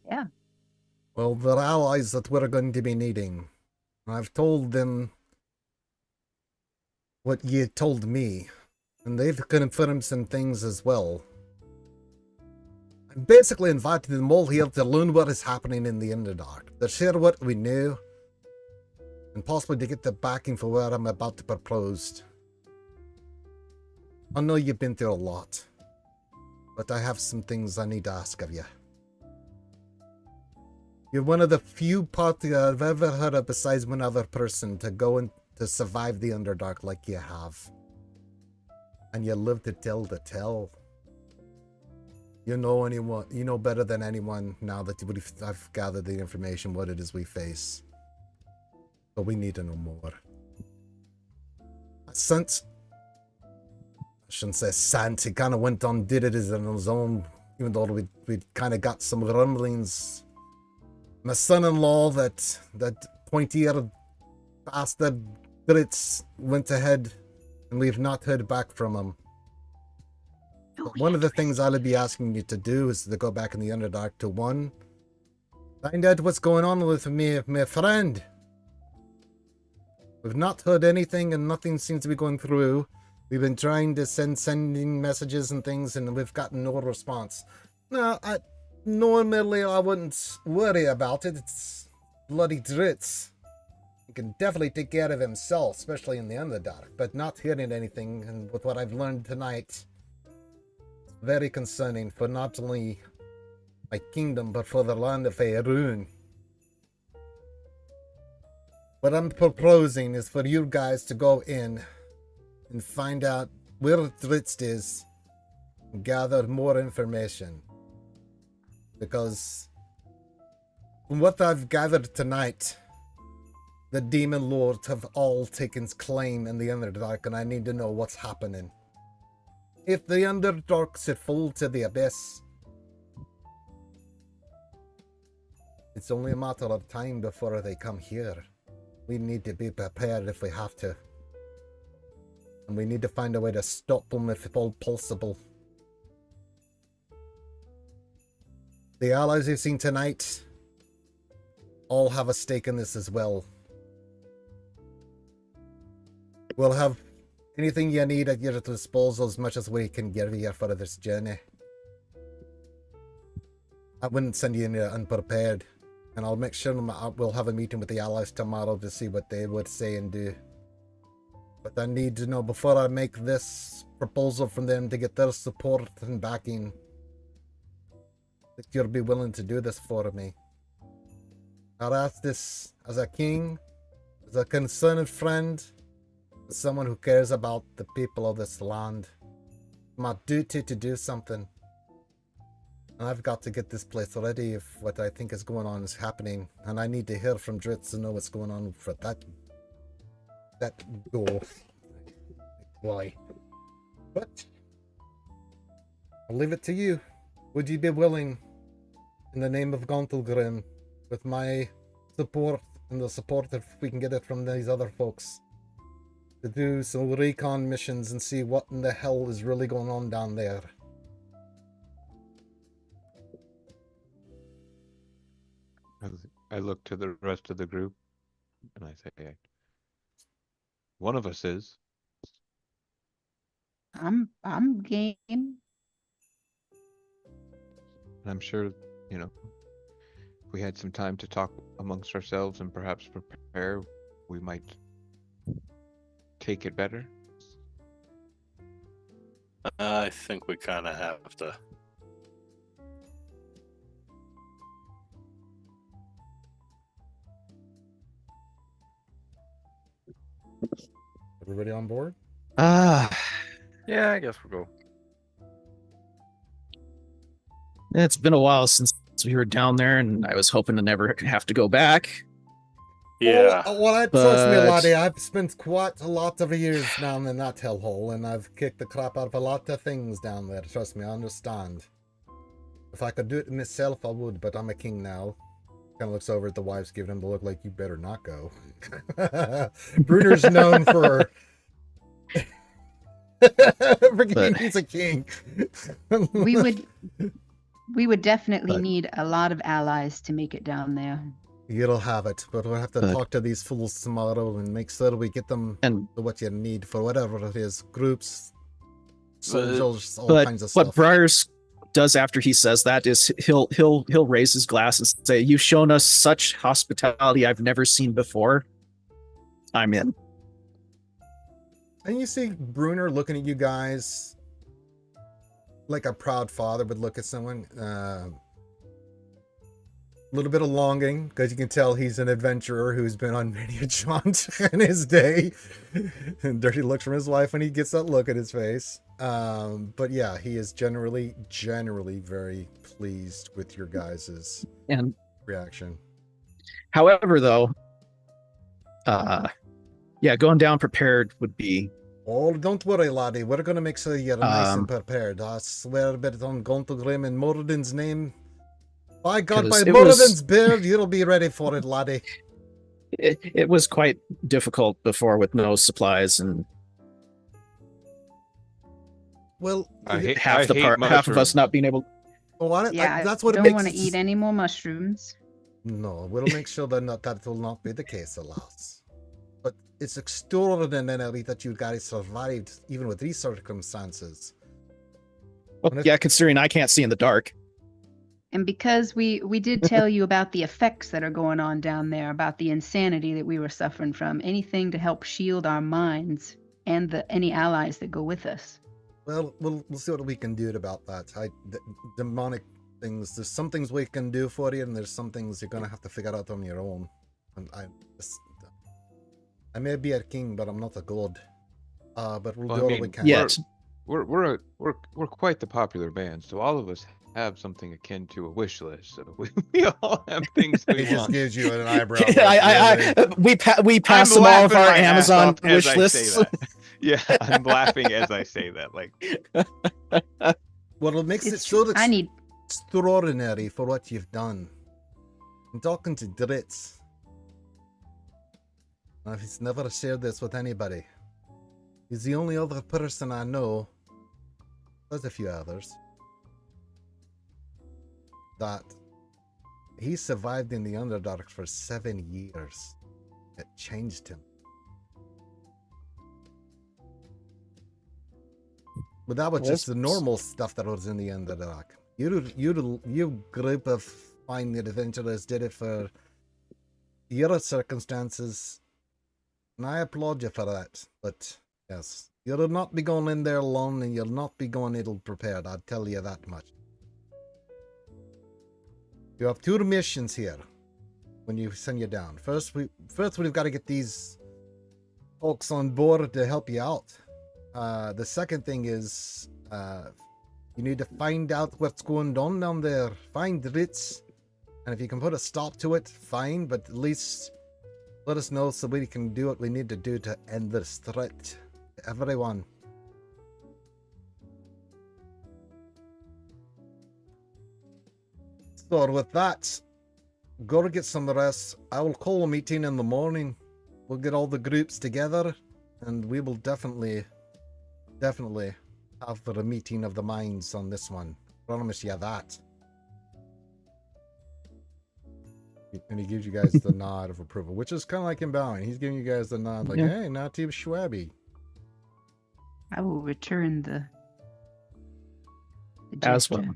Yeah. Well, they're allies that we're going to be needing. I've told them what you told me, and they've confirmed some things as well. I basically invited them all here to learn what is happening in the Underdark, to share what we knew, and possibly to get the backing for what I'm about to propose. I know you've been through a lot, but I have some things I need to ask of you. You're one of the few parties I've ever heard of besides one other person to go and to survive the Underdark like you have. And you live to tell the tale. You know better than anyone now that I've gathered the information what it is we face. But we need to know more. Since I shouldn't say Sant, he kind of went on, did it on his own, even though we kind of got some rumblings. My son-in-law, that pointy-eared bastard Brits, went ahead, and we've not heard back from him. But one of the things I'll be asking you to do is to go back in the Underdark to, one, find out what's going on with my friend. We've not heard anything, and nothing seems to be going through. We've been trying to sending messages and things, and we've gotten no response. Now, normally I wouldn't worry about it. It's bloody Dritz. He can definitely take care of himself, especially in the Underdark. But not hearing anything, and with what I've learned tonight, it's very concerning for not only my kingdom, but for the land of Faerûn. What I'm proposing is for you guys to go in and find out where Dritz is and gather more information. Because from what I've gathered tonight, the demon lords have all taken claim in the Underdark, and I need to know what's happening. If the Underdark should fall to the abyss, it's only a matter of time before they come here. We need to be prepared if we have to. And we need to find a way to stop them if all possible. The allies you've seen tonight all have a stake in this as well. We'll have anything you need at your disposal, as much as we can give you for this journey. I wouldn't send you in unprepared. And I'll make sure we'll have a meeting with the allies tomorrow to see what they would say and do. But I need to know before I make this proposal from them to get their support and backing, that you'll be willing to do this for me. I'll ask this as a king, as a concerned friend, as someone who cares about the people of this land. My duty to do something. And I've got to get this place ready if what I think is going on is happening. And I need to hear from Dritz to know what's going on for that door. Why? But I'll leave it to you. Would you be willing, in the name of Gauntlgrim, with my support and the support if we can get it from these other folks. To do some recon missions and see what in the hell is really going on down there. I look to the rest of the group and I say, one of us is. I'm game. And I'm sure, you know, if we had some time to talk amongst ourselves and perhaps prepare, we might take it better. I think we kind of have to. Everybody on board? Yeah, I guess we'll go. It's been a while since we were down there, and I was hoping to never have to go back. Yeah. Well, trust me, laddie, I've spent quite a lot of years down in that hellhole, and I've kicked the crap out of a lot of things down there. Trust me, I understand. If I could do it myself, I would, but I'm a king now. Kind of looks over at the wives, giving him the look like, you better not go. Bruner's known for... he's a king. We would definitely need a lot of allies to make it down there. You'll have it, but we'll have to talk to these fools tomorrow and make sure we get them what you need for whatever it is. Groups, soldiers, all kinds of stuff. What Briar's does after he says that is he'll raise his glass and say, "You've shown us such hospitality I've never seen before. I'm in." And you see Bruner looking at you guys like a proud father would look at someone. A little bit of longing, because you can tell he's an adventurer who's been on many a jaunt in his day. And dirty looks from his wife when he gets that look at his face. But yeah, he is generally very pleased with your guys' reaction. However, though, going down prepared would be... Oh, don't worry, laddie. We're going to make sure you're nice and prepared. I swear a bit on Grimm in Moradin's name. By God, by Moradin's beard, you'll be ready for it, laddie. It was quite difficult before with no supplies and... Well, half of us not being able... that's what I don't want to eat any more mushrooms. No, we'll make sure that will not be the case, alas. But it's extraordinary that you guys survived, even with these circumstances. Well, yeah, considering I can't see in the dark. And because we did tell you about the effects that are going on down there, about the insanity that we were suffering from, anything to help shield our minds and any allies that go with us. Well, we'll see what we can do about that. Demonic things, there's some things we can do for you, and there's some things you're going to have to figure out on your own. And I may be a king, but I'm not a god. But we'll do all we can. Yeah, we're quite the popular band, so all of us have something akin to a wish list. So we all have things we want. Just gives you an eyebrow. We pass them all of our Amazon wish lists. Yeah, I'm laughing as I say that. Like, well, it makes it so extraordinary for what you've done. I'm talking to Dritz. He's never shared this with anybody. He's the only other person I know. There's a few others. That he survived in the Underdark for 7 years. It changed him. But that was just the normal stuff that was in the Underdark. You group of fine adventurers did it for your circumstances, and I applaud you for that. But yes, you'll not be going in there alone, and you'll not be going ill prepared. I'll tell you that much. You have 2 missions here when you send you down. First, we've got to get these folks on board to help you out. The second thing is you need to find out what's going on down there. Find Dritz. And if you can put a stop to it, fine. But at least let us know so we can do what we need to do to end this threat to everyone. So with that, go to get some rest. I will call a meeting in the morning. We'll get all the groups together, and we will definitely have a meeting of the minds on this one. Promise you that. And he gives you guys the nod of approval, which is kind of like him bowing. He's giving you guys the nod, like, hey, not too shabby. I will return the As gesture. well.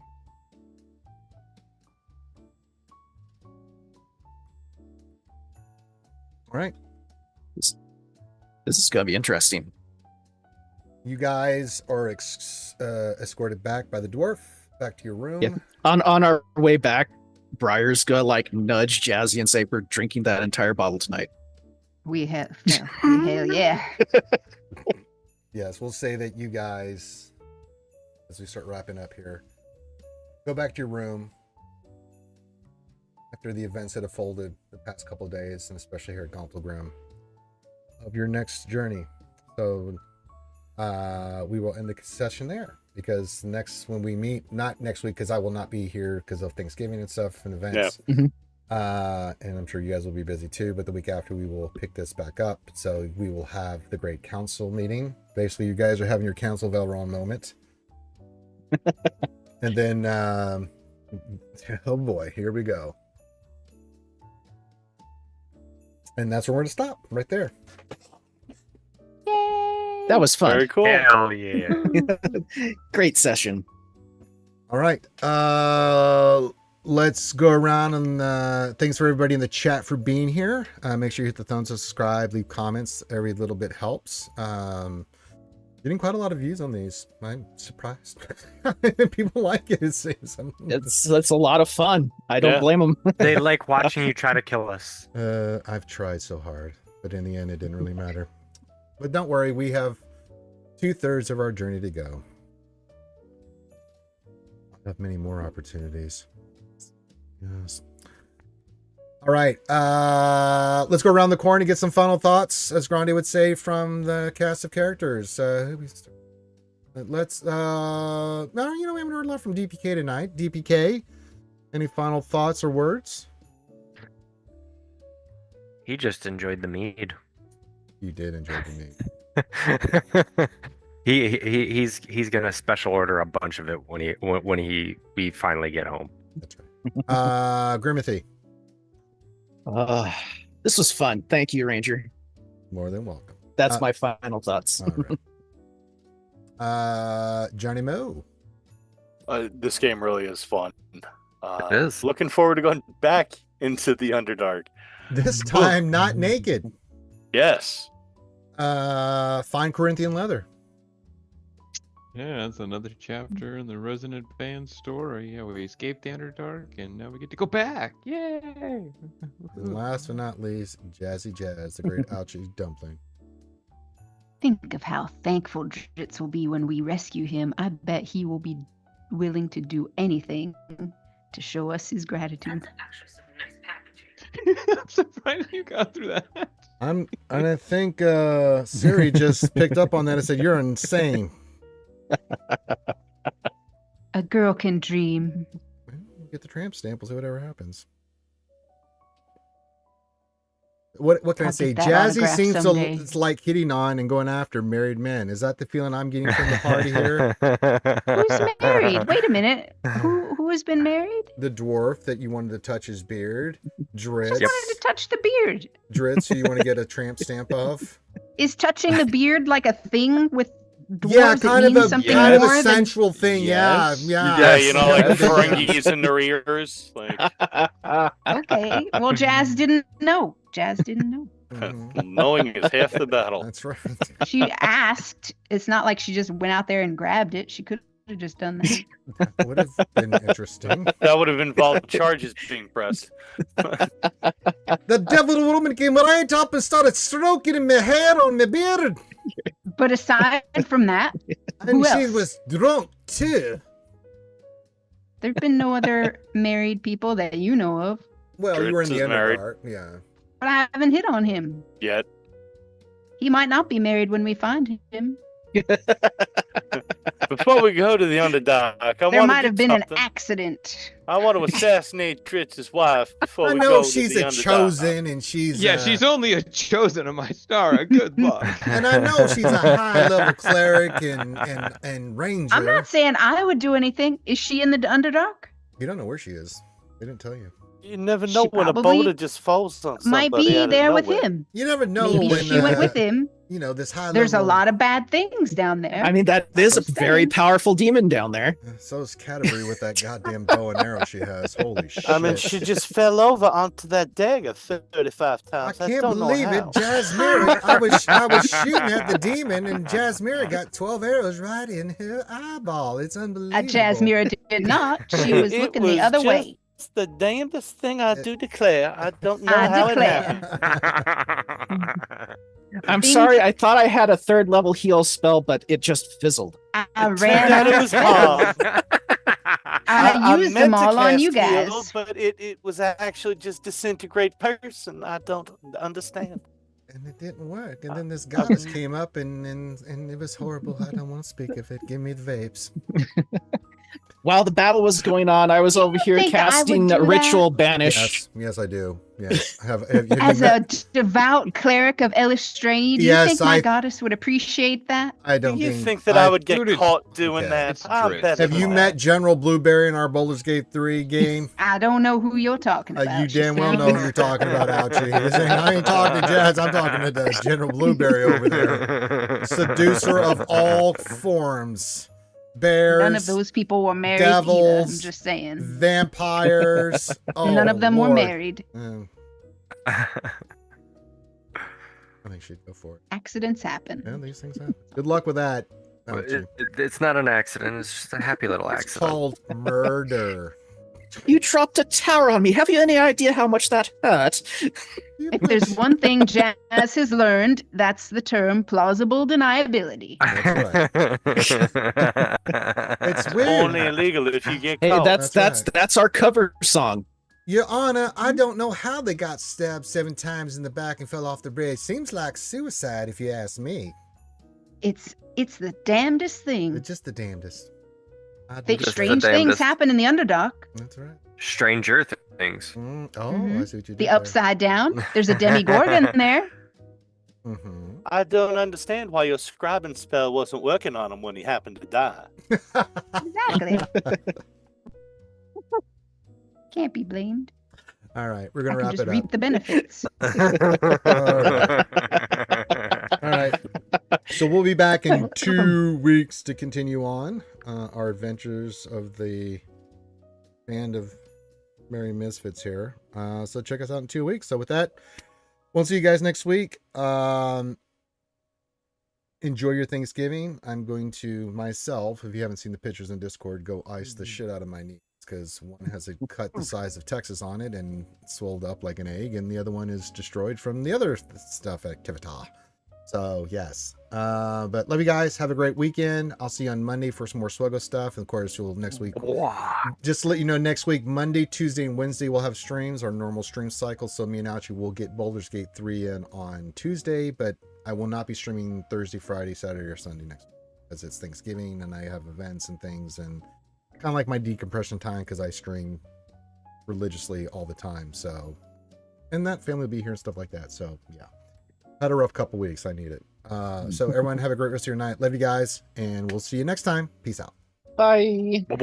All right. This is gonna be interesting. You guys are escorted back by the dwarf, back to your room. Yeah. On our way back, Briar's gonna like nudge Jazzy and say we're drinking that entire bottle tonight. Hell yeah. Yes, we'll say that you guys, as we start wrapping up here, go back to your room after the events that have folded the past couple of days, and especially here at Grimm, of your next journey. So we will end the session there, because when we meet, not next week, because I will not be here because of Thanksgiving and stuff and events. Yeah. And I'm sure you guys will be busy too, but the week after we will pick this back up. So we will have the Great Council meeting. Basically, you guys are having your Council of Elrond moment. And then, oh boy, here we go. And that's where we're going to stop, right there. Yay! That was fun. Very cool. Hell yeah. Great session. All right. Let's go around and thanks for everybody in the chat for being here. Make sure you hit the thumbs up, subscribe, leave comments. Every little bit helps. Getting quite a lot of views on these. I'm surprised. People like it. It's a lot of fun. I don't blame them. They like watching you try to kill us. I've tried so hard, but in the end, it didn't really matter. But don't worry, we have 2/3 of our journey to go. I have many more opportunities. Yes. All right. Let's go around the corner and get some final thoughts, as Grande would say, from the cast of characters. Let's no, we haven't heard a lot from DPK tonight. DPK, any final thoughts or words? He just enjoyed the mead. You did enjoy the mead. He's gonna special order a bunch of it when we finally get home. That's right. Grimothy. This was fun. Thank you, Ranger. More than welcome. That's my final thoughts. All right. JohnnyMo. This game really is fun. It is. Looking forward to going back into the Underdark. This time not naked. Yes. Fine Corinthian leather. Yeah, that's another chapter in the Resonant Band story. Yeah, we escaped the Underdark, and now we get to go back. Yay! And last but not least, Jazzy Jazz, the great Ouchie dumpling. Think of how thankful Dritz will be when we rescue him. I bet he will be willing to do anything to show us his gratitude. That's actually some nice packaging. I'm surprised you got through that. And I think Siri just picked up on that and said, "You're insane." A girl can dream. Get the tramp stamp. We'll see whatever happens. What can I say? get that Jazzy autograph seems someday. it's like hitting on and going after married men. Is that the feeling I'm getting from the party here? Who's married? Wait a minute. Who has been married? The dwarf that you wanted to touch his beard, Dritz. Just wanted to touch the beard. Dritz, who you want to get a tramp stamp of? Is touching the beard like a thing with dwarves? Yeah, that kind of means a something kind of more a than- sensual thing. Yes. Yeah. Yeah, you know, like Yes. Ferengis in their ears. Like, Okay. Well, Jazz didn't know. Mhm. knowing is half the battle. That's right. She asked. It's not like she just went out there and grabbed it. She could have just done that. That would have been interesting. That would have involved charges being pressed. The devil woman came right up and started stroking my hair on my beard. But aside from that, And Who she else? was drunk too. there've been no other married people that you know of. Well, you were in Dritz the is married. Underdark. Yeah. But I haven't hit on him. Yet. He might not be married when we find him. Before we go to the Underdark, I There want might to have do been an something. accident. I want to assassinate Tritz's wife before I we know go she's to the a Underdark. chosen and she's Yeah, she's only a chosen of my star. Good luck. and I know she's a high level cleric and ranger. I'm not saying I would do anything. Is she in the Underdark? You don't know where she is. They didn't tell you. You never know She when a probably boulder just falls on somebody. Might be out of there with nowhere. him. You never know Maybe when she went with him. You know, this high There's a level. lot of bad things down there. I mean, that is a Just very saying. powerful demon down there. So is Canterbury with that goddamn bow and arrow she has. Holy shit. I mean, she just fell over onto that dagger 35 I times. can't don't believe know it. how. Jazmyra, I was shooting at the demon and Jazmyra got 12 arrows right in her eyeball. It's unbelievable. Jazmyra did not. She was It looking the was other way. just the damnedest thing I do declare. I don't know I how declare. it happened. I'm Things- sorry, I thought I had a 3rd level heal spell, but it just fizzled. I Turned ran out out it of was spells. hard. I used them meant to all on cast you guys. heal, but it was actually just disintegrate person. I don't understand. And it didn't work. And then this goddess came up and it was horrible. I don't want to speak of it. Give me the vapes. While the battle was going on, I was over here think I would casting do Ritual Banish. Yes, I do. Yes. Have you As met- a devout cleric of Elistrade, do you Yes, think my I- goddess would appreciate that? I Do don't you think that I would get Dude, caught doing okay. that? It's I'm Drizzt. better Have than you that. met General Blueberry in our Baldur's Gate 3 game? I don't know who you're talking about. You She damn well know sounds- who you're talking about, Ouchie. I ain't talking to Jazz. I'm talking to the General Blueberry over there. Seducer of all forms. Bears. None of those people were married either. I'm devils, just saying. Vampires. Oh, None of them were Lord. married. I think she'd go for it. Accidents happen. Yeah, these things happen. Good luck with that. Well, Ouchie. it's not an accident. It's just a happy little It's accident. called murder. You dropped a tower on me. Have you any idea how much that hurt? If there's one thing Jazz has learned, that's the term plausible deniability. It's weird. Only illegal if you get Hey, caught. that's our cover song. Your Honor, I don't know how they got stabbed 7 times in the back and fell off the bridge. Seems like suicide, if you ask me. It's the damnedest thing. It's just the damnedest. Just the Strange things damnedest. happen in the Underdark. That's right. Stranger things. Oh, Mhm. I see what you did The there. upside down. There's a demigorgon there. Mm-hmm. I don't understand why your scribing spell wasn't working on him when he happened to die. Exactly. Can't be blamed. All right, we're I gonna can wrap just it reap up. the benefits. All right. So we'll be back in 2 weeks to continue on our adventures of the band of merry misfits here. So check us out in 2 weeks. So with that, we'll see you guys next week. Enjoy your Thanksgiving. I'm going to myself, if you haven't seen the pictures in Discord, go ice the shit out of my knees because one has a cut the size of Texas on it and swelled up like an egg, and the other one is destroyed from the other stuff activity. So yes, but love you guys. Have a great weekend. I'll see you on Monday for some more Swuggo stuff, and of course you'll next week. Just to let you know, next week Monday, Tuesday, and Wednesday we'll have streams, our normal stream cycle. So me and Ouchie will get Baldur's Gate 3 in on Tuesday, but I will not be streaming Thursday, Friday, Saturday, or Sunday next week because it's Thanksgiving and I have events and things, and kind of like my decompression time because I stream religiously all the time. So, and that family will be here and stuff like that. So yeah. Had a rough couple weeks. I need it. So everyone have a great rest of your night. Love you guys, and we'll see you next time. Peace out. Bye. Bye.